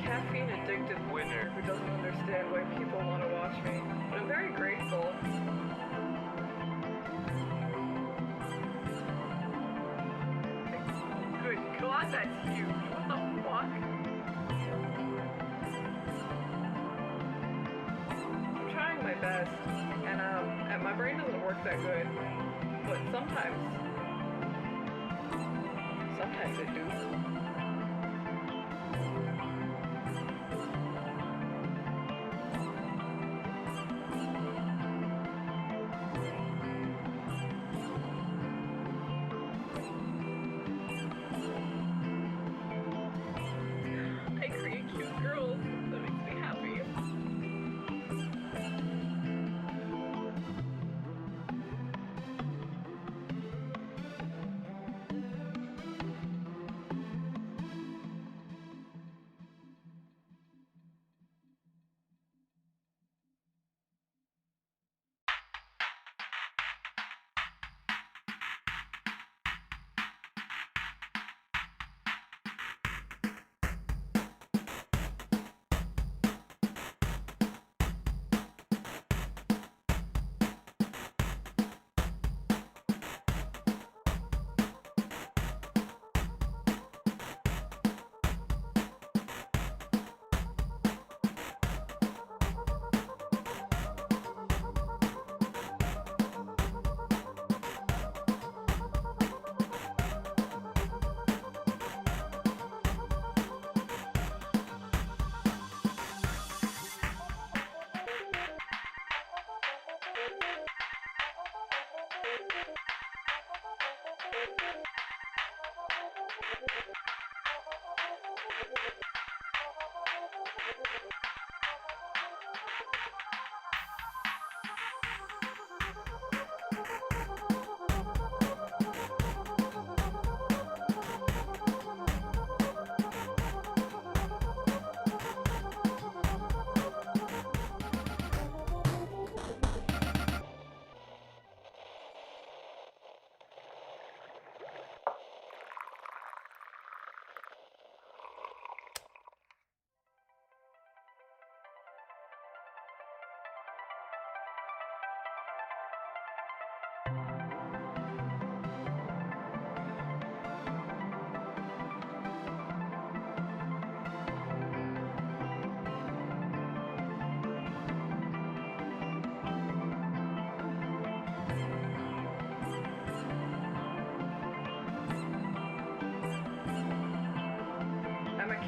caffeine addicted winner who doesn't understand why people want to watch me, but I'm very grateful. Good God, that's huge. What the fuck? I'm trying my best, and my brain doesn't work that good, but sometimes it do. I create cute girls. That makes me happy.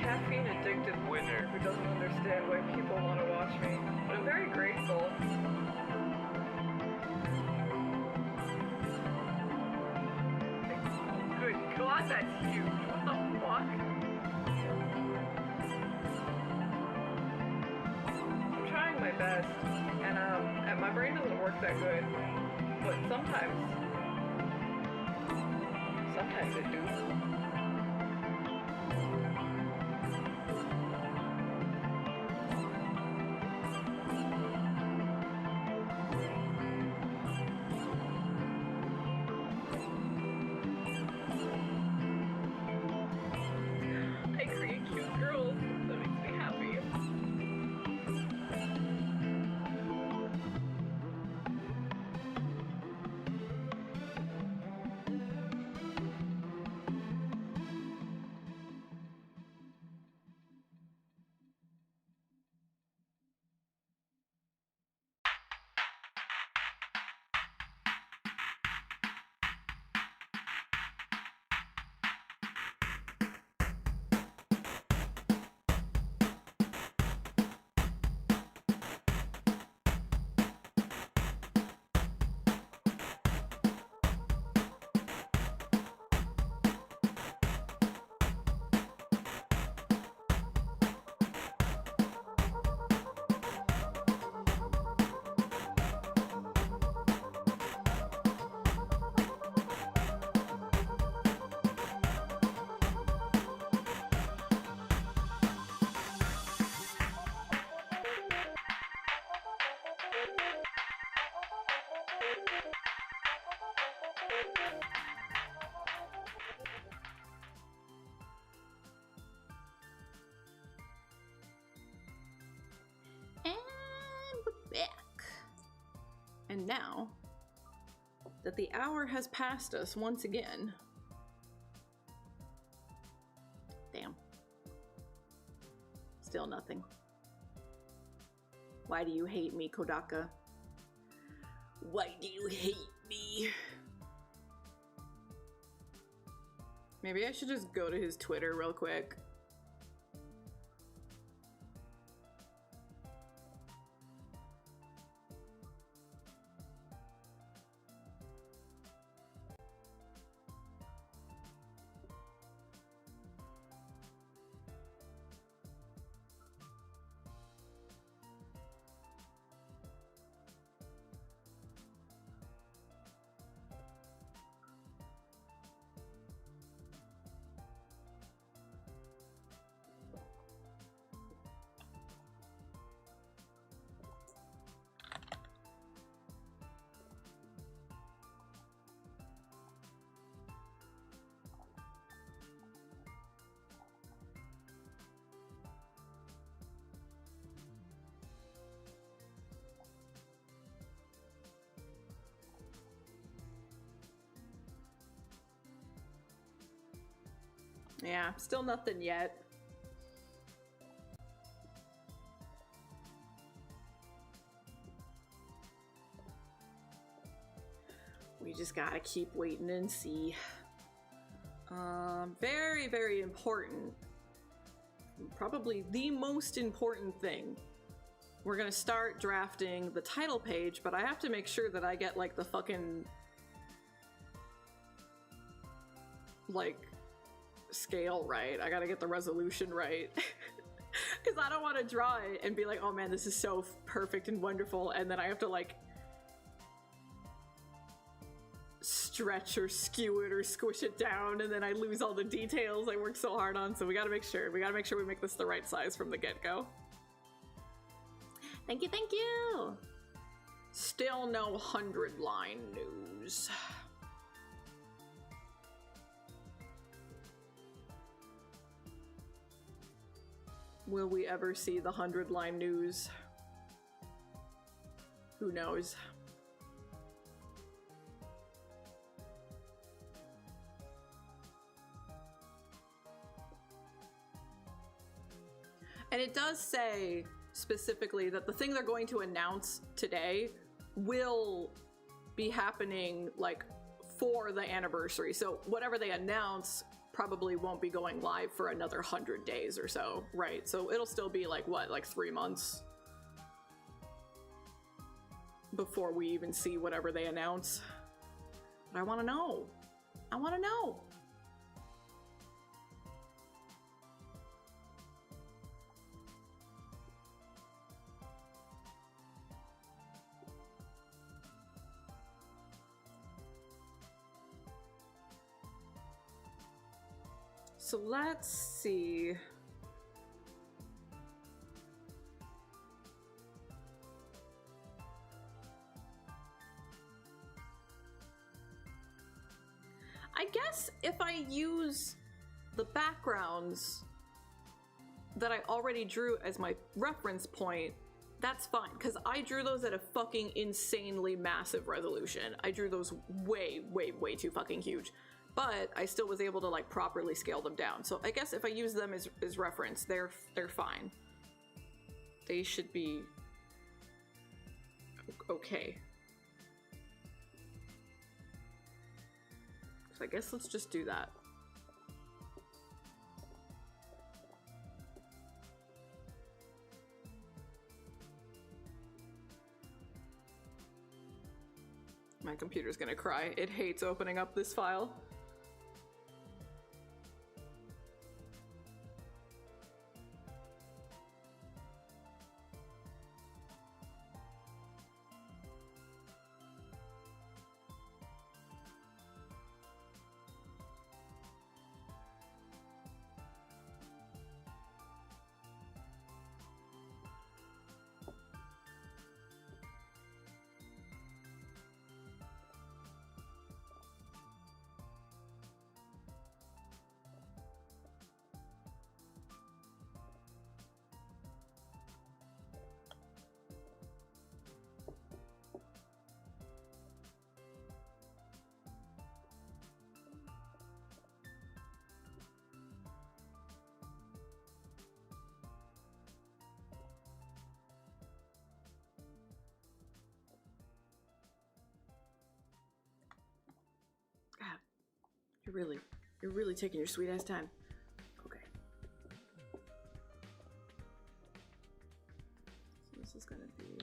Caffeine addicted winner who doesn't understand why people want to watch me, but I'm very grateful. Good God, that's huge. What the fuck? I'm trying my best, and my brain doesn't work that good, but sometimes it do. I create cute girls. That makes me happy. And now that the hour has passed us once again. Damn. Still nothing. Why do you hate me, Kodaka? Why do you hate me? Maybe I should just go to his Twitter real quick. Yeah, still nothing yet. We just gotta keep waiting and see. Very, very important. Probably the most important thing. We're gonna start drafting the title page, but I have to make sure that I get like the fucking like scale right. I gotta get the resolution right. Because I don't want to draw it and be like, oh man, this is so perfect and wonderful, and then I have to like stretch or skew it or squish it down, and then I lose all the details I worked so hard on. So we gotta make sure we make this the right size from the get-go. Thank you, thank you. Still no 100-line news. Will we ever see the 100-line news? Who knows? And it does say specifically that the thing they're going to announce today will be happening like for the anniversary. So whatever they announce probably won't be going live for another 100 days or so, right? So it'll still be like, what, like 3 months before we even see whatever they announce. But I want to know. I want to know. So let's see. I guess if I use the backgrounds that I already drew as my reference point, that's fine, because I drew those at a fucking insanely massive resolution. I drew those way, way, way too fucking huge. But I still was able to like properly scale them down. So I guess if I use them as reference, they're fine. They should be okay. So I guess let's just do that. My computer's gonna cry. It hates opening up this file. You're really taking your sweet ass time. Okay. So this is gonna be.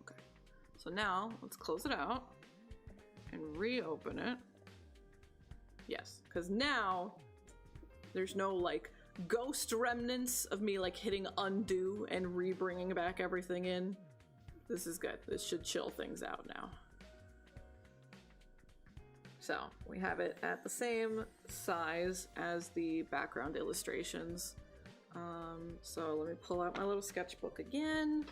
Okay. So now let's close it out and reopen it. Yes, because now there's no like ghost remnants of me like hitting undo and re-bringing back everything in. This is good. This should chill things out now. So we have it at the same size as the background illustrations. So let me pull out my little sketchbook again.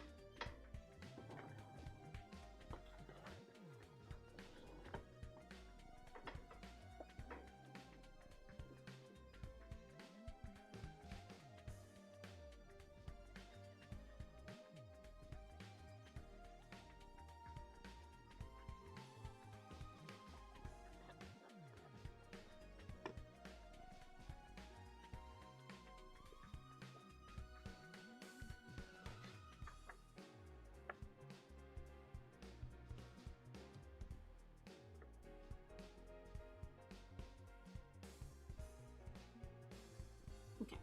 Okay.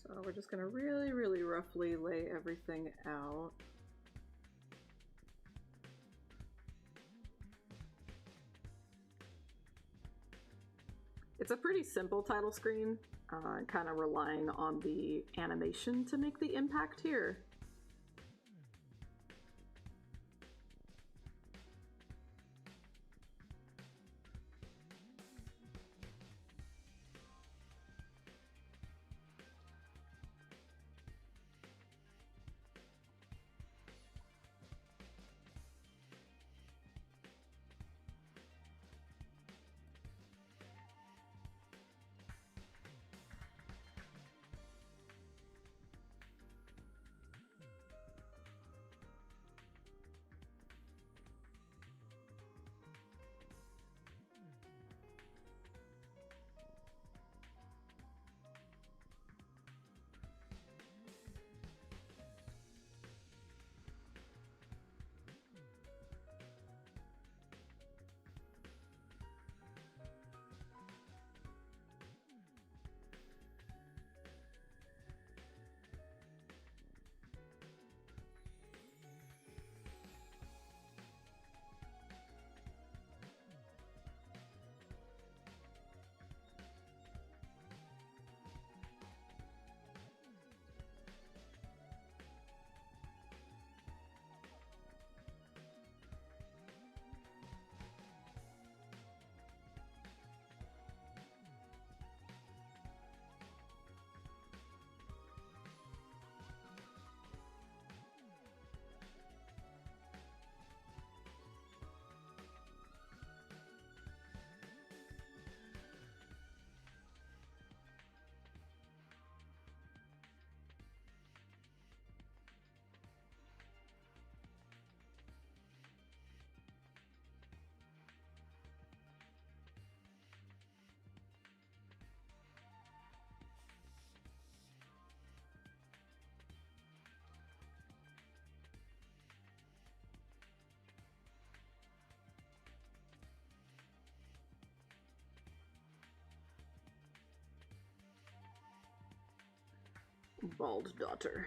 So we're just gonna really, really roughly lay everything out. It's a pretty simple title screen, kind of relying on the animation to make the impact here. Bald daughter.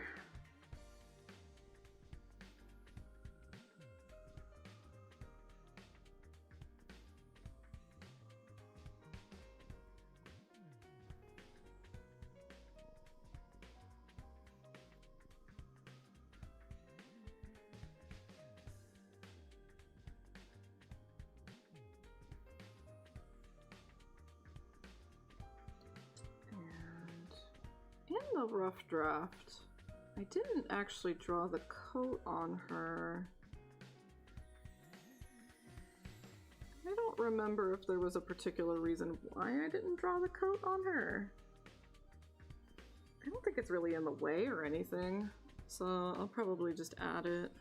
In the rough draft, I didn't actually draw the coat on her. I don't remember if there was a particular reason why I didn't draw the coat on her. I don't think it's really in the way or anything, so I'll probably just add it.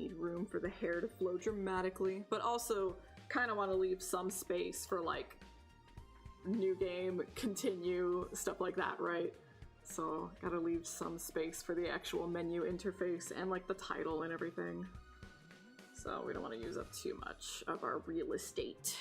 need room for the hair to flow dramatically, but also kind of want to leave some space for like new game, continue, stuff like that, right? So gotta leave some space for the actual menu interface and like the title and everything. So we don't want to use up too much of our real estate.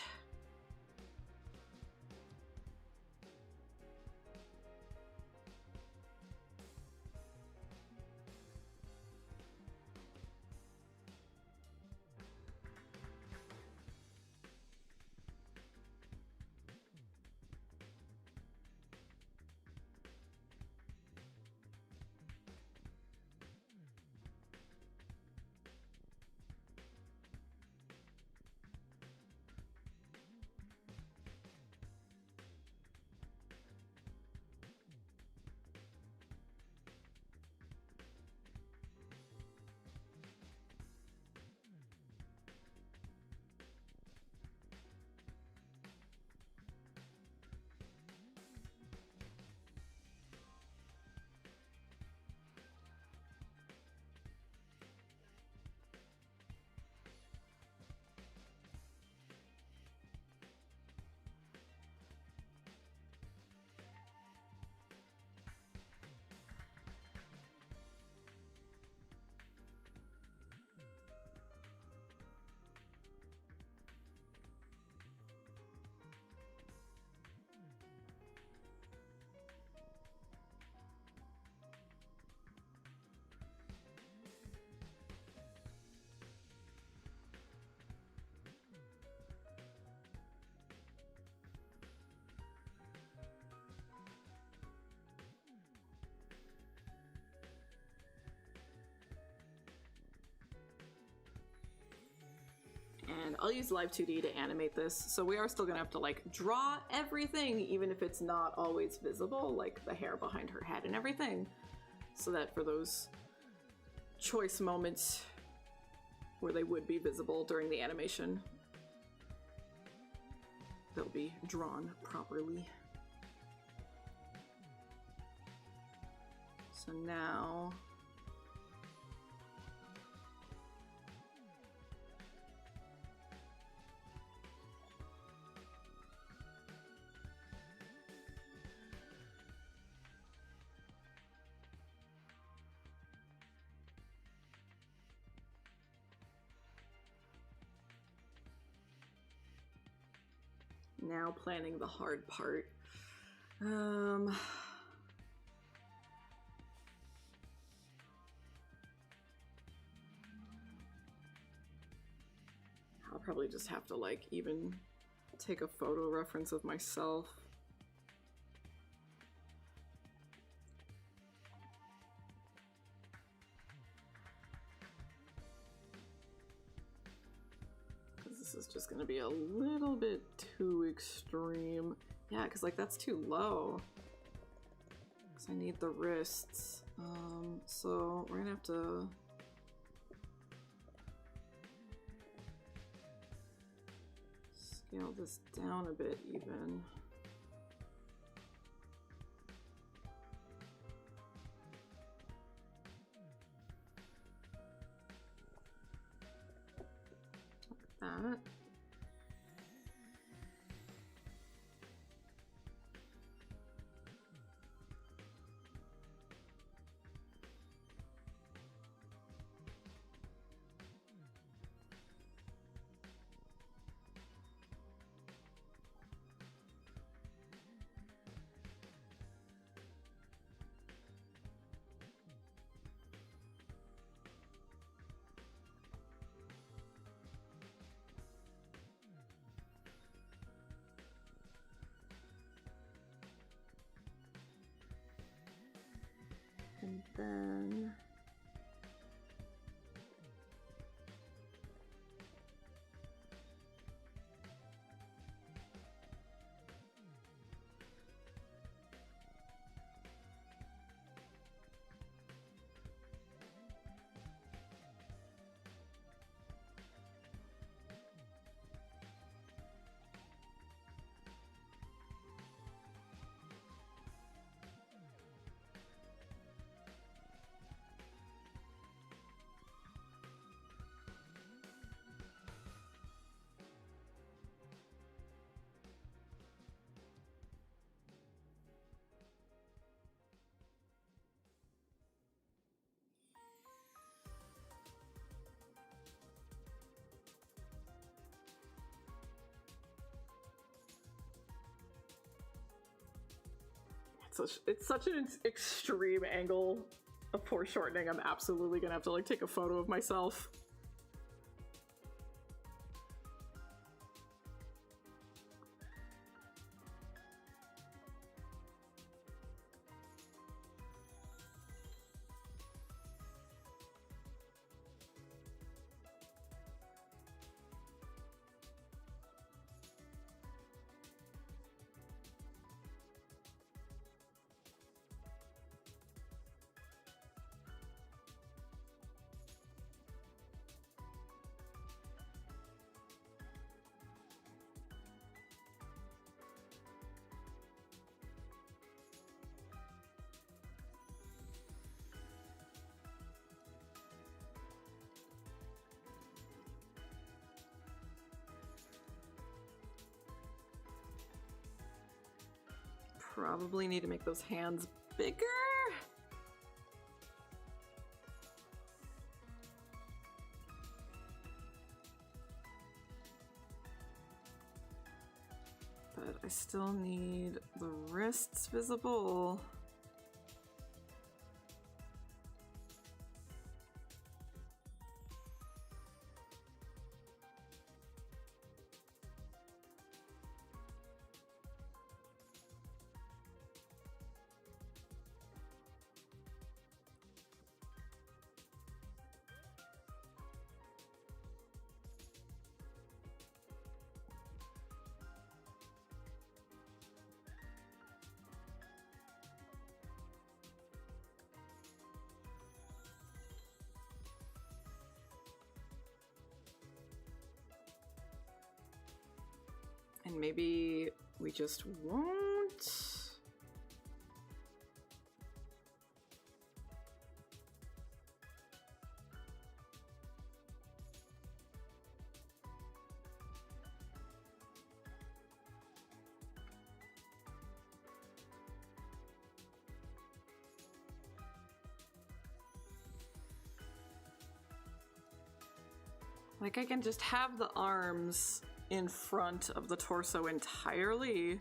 And I'll use Live 2D to animate this, so we are still gonna have to like draw everything, even if it's not always visible, like the hair behind her head and everything, so that for those choice moments where they would be visible during the animation, they'll be drawn properly. So now planning the hard part. I'll probably just have to like even take a photo reference of myself. This is just gonna be a little bit too extreme. Yeah, because like that's too low. Because I need the wrists. So we're gonna have to scale this down a bit even. That. And then it's such an extreme angle of foreshortening. I'm absolutely gonna have to like take a photo of myself. Probably need to make those hands bigger. But I still need the wrists visible. And maybe we just won't. Like I can just have the arms in front of the torso entirely.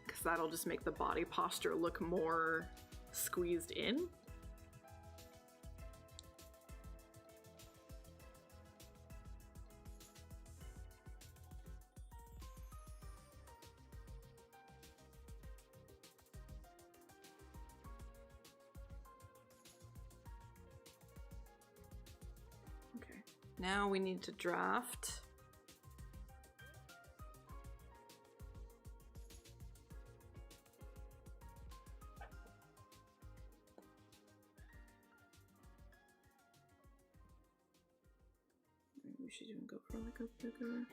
Because that'll just make the body posture look more squeezed in. Now we need to draft. Maybe we should even go for like a bigger.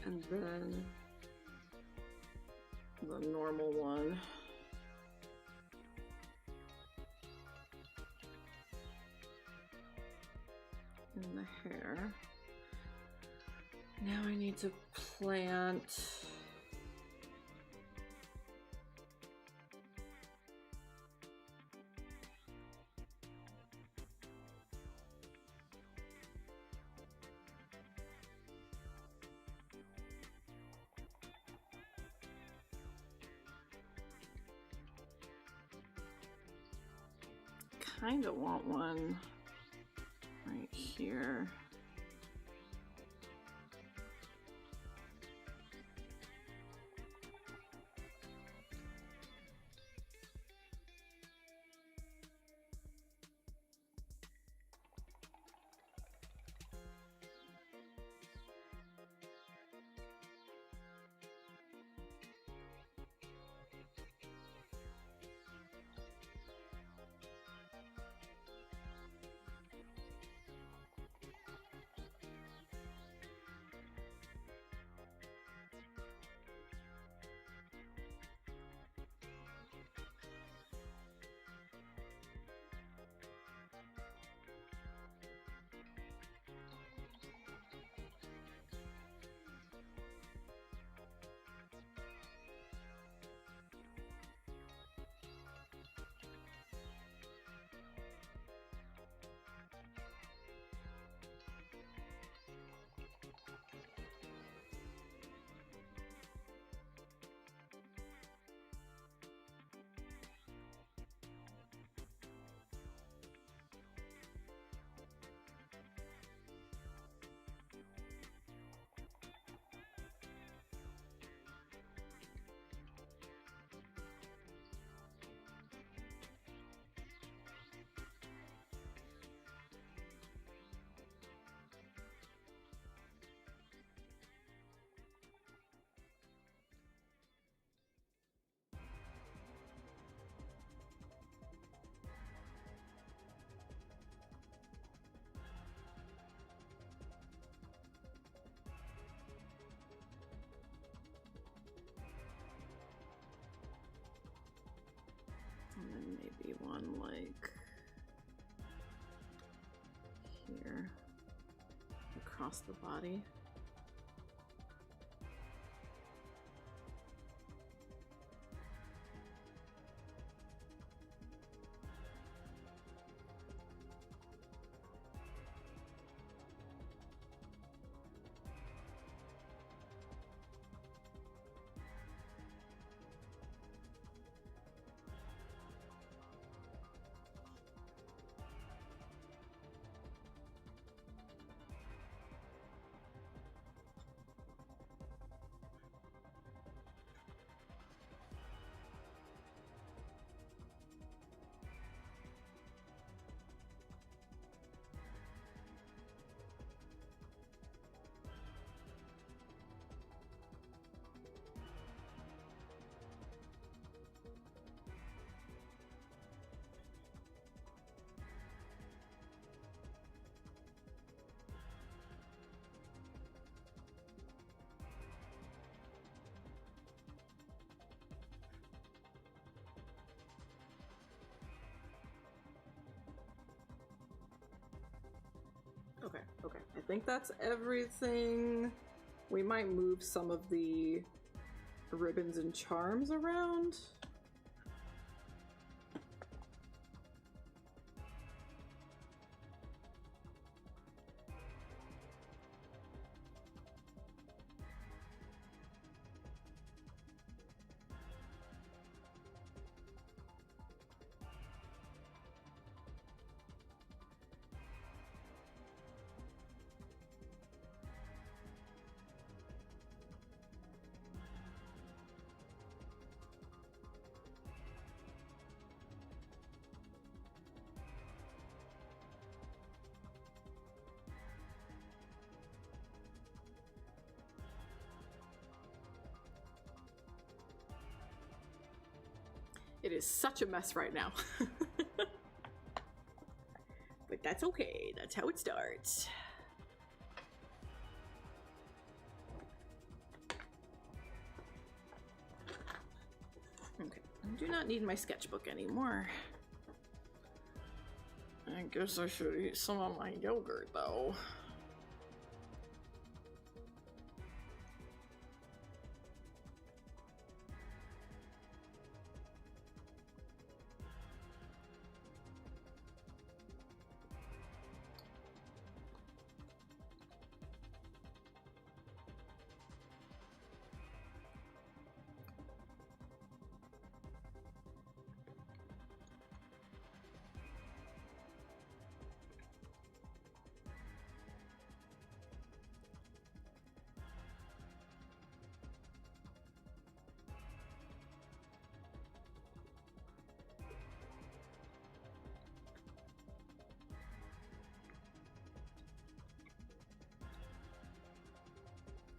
And then the normal one. In the hair. Now I need to plant kind of want one right here. And then maybe one like here across the body. Okay, okay. I think that's everything. We might move some of the ribbons and charms around. It is such a mess right now. But that's okay. That's how it starts. do not need my sketchbook anymore. I guess I should eat some of my yogurt, though.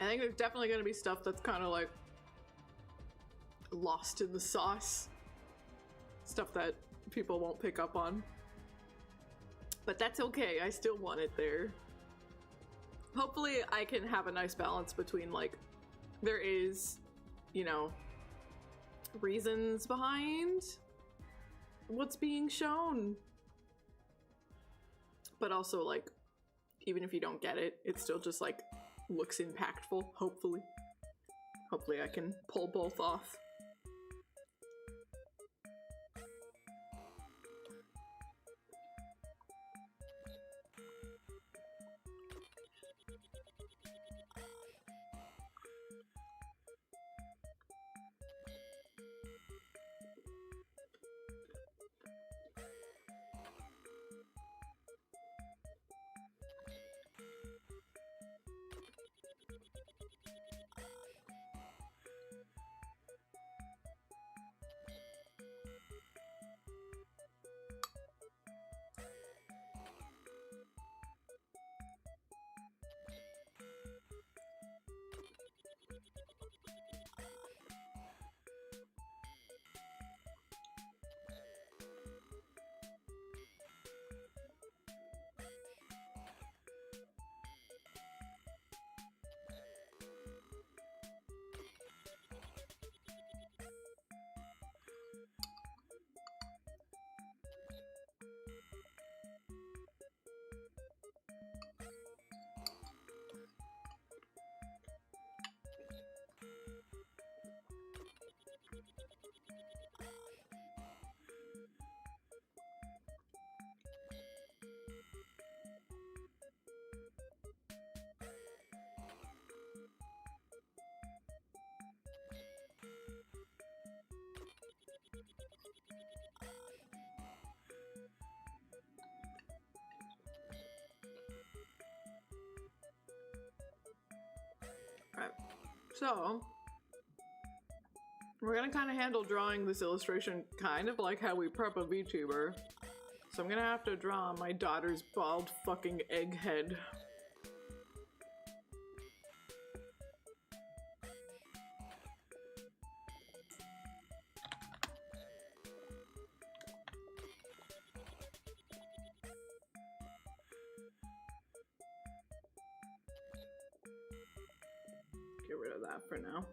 I think there's definitely going to be stuff that's kind of like lost in the sauce. Stuff that people won't pick up on. But that's okay, I still want it there. Hopefully I can have a nice balance between like, there is, you know, reasons behind what's being shown. But also like, even if you don't get it, it's still just like, looks impactful, hopefully. Hopefully I can pull both off. Alright, so we're gonna kind of handle drawing this illustration kind of like how we prep a VTuber. So I'm gonna have to draw my daughter's bald fucking egghead. Get rid of that for now.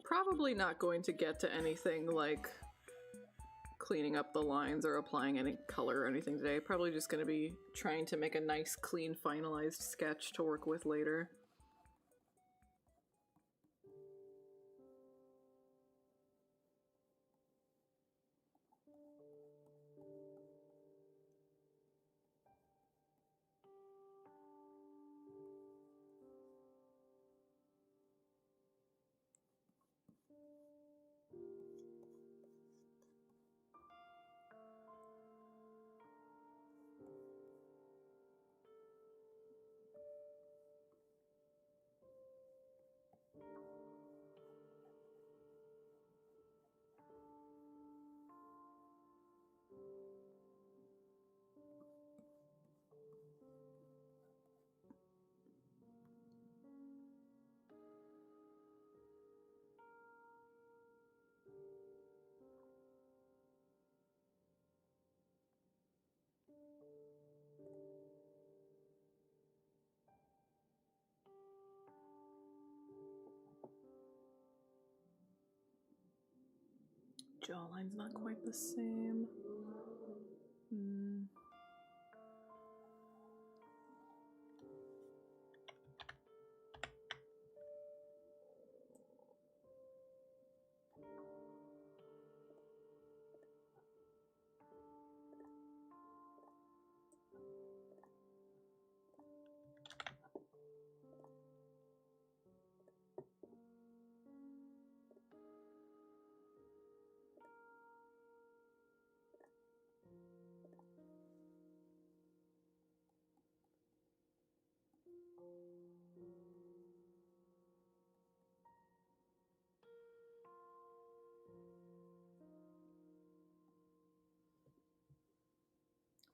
Probably not going to get to anything like cleaning up the lines or applying any color or anything today. Probably just going to be trying to make a nice, clean, finalized sketch to work with later. jawline's not quite the same. Hmm.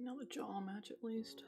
Now the jaw match at least.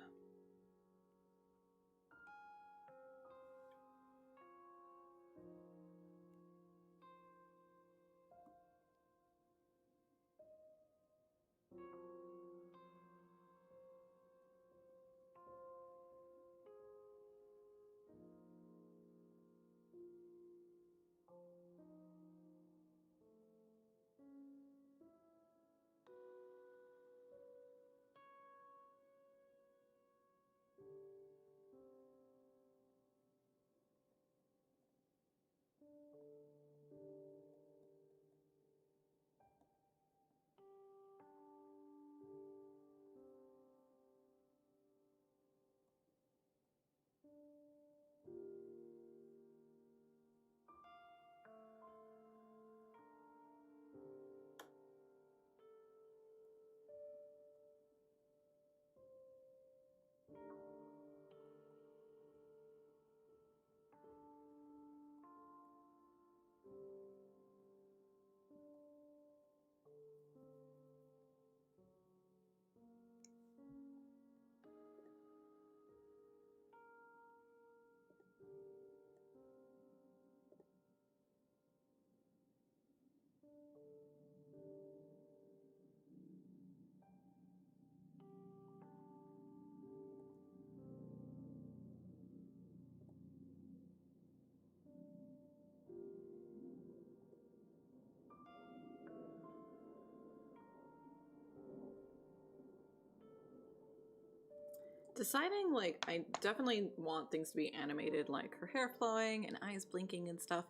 Deciding, like, I definitely want things to be animated, like her hair flowing and eyes blinking and stuff.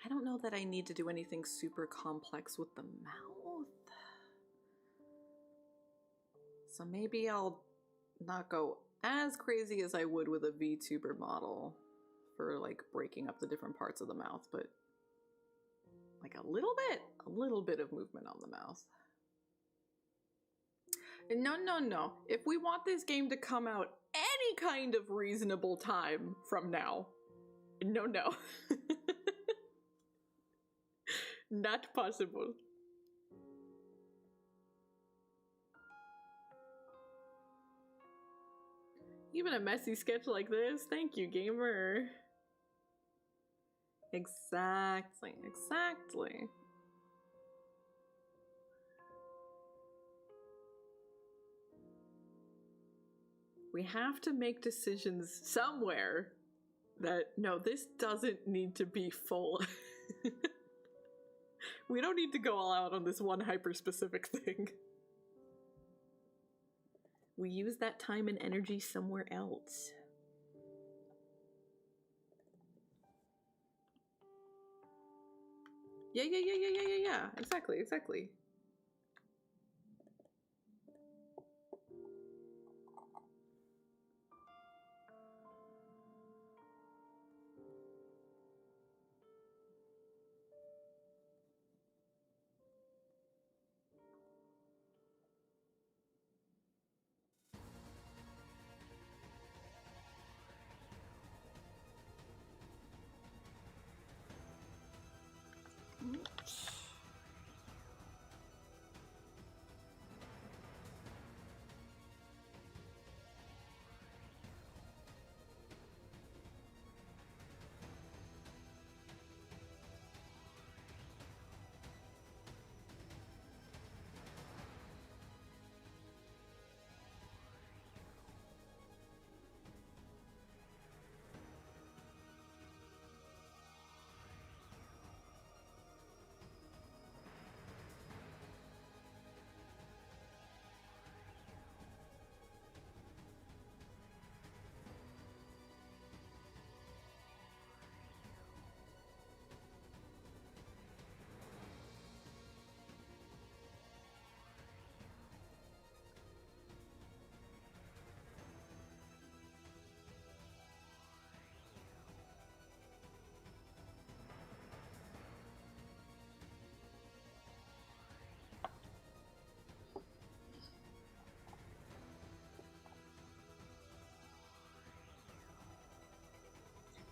I don't know that I need to do anything super complex with the mouth. So maybe I'll not go as crazy as I would with a VTuber model for, like, breaking up the different parts of the mouth, but like a little bit of movement on the mouth. No. If we want this game to come out any kind of reasonable time from now, no. Not possible. Even a messy sketch like this? Thank you, gamer. Exactly. We have to make decisions somewhere that, no, this doesn't need to be full. We don't need to go all out on this one hyper-specific thing. We use that time and energy somewhere else. Yeah. Exactly.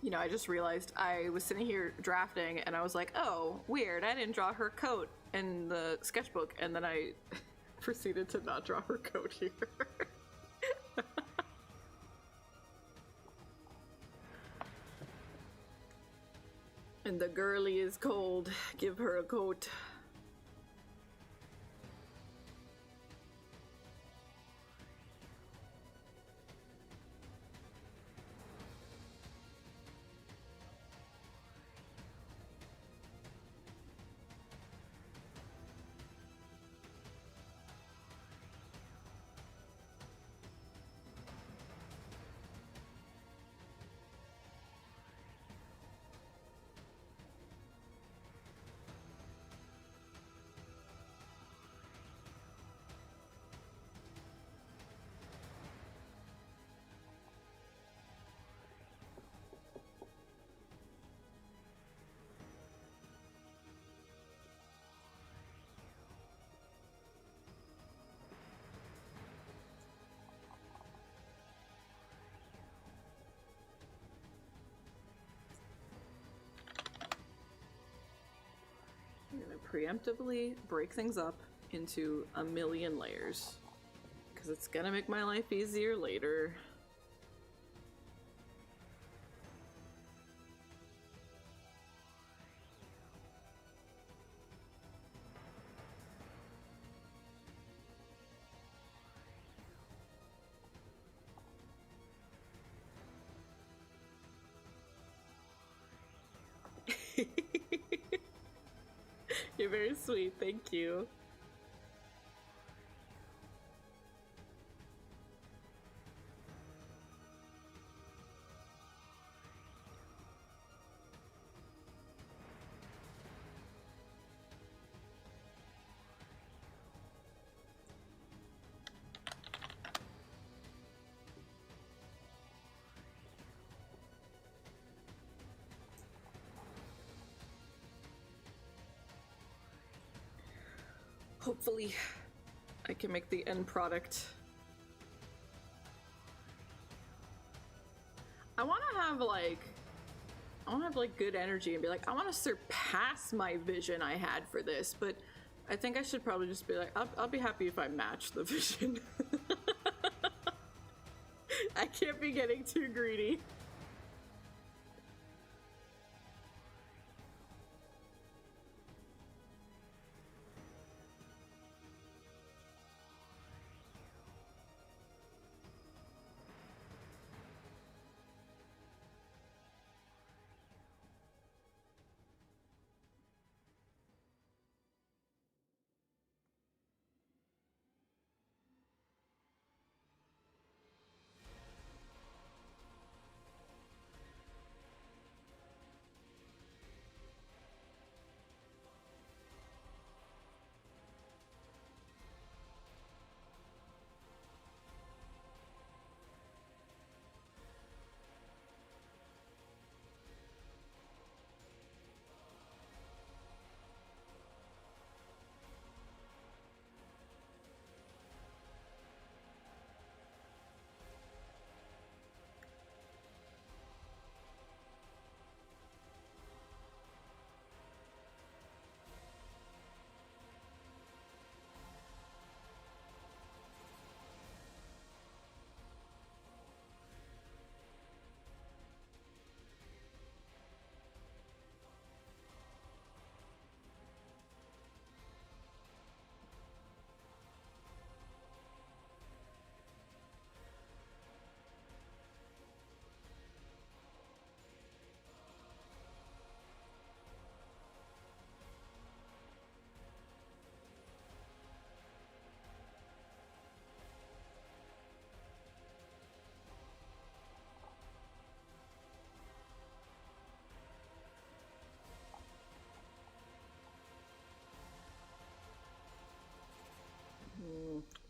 You know, I just realized I was sitting here drafting and I was like, oh, weird, I didn't draw her coat in the sketchbook. And then I proceeded to not draw her coat here. And the girlie is cold. Give her a coat. I'm gonna preemptively break things up into a million layers because it's gonna make my life easier later. You're very sweet, thank you. Hopefully, I can make the end product. I want to have like good energy and be like, I want to surpass my vision I had for this, but I think I should probably just be like, I'll be happy if I match the vision. I can't be getting too greedy.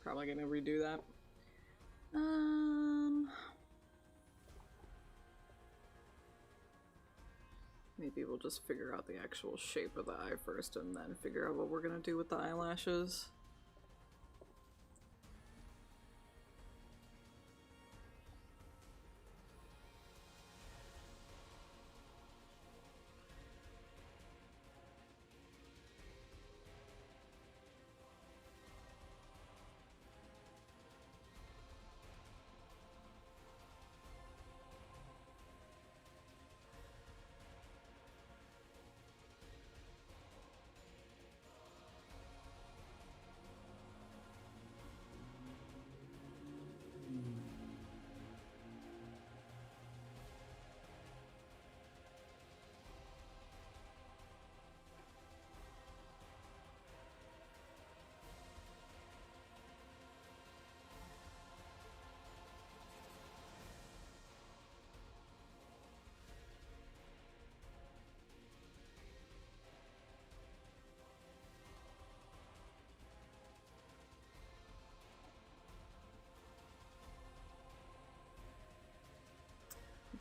Probably gonna redo that. Maybe we'll just figure out the actual shape of the eye first and then figure out what we're gonna do with the eyelashes.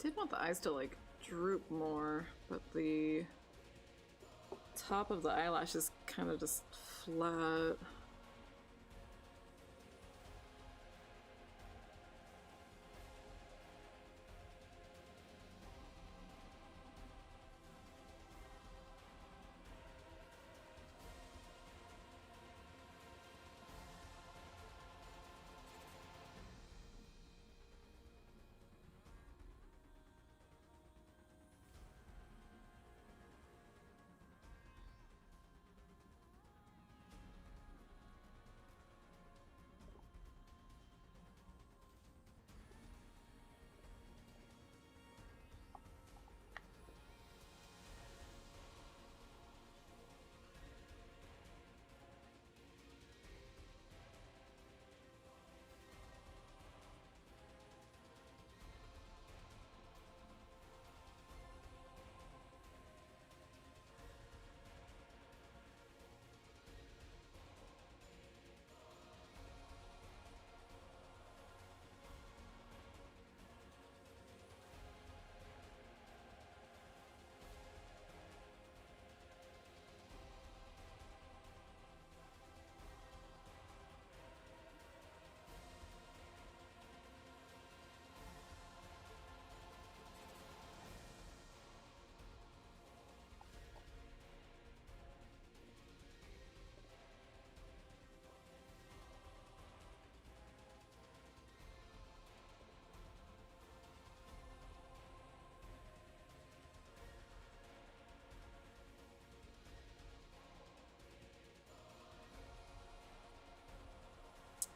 Did want the eyes to like droop more, but the top of the eyelash is kind of just flat.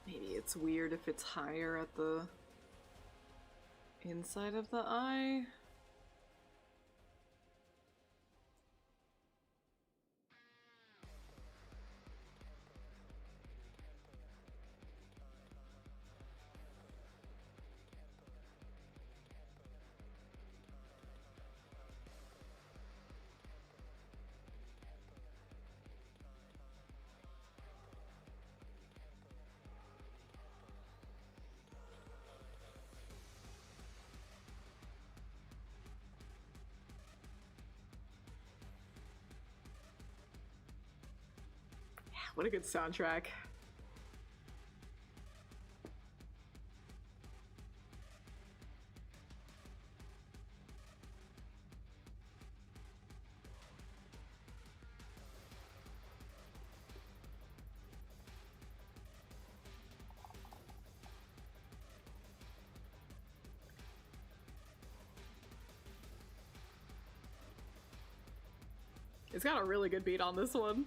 Maybe it's weird if it's higher at the inside of the eye. What a good soundtrack. It's got a really good beat on this one.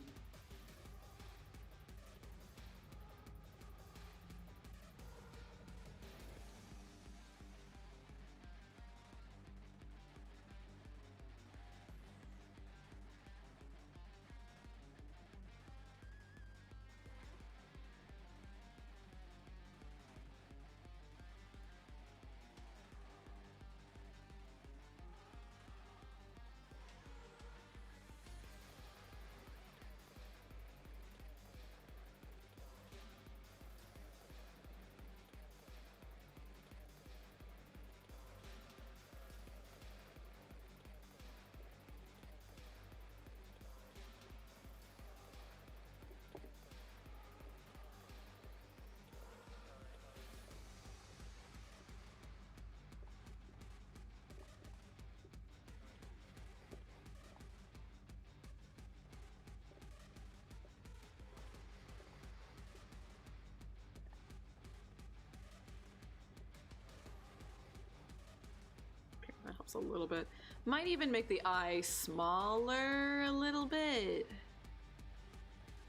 That helps a little bit. Might even make the eye smaller a little bit.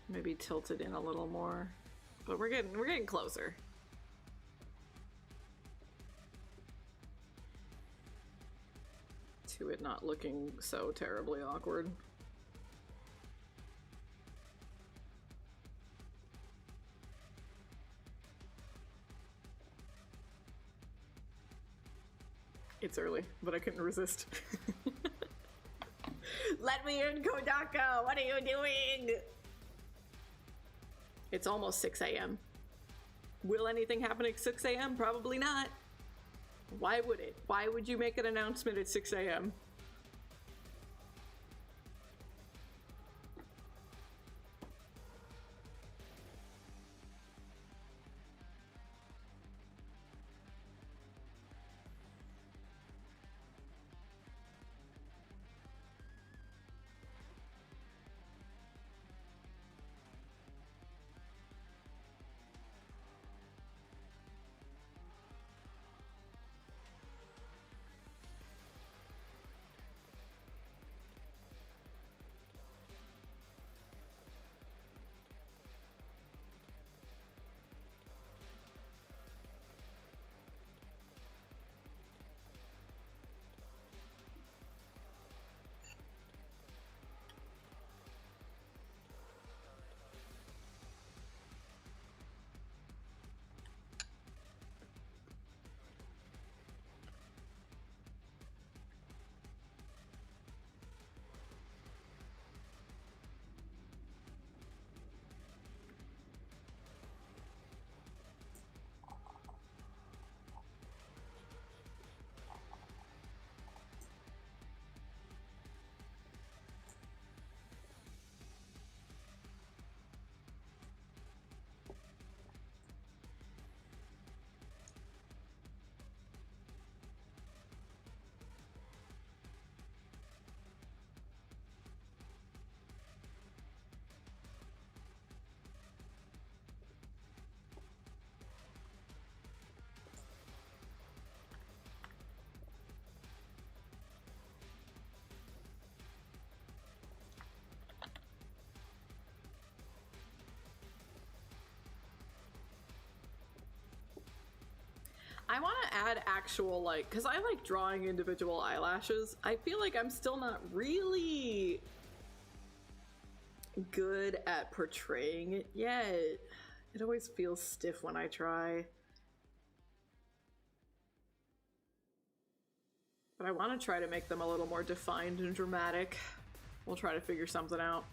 Maybe tilt it in a little more. But we're getting closer. To it not looking so terribly awkward. It's early, but I couldn't resist. Let me in, Kodaka! What are you doing? It's almost 6 a.m. Will anything happen at 6 a.m.? Probably not. Why would it? Why would you make an announcement at 6 a.m.? I want to add actual, like, because I like drawing individual eyelashes. I feel like I'm still not really good at portraying it yet. It always feels stiff when I try. But I want to try to make them a little more defined and dramatic. We'll try to figure something out.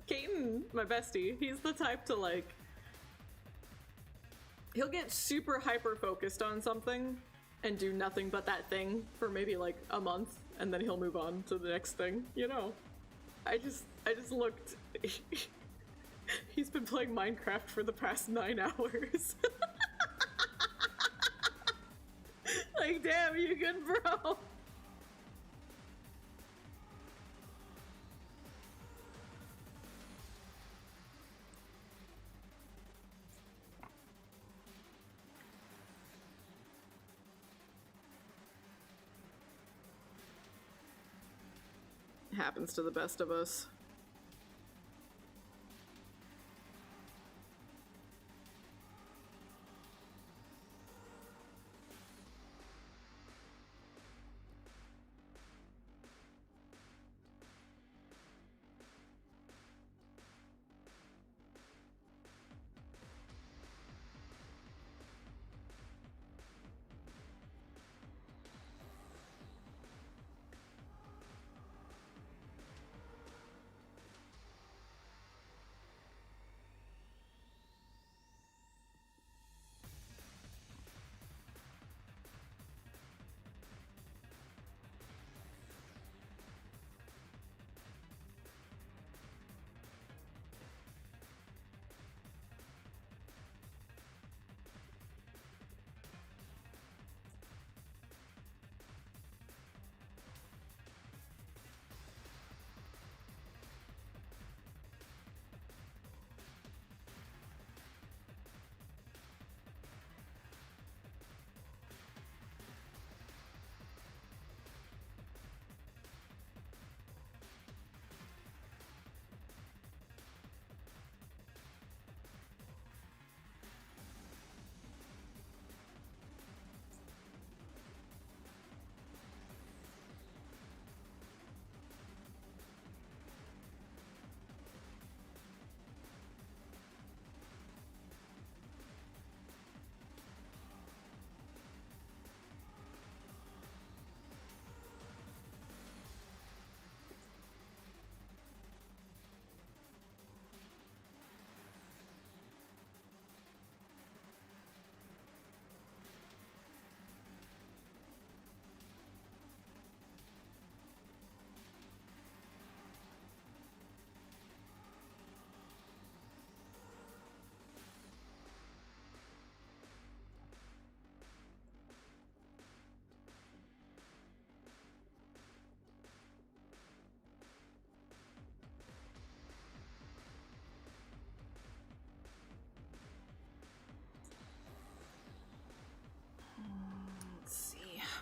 Caden, my bestie, he's the type to like, he'll get super hyper focused on something and do nothing but that thing for maybe like a month, and then he'll move on to the next thing, you know. I just looked. He's been playing Minecraft for the past 9 hours. Like, damn, you good, bro? Happens to the best of us.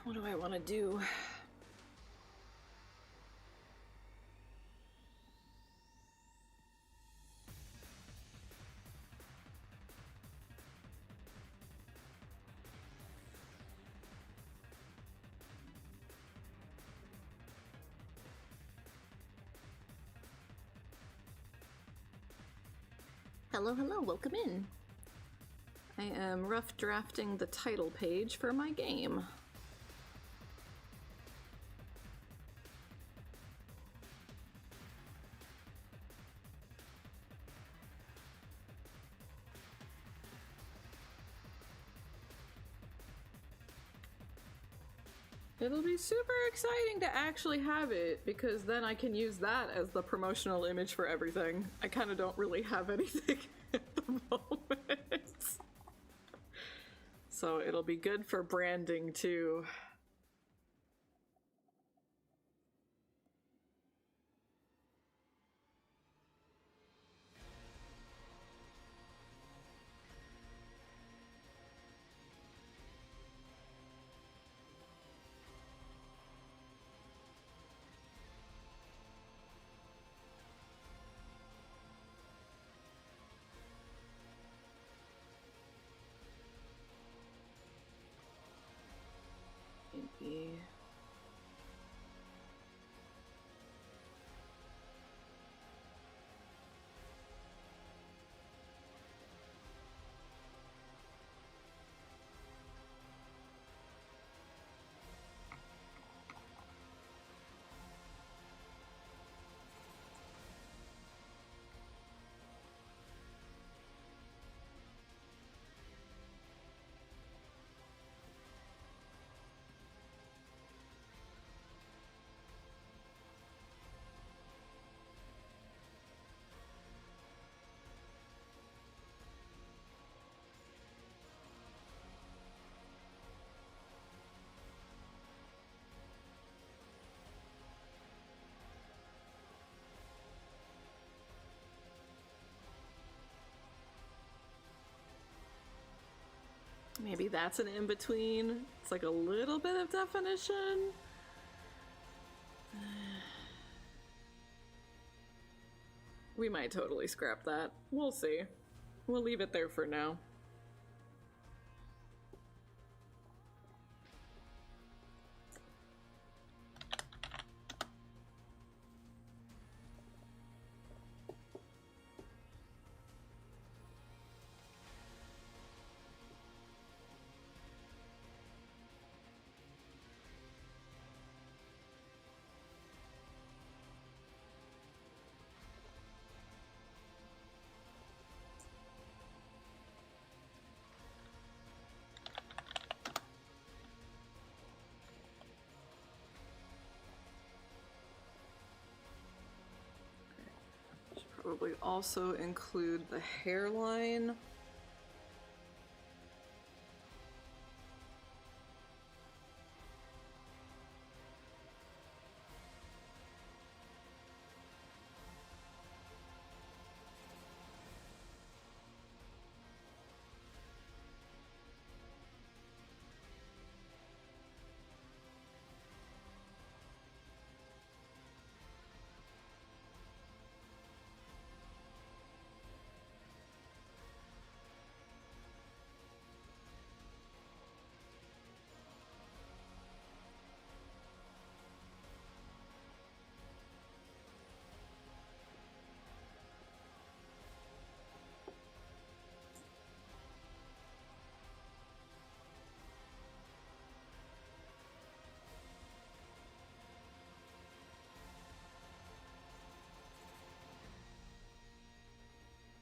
What do I want to do? Hello, hello, welcome in. I am rough drafting the title page for my game. It'll be super exciting to actually have it, because then I can use that as the promotional image for everything. I kind of don't really have anything at the moment. So it'll be good for branding too. Maybe. Maybe that's an in-between. It's like a little bit of definition. We might totally scrap that. We'll see. We'll leave it there for now. Probably also include the hairline.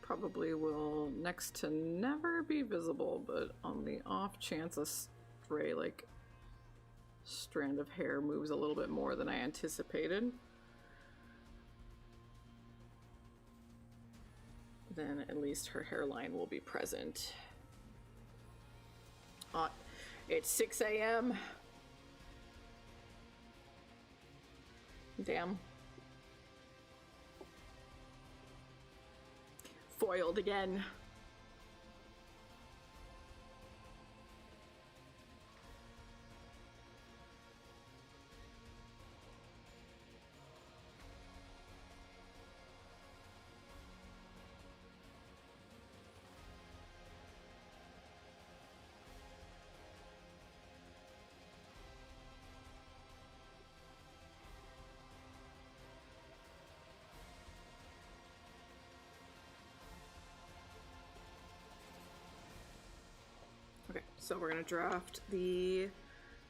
Probably will next to never be visible, but on the off chance a stray like strand of hair moves a little bit more than I anticipated, then at least her hairline will be present. It's 6 a.m. Damn. Foiled again. So we're gonna draft the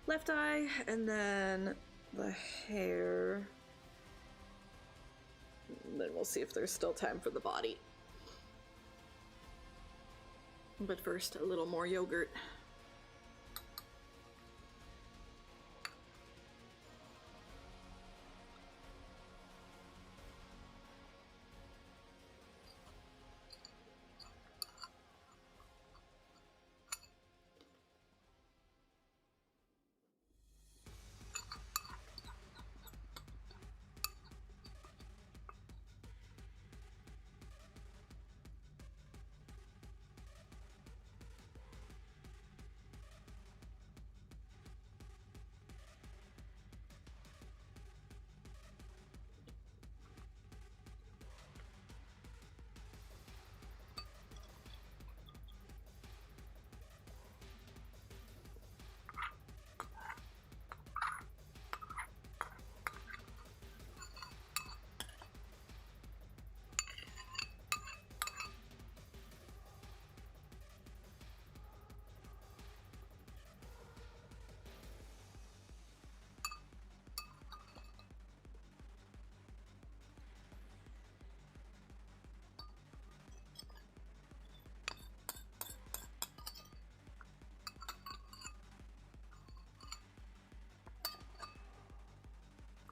left eye and then the hair. And then we'll see if there's still time for the body. But first, a little more yogurt.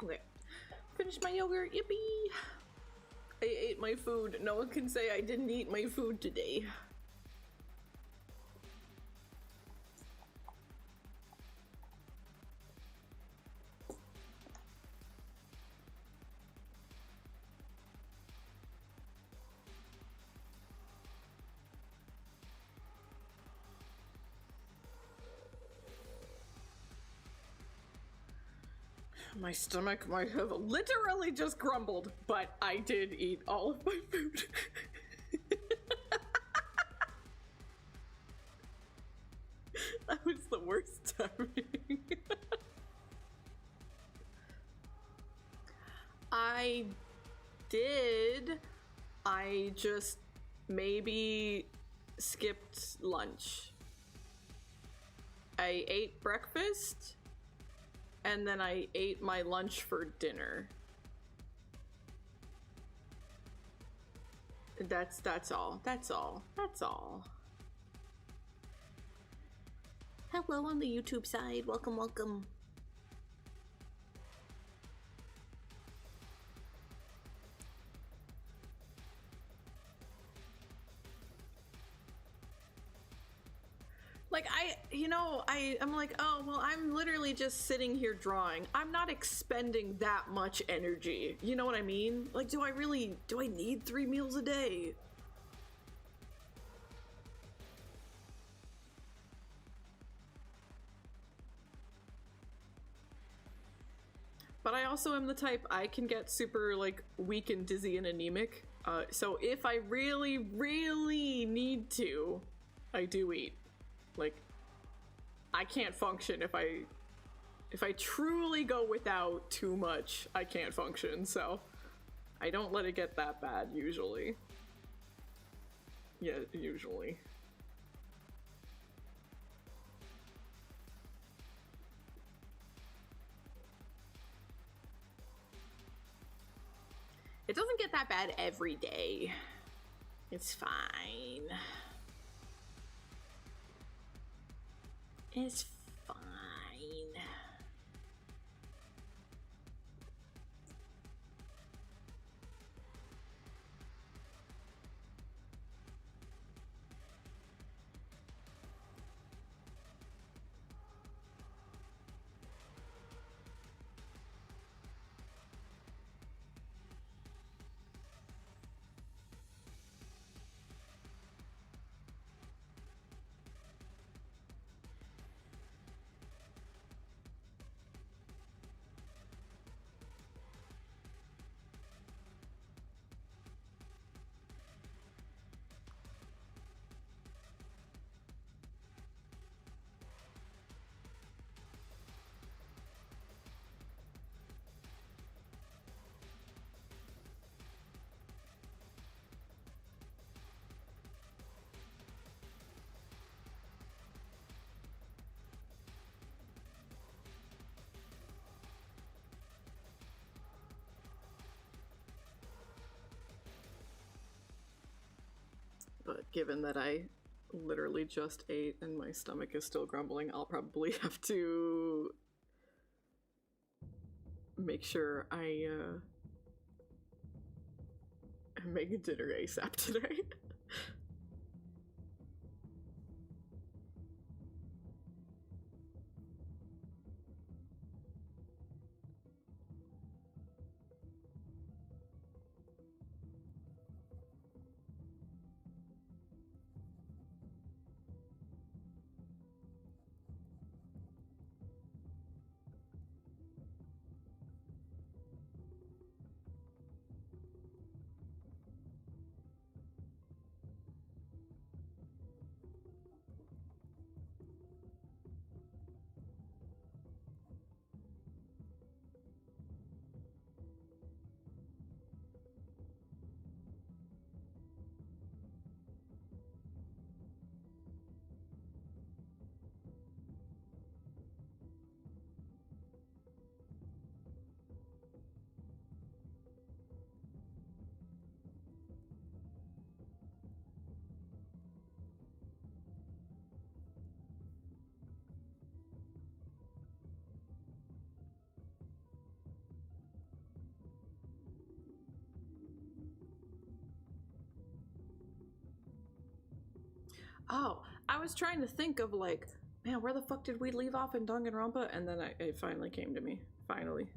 Okay, finished my yogurt, yippee! I ate my food. No one can say I didn't eat my food today. My stomach might have literally just grumbled, but I did eat all of my food. That was the worst timing. I did. I just maybe skipped lunch. I ate breakfast. And then I ate my lunch for dinner. That's all. That's all. That's all. Hello on the YouTube side. Welcome, welcome. Like, I'm like, oh, well, I'm literally just sitting here drawing. I'm not expending that much energy. You know what I mean? Like, do I need 3 meals a day? But I also am the type, I can get super, like, weak and dizzy and anemic. So if I really, really need to, I do eat. Like, I can't function if I truly go without too much, I can't function, so I don't let it get that bad usually. Yeah, usually. It doesn't get that bad every day. It's fine. It's fine. But given that I literally just ate and my stomach is still grumbling, I'll probably have to make sure I make a dinner ASAP today. Oh, I was trying to think of like, man, where the fuck did we leave off in Danganronpa? And then it finally came to me. Finally.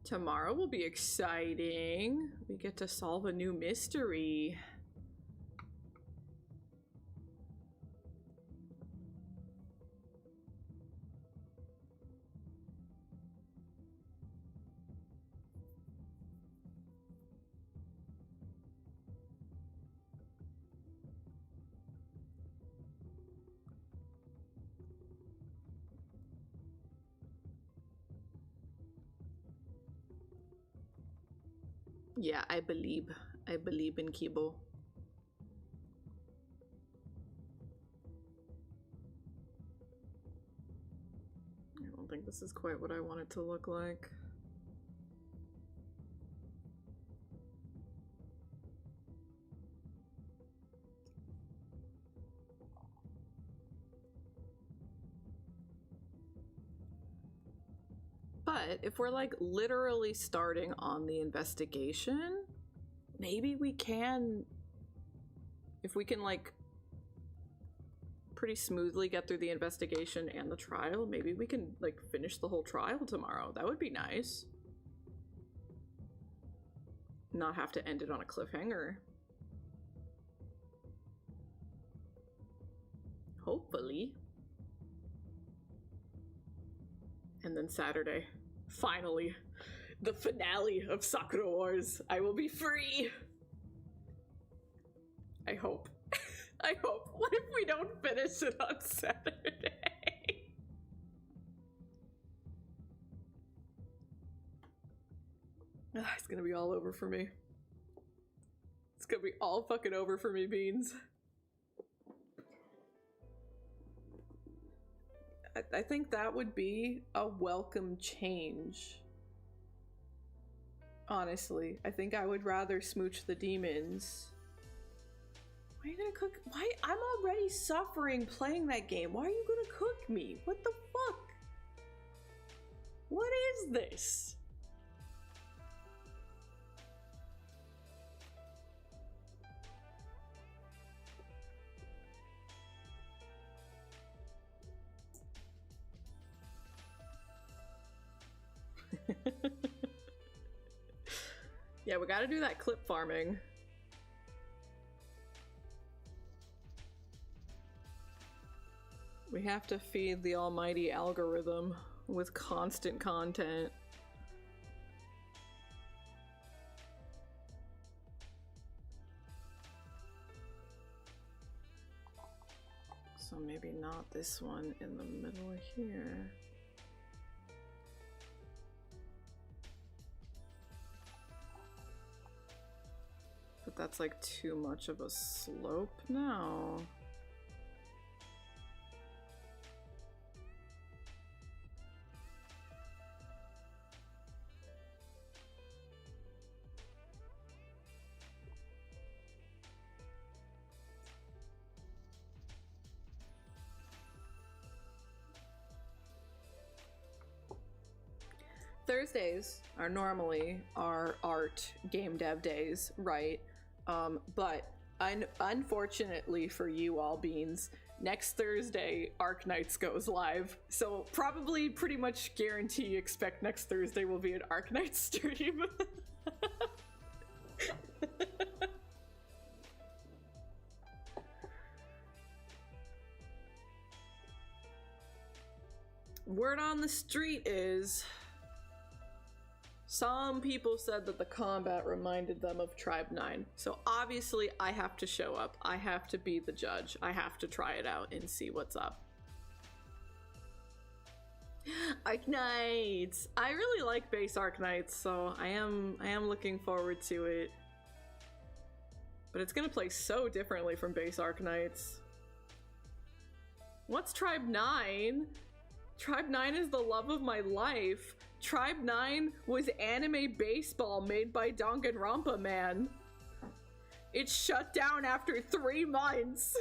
Tomorrow will be exciting. We get to solve a new mystery. Yeah, I believe in Kibo. I don't think this is quite what I want it to look like. But if we're like literally starting on the investigation, maybe we can, if we can like pretty smoothly get through the investigation and the trial, maybe we can like finish the whole trial tomorrow. That would be nice. Not have to end it on a cliffhanger. Hopefully. And then Saturday, finally, the finale of Sakura Wars. I will be free. I hope. I hope. What if we don't finish it on Saturday? It's gonna be all over for me. It's gonna be all fucking over for me, Beans. I think that would be a welcome change. Honestly, I think I would rather smooch the demons. Why are you gonna cook? Why? I'm already suffering playing that game. Why are you gonna cook me? What the fuck? What is this? Yeah, we gotta do that clip farming. We have to feed the almighty algorithm with constant content. So maybe not this one in the middle here. But that's like too much of a slope now. Thursdays are normally our art game dev days, right? But unfortunately for you all beans, next Thursday Arknights goes live. So probably pretty much guarantee expect next Thursday will be an Arknights stream. Word on the street is some people said that the combat reminded them of Tribe 9. So obviously I have to show up. I have to be the judge. I have to try it out and see what's up. Arknights! I really like base Arknights, so I am looking forward to it. But it's gonna play so differently from base Arknights. What's Tribe 9? Tribe 9 is the love of my life. Tribe 9 was anime baseball made by Danganronpa, man. It shut down after 3 months.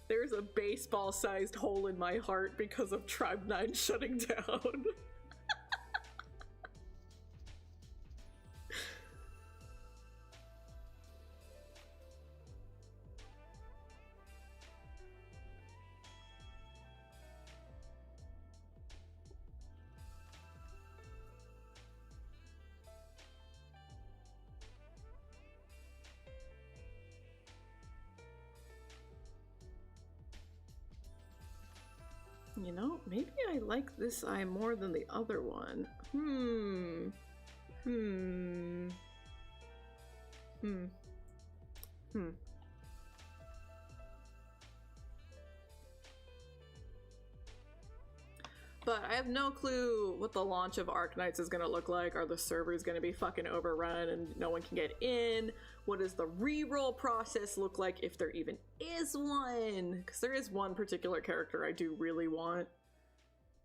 There's a baseball-sized hole in my heart because of Tribe 9 shutting down. You know, maybe I like this eye more than the other one. But I have no clue what the launch of Arknights is gonna look like. Are the servers gonna be fucking overrun and no one can get in? What does the reroll process look like, if there even is one? Because there is one particular character I do really want.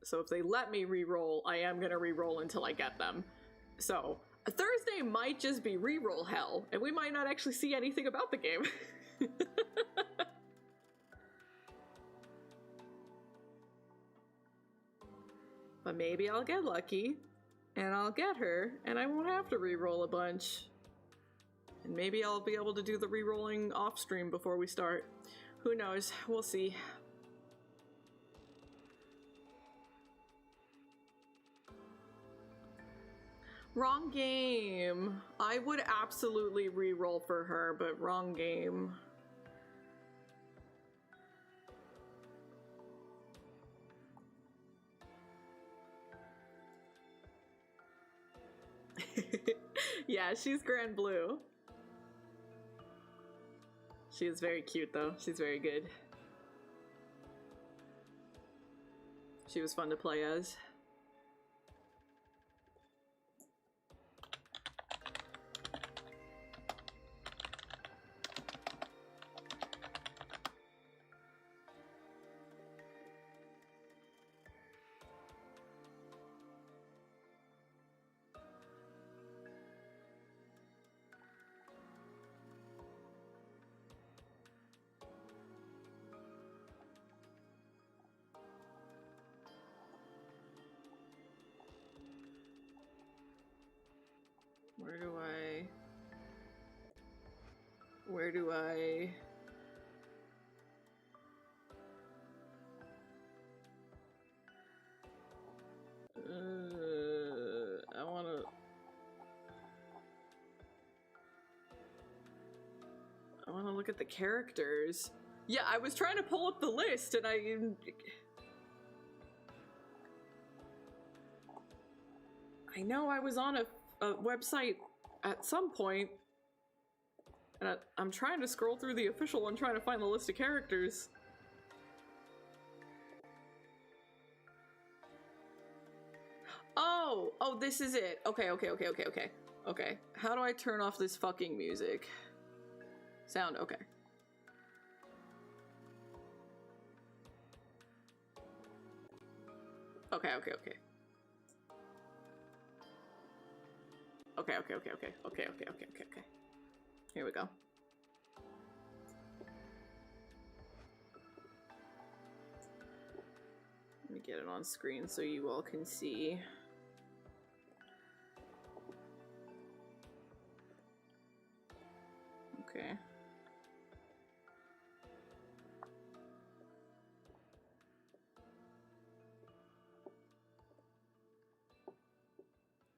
So if they let me reroll, I am gonna reroll until I get them. So Thursday might just be reroll hell, and we might not actually see anything about the game. But maybe I'll get lucky, and I'll get her, and I won't have to reroll a bunch. And maybe I'll be able to do the rerolling off stream before we start. Who knows? We'll see. Wrong game. I would absolutely reroll for her, but wrong game. Yeah, she's Grand Blue. She is very cute though. She's very good. She was fun to play as. Where do I... I wanna look at the characters. Yeah, I was trying to pull up the list and I know I was on a website at some point, and I'm trying to scroll through the official one trying to find the list of characters. Oh, this is it. Okay. Okay, how do I turn off this fucking music? Sound, okay. Okay. Okay. Here we go. get it on screen so you all can see. Okay.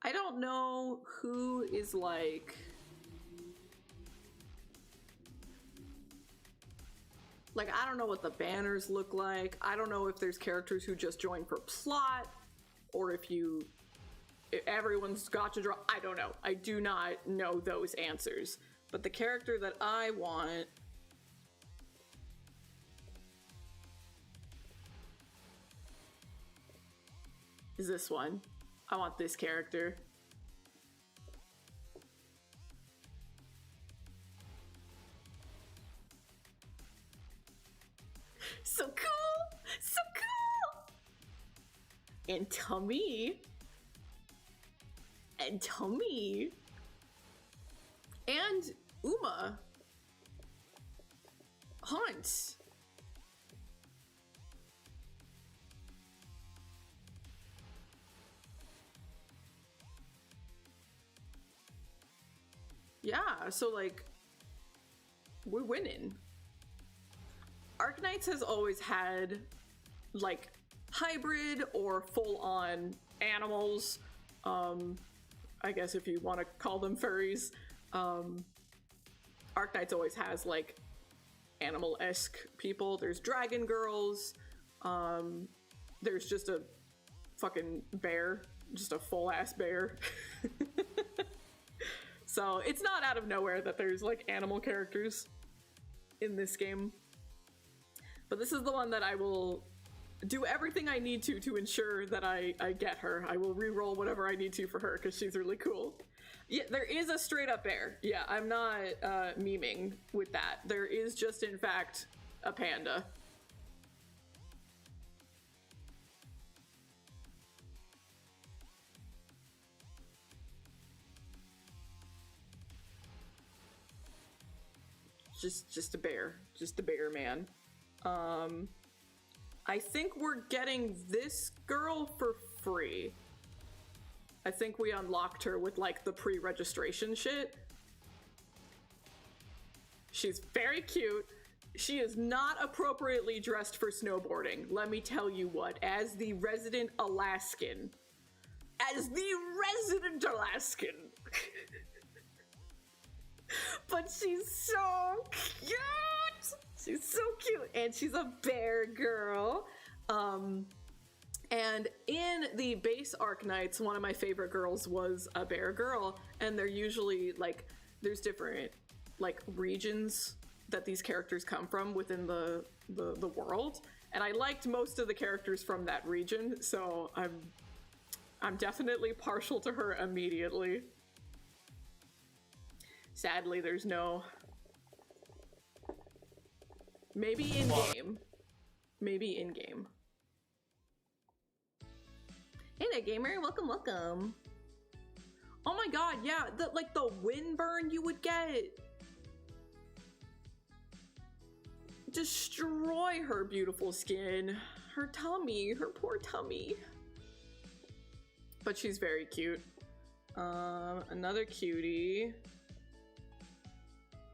I don't know who is like I don't know what the banners look like. I don't know if there's characters who just join for plot or if everyone's got to draw. I don't know. I do not know those answers. But the character that I want is this one. I want this character. So cool! So cool! And Tommy. And Tommy. And Uma. Hunt. Yeah, so like, we're winning. Arknights has always had like hybrid or full-on animals. I guess if you want to call them furries. Arknights always has like animal-esque people. There's dragon girls. There's just a fucking bear, just a full-ass bear. So it's not out of nowhere that there's like animal characters in this game. But this is the one that I will do everything I need to ensure that I get her. I will re-roll whatever I need to for her because she's really cool. Yeah, there is a straight up bear. Yeah, I'm not memeing with that. There is just in fact a panda. Just a bear. Just a bear man. I think we're getting this girl for free. I think we unlocked her with like the pre-registration shit. She's very cute. She is not appropriately dressed for snowboarding. Let me tell you what, as the resident Alaskan. But she's so cute. She's so cute, and she's a bear girl. And in the base Arknights, one of my favorite girls was a bear girl, and they're usually like, there's different like regions that these characters come from within the world, and I liked most of the characters from that region, so I'm definitely partial to her immediately. Sadly, there's no. Maybe in game. Maybe in game. Hey there, gamer. Welcome, welcome. Oh my god, yeah, the wind burn you would get. Destroy her beautiful skin. Her tummy, her poor tummy. But she's very cute. Another cutie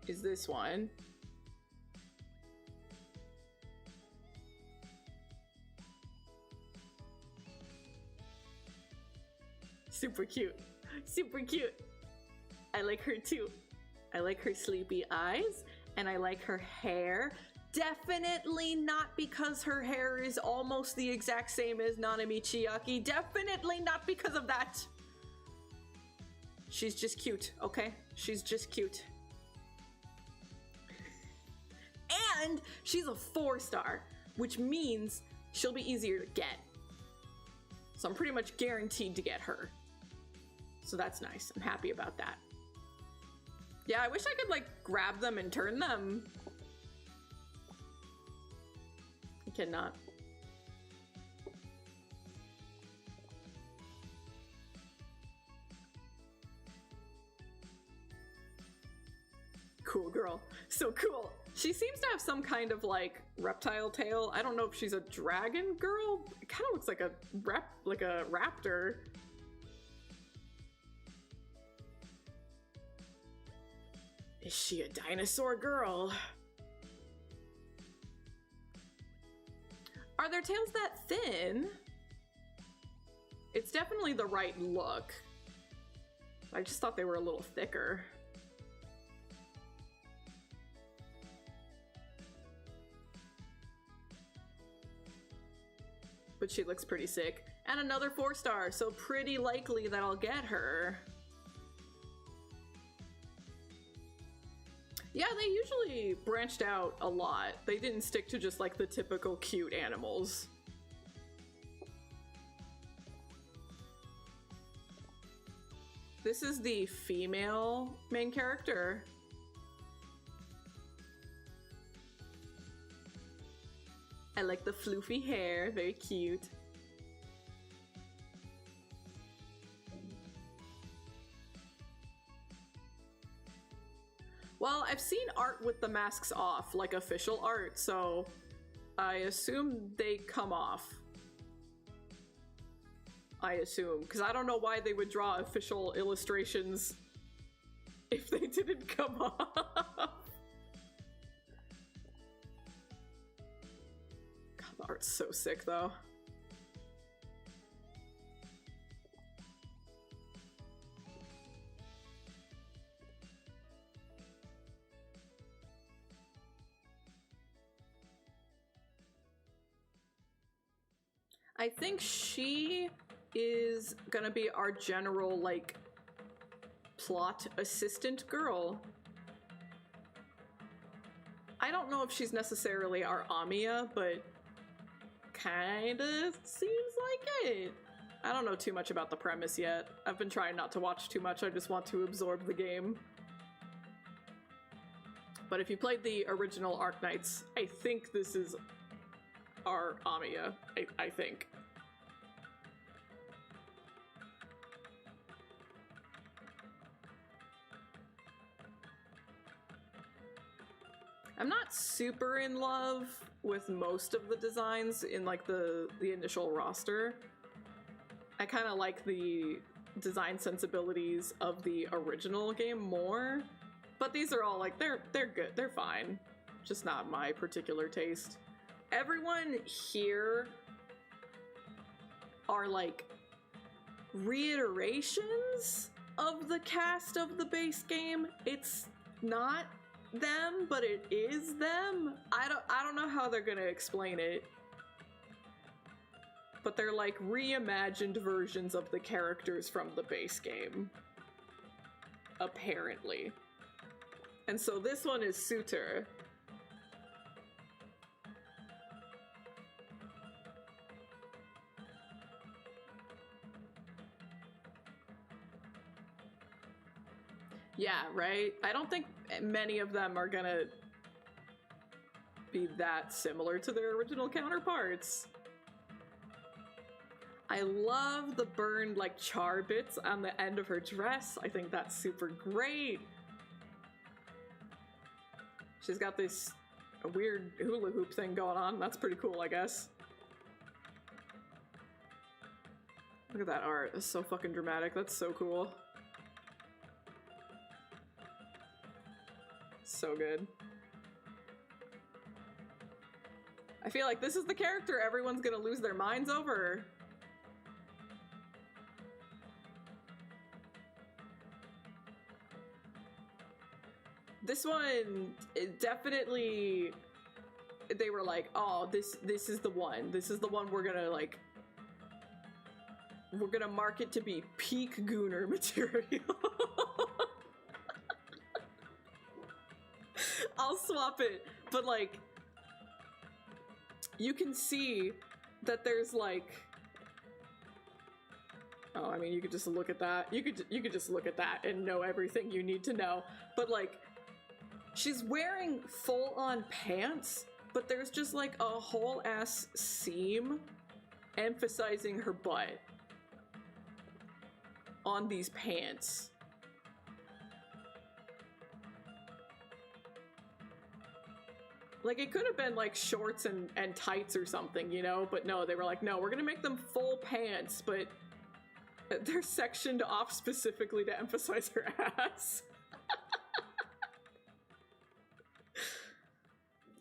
is this one. Super cute. Super cute. I like her too. I like her sleepy eyes, and I like her hair. Definitely not because her hair is almost the exact same as Nanami Chiaki. Definitely not because of that. She's just cute, okay? She's just cute. And she's a 4-star, which means she'll be easier to get. So I'm pretty much guaranteed to get her. So that's nice. I'm happy about that. Yeah, I wish I could like grab them and turn them. I cannot. Cool girl. So cool. She seems to have some kind of like reptile tail. I don't know if she's a dragon girl. It kind of looks like a raptor. Is she a dinosaur girl? Are their tails that thin? It's definitely the right look. I just thought they were a little thicker. But she looks pretty sick. And another 4-star, so pretty likely that I'll get her. Yeah, they usually branched out a lot. They didn't stick to just like the typical cute animals. This is the female main character. I like the floofy hair, very cute. Well, I've seen art with the masks off, like official art, so I assume they come off. I assume, because I don't know why they would draw official illustrations if they didn't come off. God, the art's so sick, though. I think she is gonna be our general, like, plot assistant girl. I don't know if she's necessarily our Amiya, but kinda seems like it. I don't know too much about the premise yet. I've been trying not to watch too much, I just want to absorb the game. But if you played the original Arknights, I think this is our Amiya, I think. I'm not super in love with most of the designs in like the initial roster. I kind of like the design sensibilities of the original game more, but these are all like, they're good, they're fine. Just not my particular taste. Everyone here are like reiterations of the cast of the base game. It's not them, but it is them. I don't know how they're gonna explain it, but they're like reimagined versions of the characters from the base game, apparently. And so this one is Suitor. Yeah, right? I don't think many of them are gonna be that similar to their original counterparts. I love the burned, like, char bits on the end of her dress. I think that's super great. She's got this weird hula hoop thing going on. That's pretty cool, I guess. Look at that art. It's so fucking dramatic. That's so cool. So good. I feel like this is the character everyone's gonna lose their minds over. This one, it definitely, they were like, oh, this is the one. This is the one we're gonna, like, we're gonna market to be peak Gooner material. I'll swap it, but like, you can see that there's like, oh, I mean, you could just look at that. You could just look at that and know everything you need to know. But like, she's wearing full-on pants, but there's just like a whole ass seam emphasizing her butt on these pants. Like, it could have been like shorts and tights or something, you know? But no, they were like, no, we're gonna make them full pants, but they're sectioned off specifically to emphasize her ass.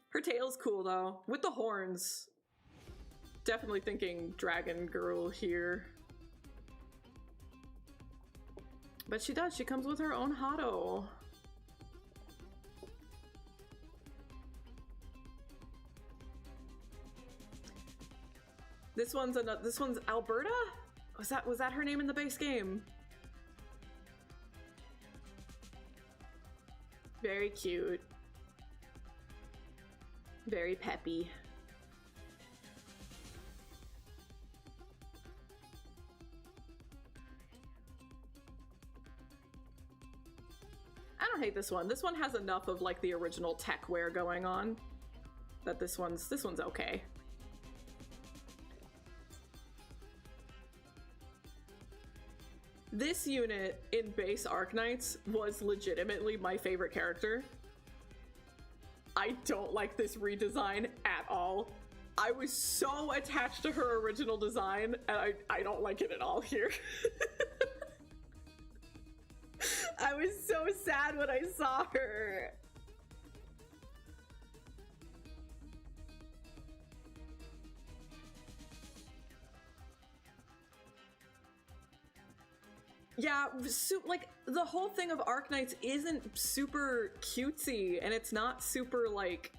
Her tail's cool though, with the horns. Definitely thinking dragon girl here. But she does, she comes with her own Hado. This one's Alberta? Was that her name in the base game? Very cute. Very peppy. I don't hate this one. This one has enough of like the original tech wear going on that this one's okay. This unit in base Arknights was legitimately my favorite character. I don't like this redesign at all. I was so attached to her original design, and I don't like it at all here. I was so sad when I saw her. Yeah, like, the whole thing of Arknights isn't super cutesy, and it's not super, like...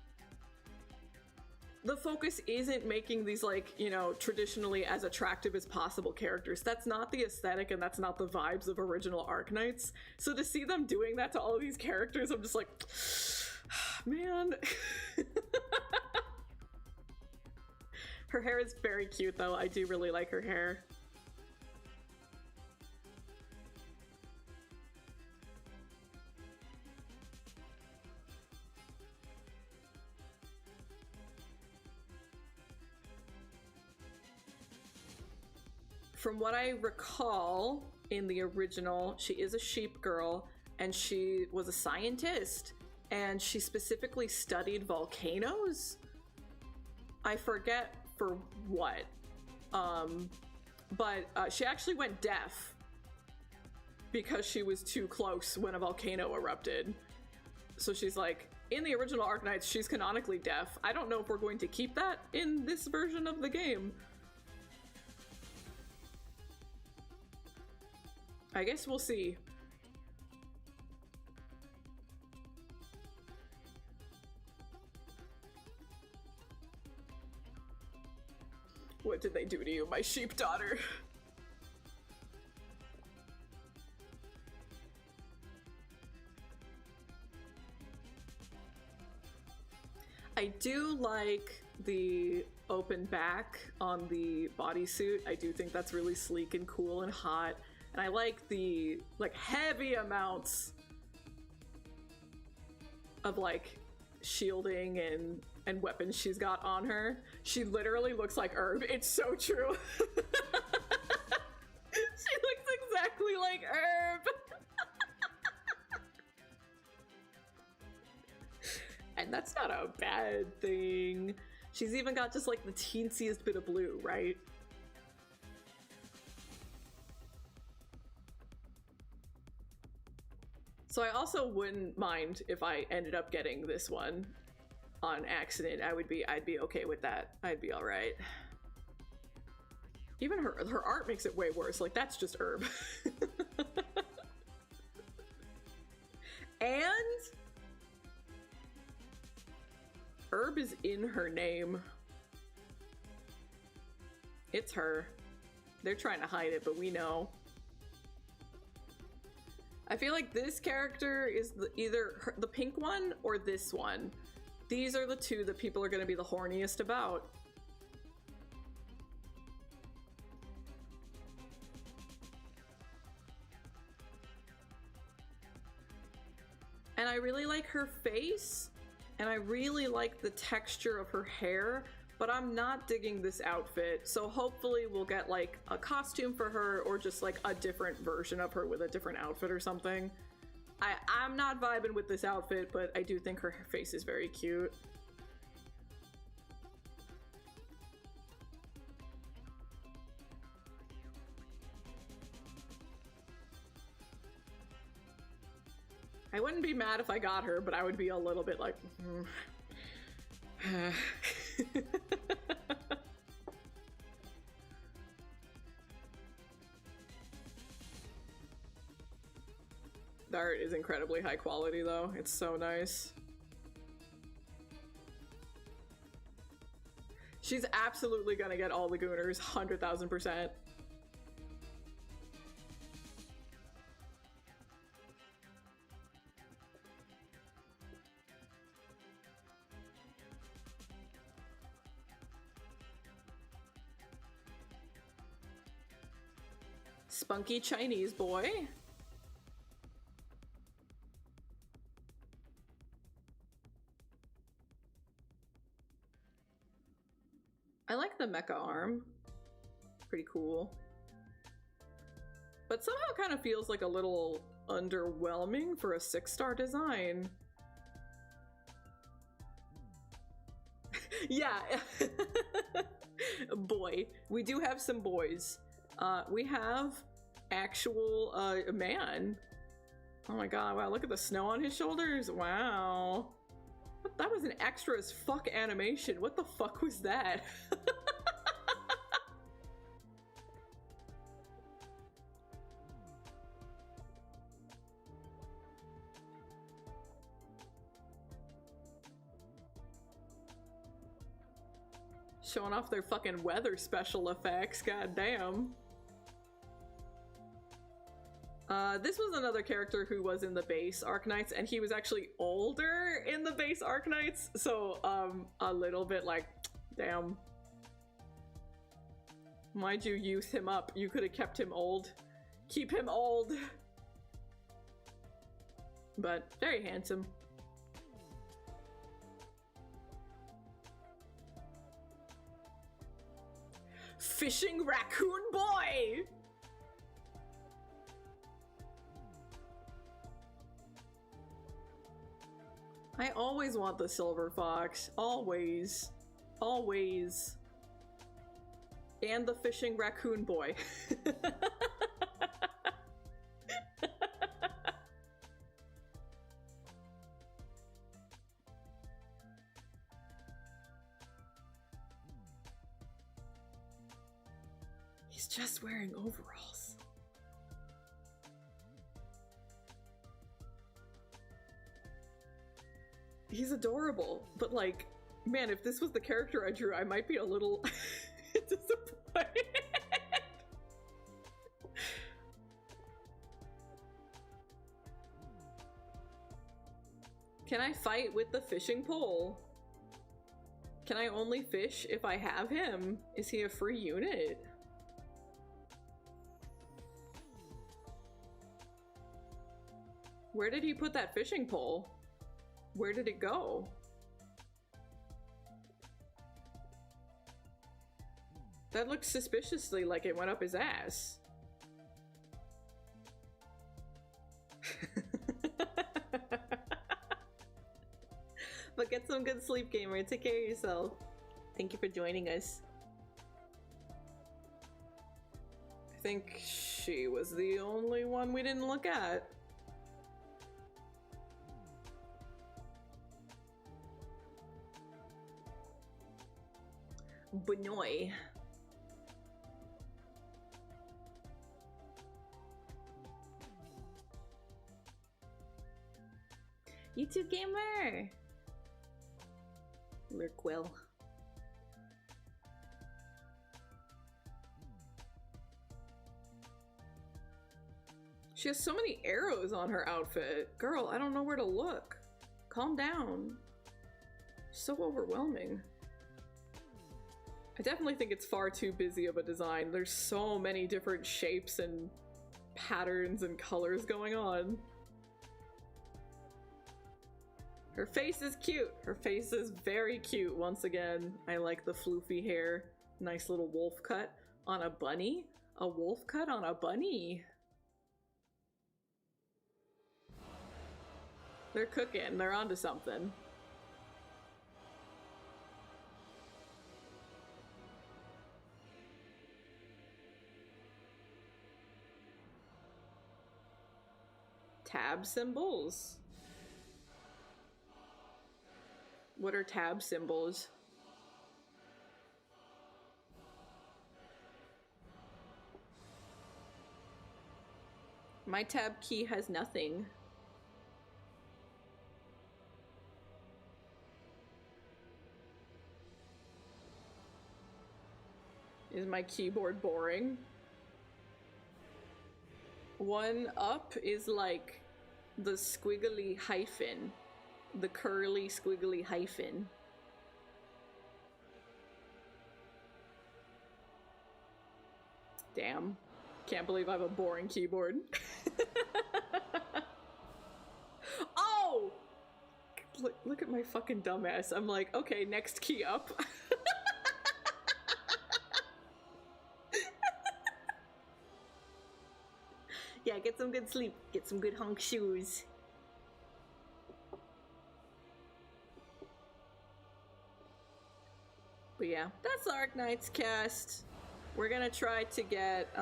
The focus isn't making these, like, you know, traditionally as attractive as possible characters. That's not the aesthetic, and that's not the vibes of original Arknights. So to see them doing that to all of these characters, I'm just like... Man... Her hair is very cute, though. I do really like her hair. From what I recall in the original, she is a sheep girl, and she was a scientist, and she specifically studied volcanoes. I forget for what, but she actually went deaf because she was too close when a volcano erupted. So she's like, in the original Arknights, she's canonically deaf. I don't know if we're going to keep that in this version of the game. I guess we'll see. What did they do to you, my sheep daughter? I do like the open back on the bodysuit. I do think that's really sleek and cool and hot. And I like the, like, heavy amounts of, like, shielding and weapons she's got on her. She literally looks like Herb. It's so true. She looks exactly like Herb. And that's not a bad thing. She's even got just, like, the teensiest bit of blue, right? So I also wouldn't mind if I ended up getting this one on accident. I'd be okay with that. I'd be all right. Even her art makes it way worse. Like, that's just Herb. And Herb is in her name. It's her. They're trying to hide it, but we know. I feel like this character is either the pink one or this one. These are the two that people are going to be the horniest about. And I really like her face, and I really like the texture of her hair, but I'm not digging this outfit, so hopefully we'll get like a costume for her or just like a different version of her with a different outfit or something. I'm not vibing with this outfit, but I do think her face is very cute. I wouldn't be mad if I got her, but I would be a little bit like, The art is incredibly high quality though. It's so nice. She's absolutely gonna get all the Gooners, 100,000%. Spunky Chinese boy. I like the mecha arm. Pretty cool. But somehow kind of feels like a little underwhelming for a 6-star design. Yeah. Boy. We do have some boys. We have actual man. Oh my god, wow, look at the snow on his shoulders. Wow. That was an extra as fuck animation. What the fuck was that? Showing off their fucking weather special effects, god damn. This was another character who was in the base Arknights, and he was actually older in the base Arknights, so, a little bit like, damn. Why'd you youth him up? You could have kept him old. Keep him old! But, very handsome. Fishing Raccoon Boy! I always want the silver fox. Always. Always. And the fishing raccoon boy. He's just wearing overalls. He's adorable, but like, man, if this was the character I drew, I might be a little disappointed. Can I fight with the fishing pole? Can I only fish if I have him? Is he a free unit? Where did he put that fishing pole? Where did it go? That looked suspiciously like it went up his ass. But get some good sleep, gamer. Take care of yourself. Thank you for joining us. I think she was the only one we didn't look at. Benoy. YouTube gamer. Lurkwell. She has so many arrows on her outfit. Girl, I don't know where to look. Calm down. So overwhelming. I definitely think it's far too busy of a design. There's so many different shapes and patterns and colors going on. Her face is cute. Her face is very cute once again. I like the floofy hair. Nice little wolf cut on a bunny. A wolf cut on a bunny. They're cooking. They're onto something. Tab symbols. What are tab symbols? My tab key has nothing. Is my keyboard boring? One up is like the squiggly hyphen. The curly squiggly hyphen. Damn. Can't believe I have a boring keyboard. Oh! Look at my fucking dumbass. I'm like, okay, next key up. Yeah, get some good sleep. Get some good hunk shoes. But yeah, that's the Arknights cast. We're gonna try to get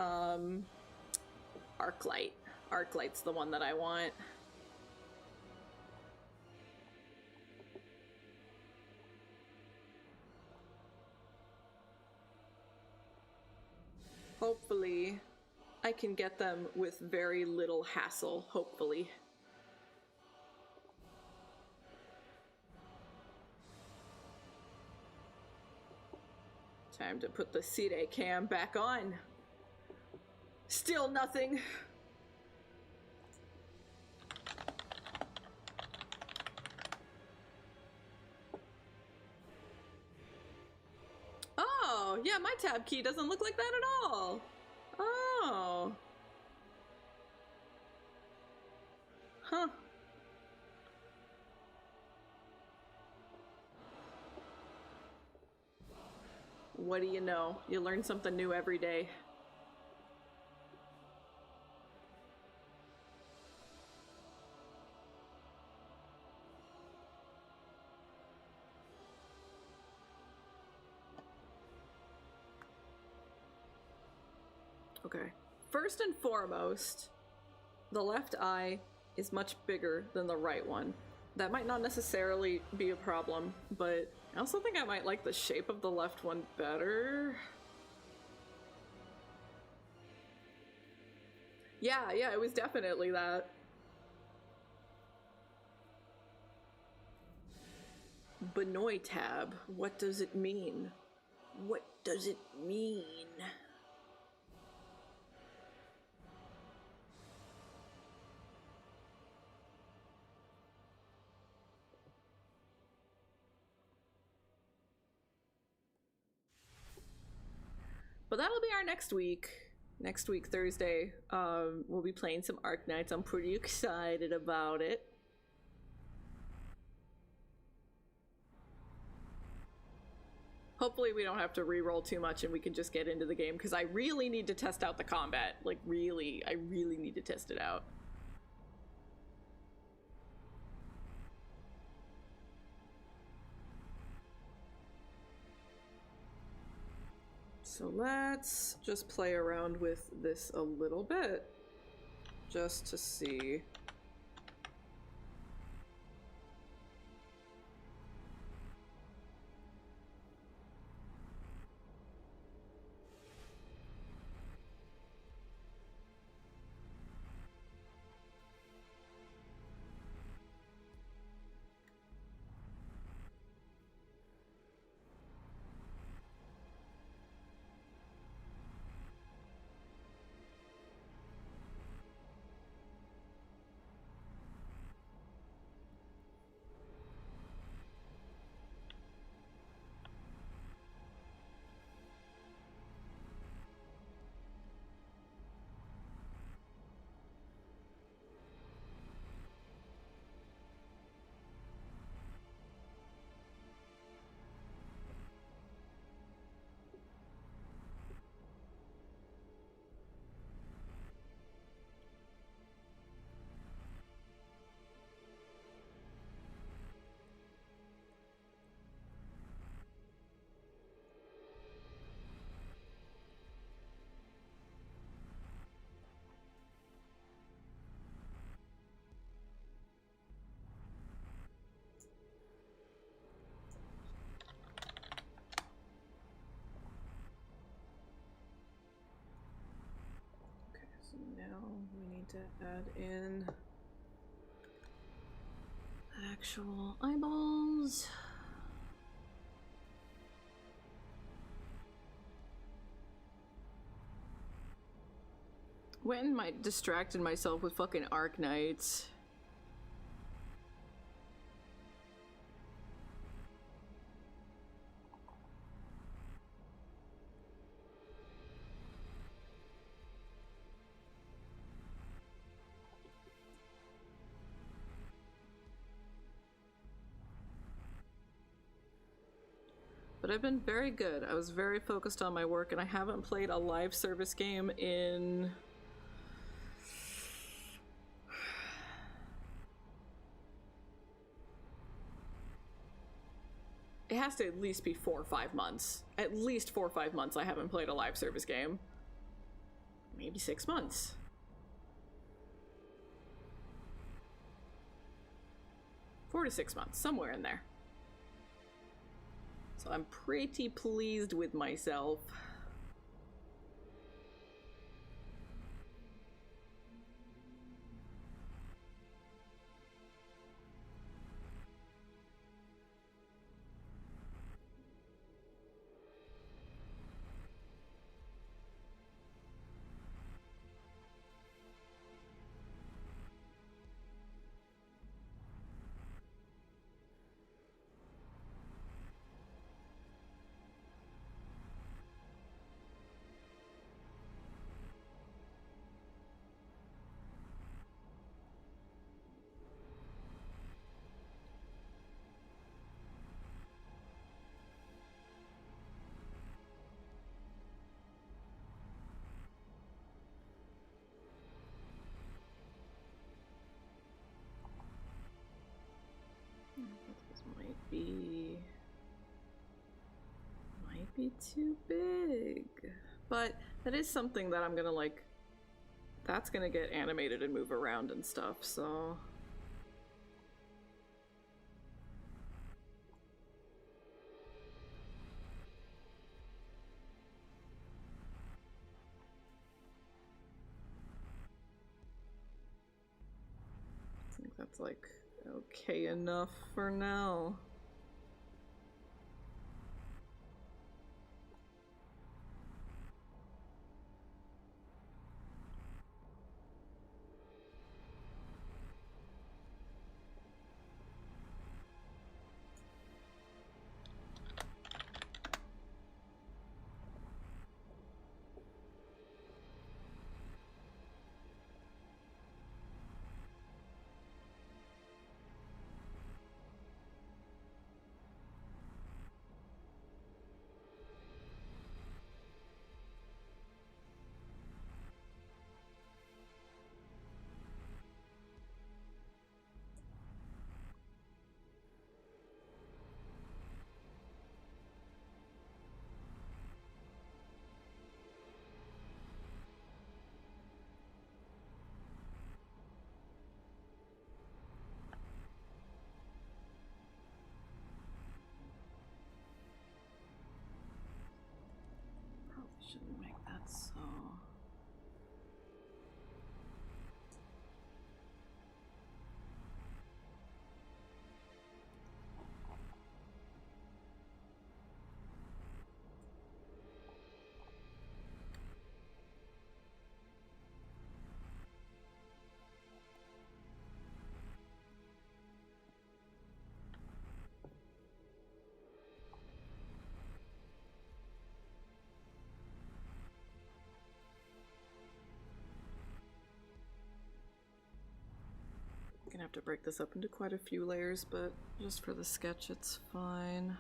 Arclight. Arclight's the one that I want. Hopefully, I can get them with very little hassle, hopefully. Time to put the Sire cam back on. Still nothing. Oh, yeah, my tab key doesn't look like that at all. Oh. Huh. What do you know? You learn something new every day. Okay. First and foremost, the left eye is much bigger than the right one. That might not necessarily be a problem, but I also think I might like the shape of the left one better. Yeah, it was definitely that. Benoit tab. What does it mean? What does it mean? But that'll be our next week. Next week, Thursday, we'll be playing some Arknights. I'm pretty excited about it. Hopefully we don't have to re-roll too much and we can just get into the game, because I really need to test out the combat. Like, really, I really need to test it out. So let's just play around with this a little bit, just to see. to add in actual eyeballs. Went and distracted myself with fucking Arc Knights. But I've been very good. I was very focused on my work, and I haven't played a live service game in... It has to at least be 4 or 5 months. At least 4 or 5 months I haven't played a live service game. Maybe 6 months. Four to 6 months, somewhere in there. So I'm pretty pleased with myself. This might be too big. But that is something that I'm gonna like, that's gonna get animated and move around and stuff, so. I think that's like okay enough for now. Shouldn't make that so. Gonna have to break this up into quite a few layers, but just for the sketch it's fine.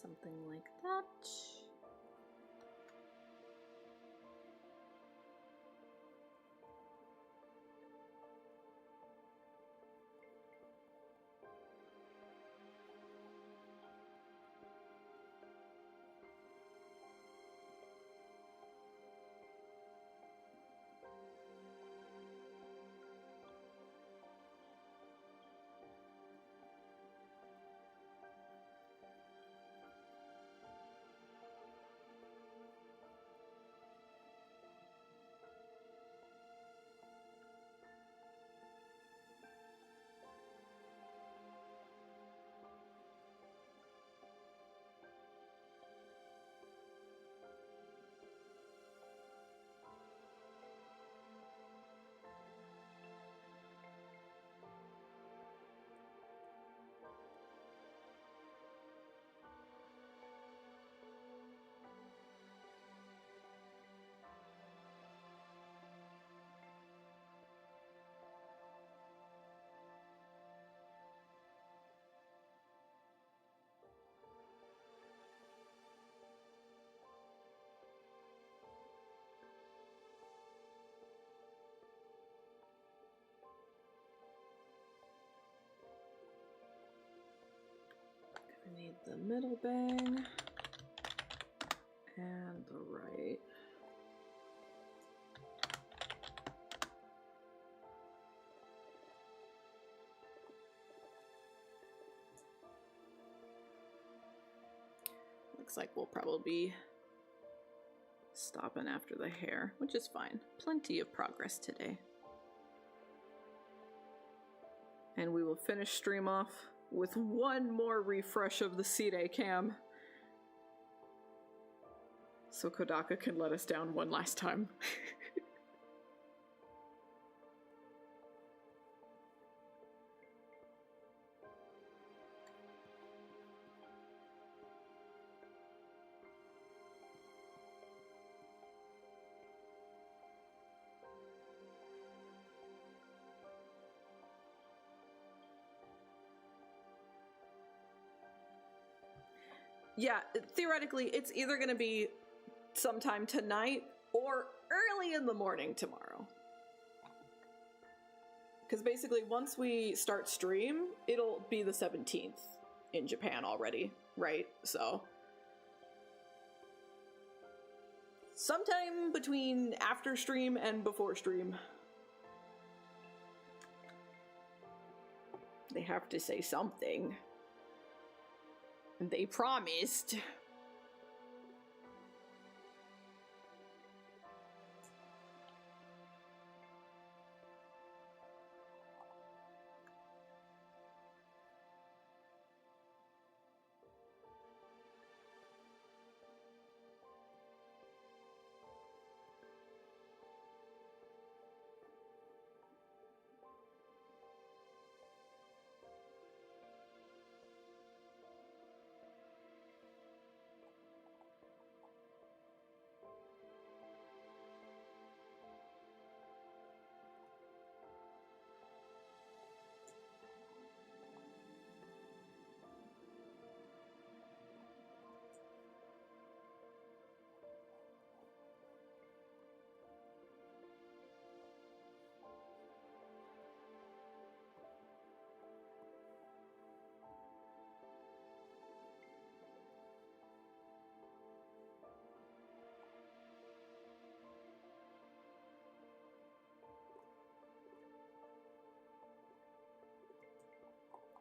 Something like that. I need the middle bang and the right. Looks like we'll probably be stopping after the hair, which is fine. Plenty of progress today. And we will finish stream off with one more refresh of the C-Day cam. So Kodaka can let us down one last time. Yeah, theoretically, it's either going to be sometime tonight or early in the morning tomorrow. Because basically, once we start stream, it'll be the 17th in Japan already, right? So sometime between after stream and before stream. They have to say something. And they promised.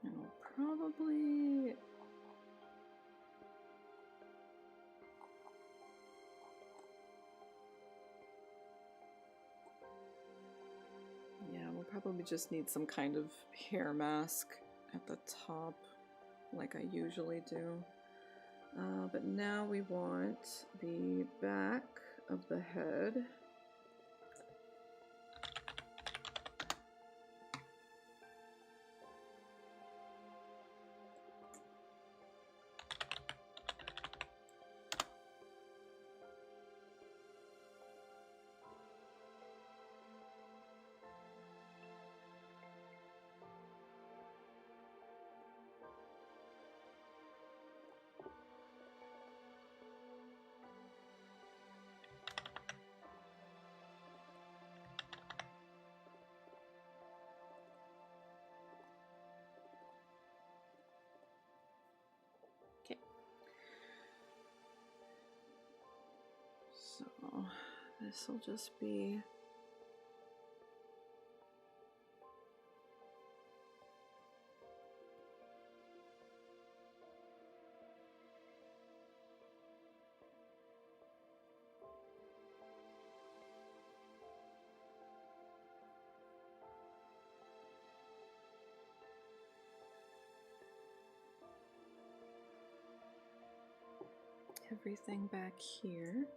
And we'll probably... Yeah, we'll probably just need some kind of hair mask at the top, like I usually do. But now we want the back of the head. this will just be... everything back here.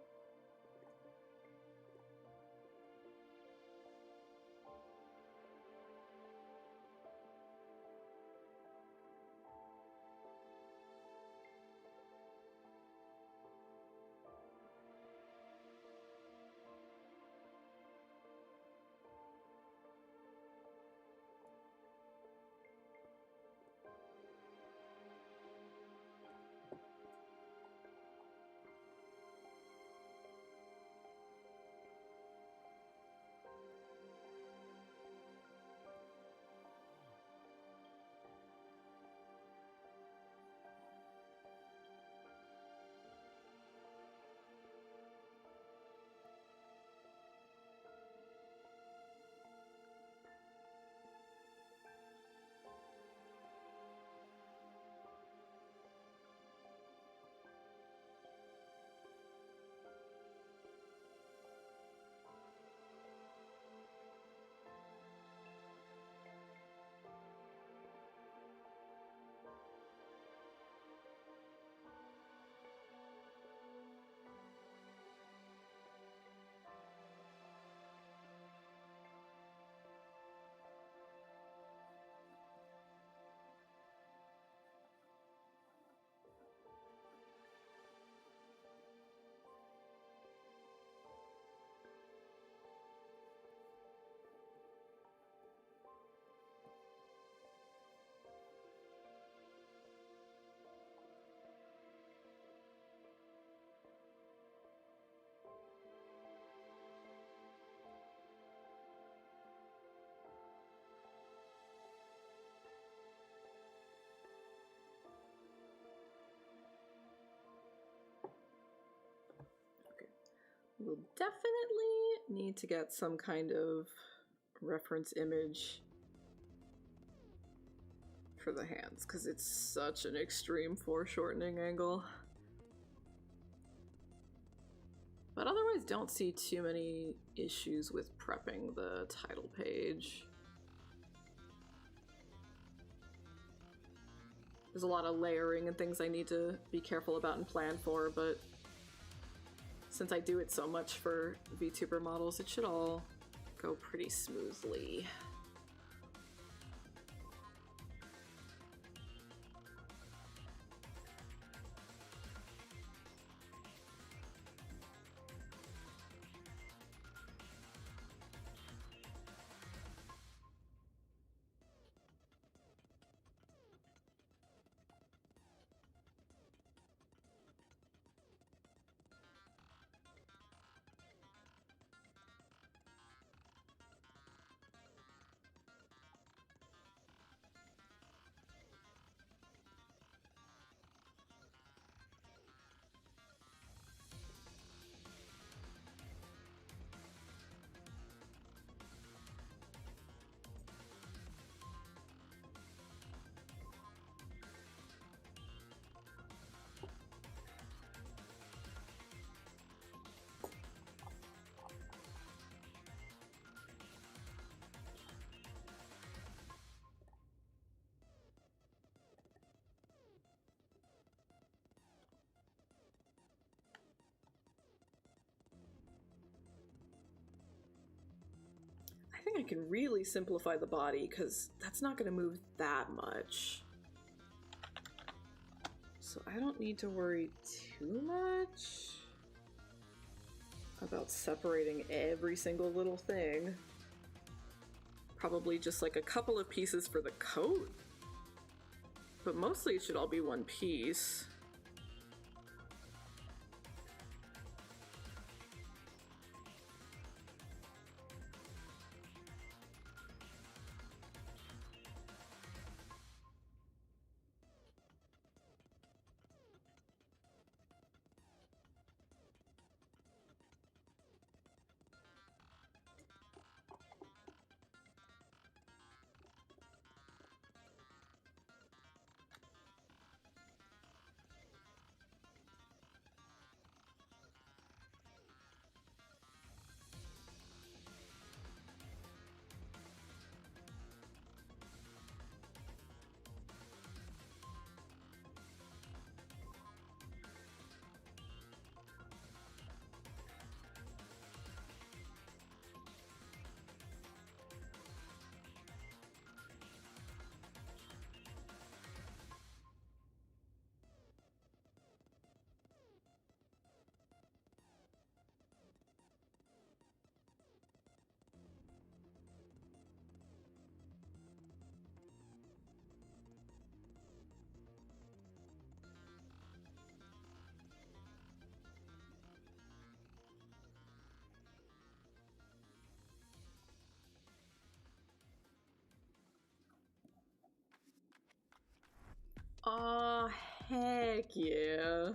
We'll definitely need to get some kind of reference image for the hands, because it's such an extreme foreshortening angle. But otherwise, don't see too many issues with prepping the title page. There's a lot of layering and things I need to be careful about and plan for, but since I do it so much for VTuber models, it should all go pretty smoothly. I think I can really simplify the body, because that's not going to move that much. So I don't need to worry too much about separating every single little thing. Probably just like a couple of pieces for the coat, but mostly it should all be one piece. Oh, heck yeah.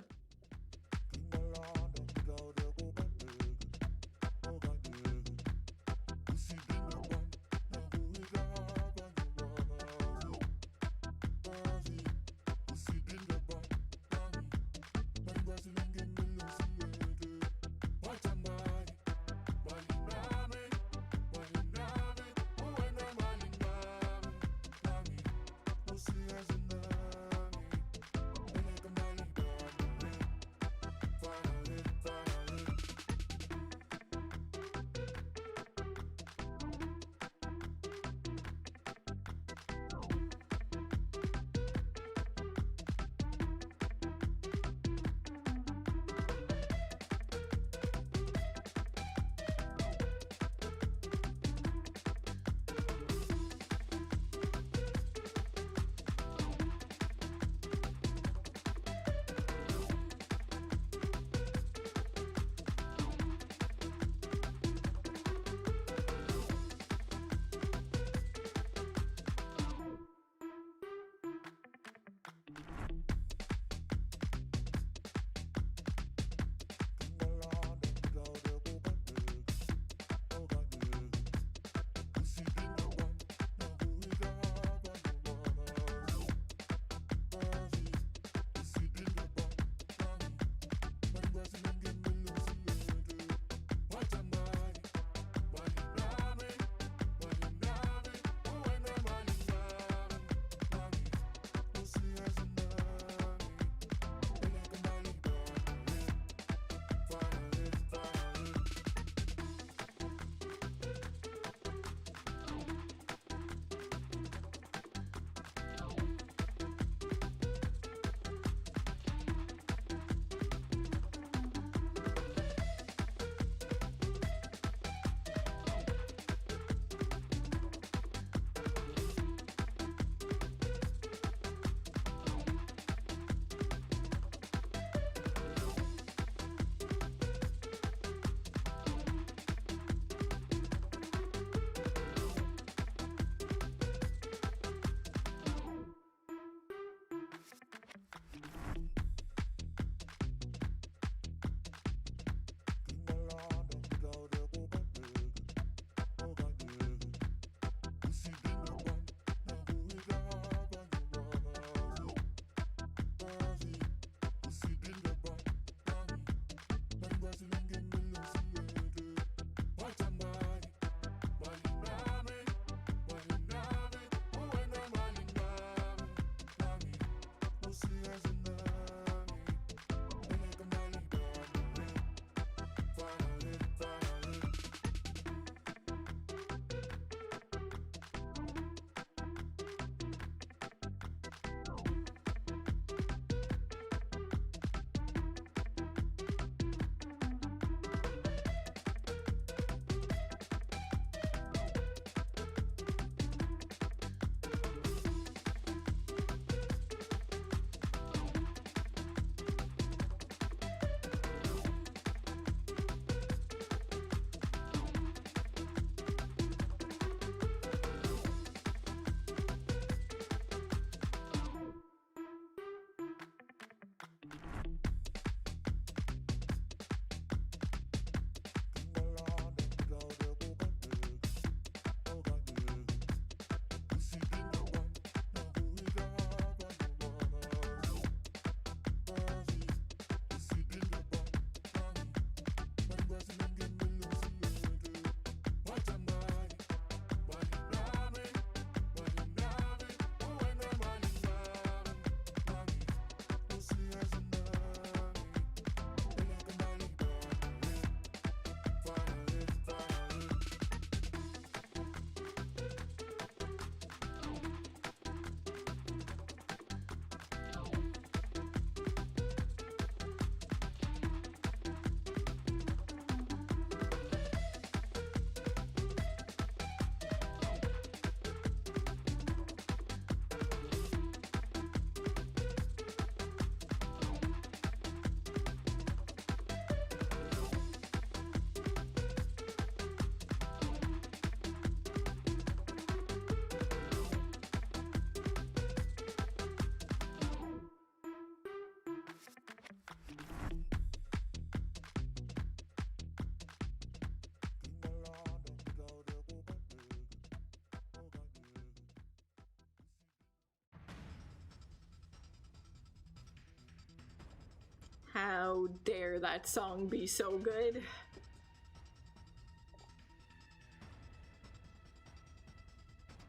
How dare that song be so good?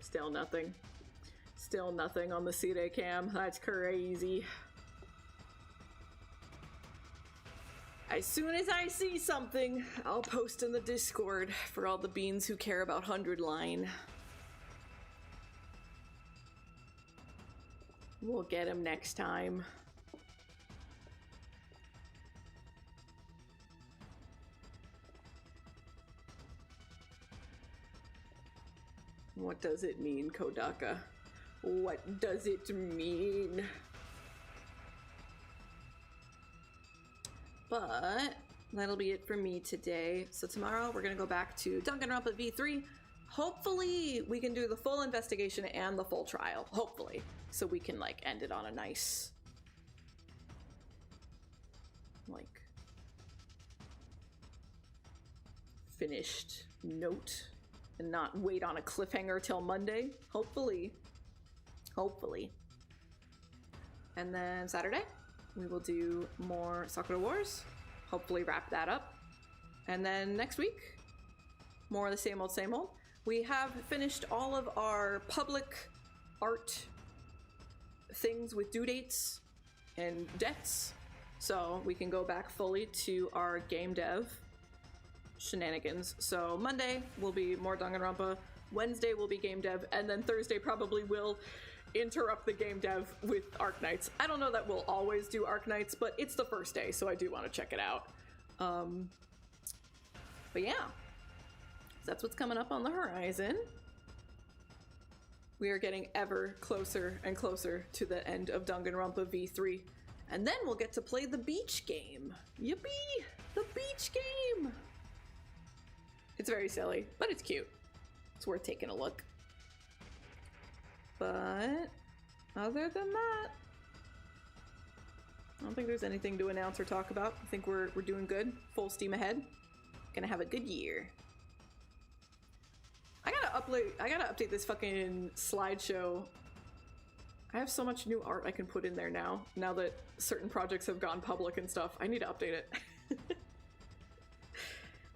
Still nothing. Still nothing on the C-Day cam. That's crazy. As soon as I see something, I'll post in the Discord for all the beans who care about 100 line. We'll get him next time. What does it mean, Kodaka? What does it mean? But that'll be it for me today. So tomorrow we're gonna go back to Danganronpa V3. Hopefully we can do the full investigation and the full trial. Hopefully. So we can like end it on a nice like finished note and not wait on a cliffhanger till Monday. Hopefully. Hopefully. And then Saturday we will do more Sakura Wars. Hopefully wrap that up. And then next week, more of the same old, same old. We have finished all of our public art things with due dates and debts. So we can go back fully to our game dev shenanigans. So Monday will be more Danganronpa. Wednesday will be game dev. And then Thursday probably will interrupt the game dev with Arc Nights. I don't know that we'll always do Arc Nights, but it's the first day, so I do want to check it out. But yeah, that's what's coming up on the horizon. We are getting ever closer and closer to the end of Danganronpa V3, and then we'll get to play the beach game. Yippee! The beach game! It's very silly, but it's cute. It's worth taking a look. But other than that, I don't think there's anything to announce or talk about. I think we're doing good. Full steam ahead. Gonna have a good year. I gotta update this fucking slideshow. I have so much new art I can put in there now that certain projects have gone public and stuff. I need to update it.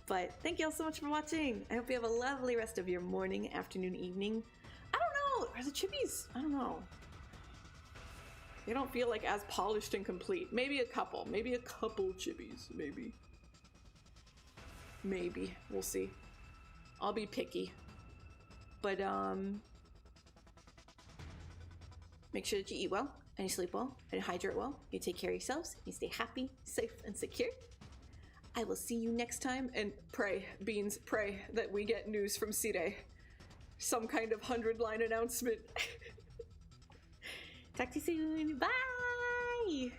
But thank you all so much for watching. I hope you have a lovely rest of your morning, afternoon, evening. I don't know. Are the Chibis? I don't know. They don't feel like as polished and complete. Maybe a couple. Maybe a couple Chibis. Maybe. Maybe. We'll see. I'll be picky. But, make sure that you eat well, and you sleep well, and you hydrate well. You take care of yourselves. You stay happy, safe, and secure. I will see you next time, and pray, Beans, pray that we get news from C-Day. Some kind of 100-line announcement. Talk to you soon. Bye!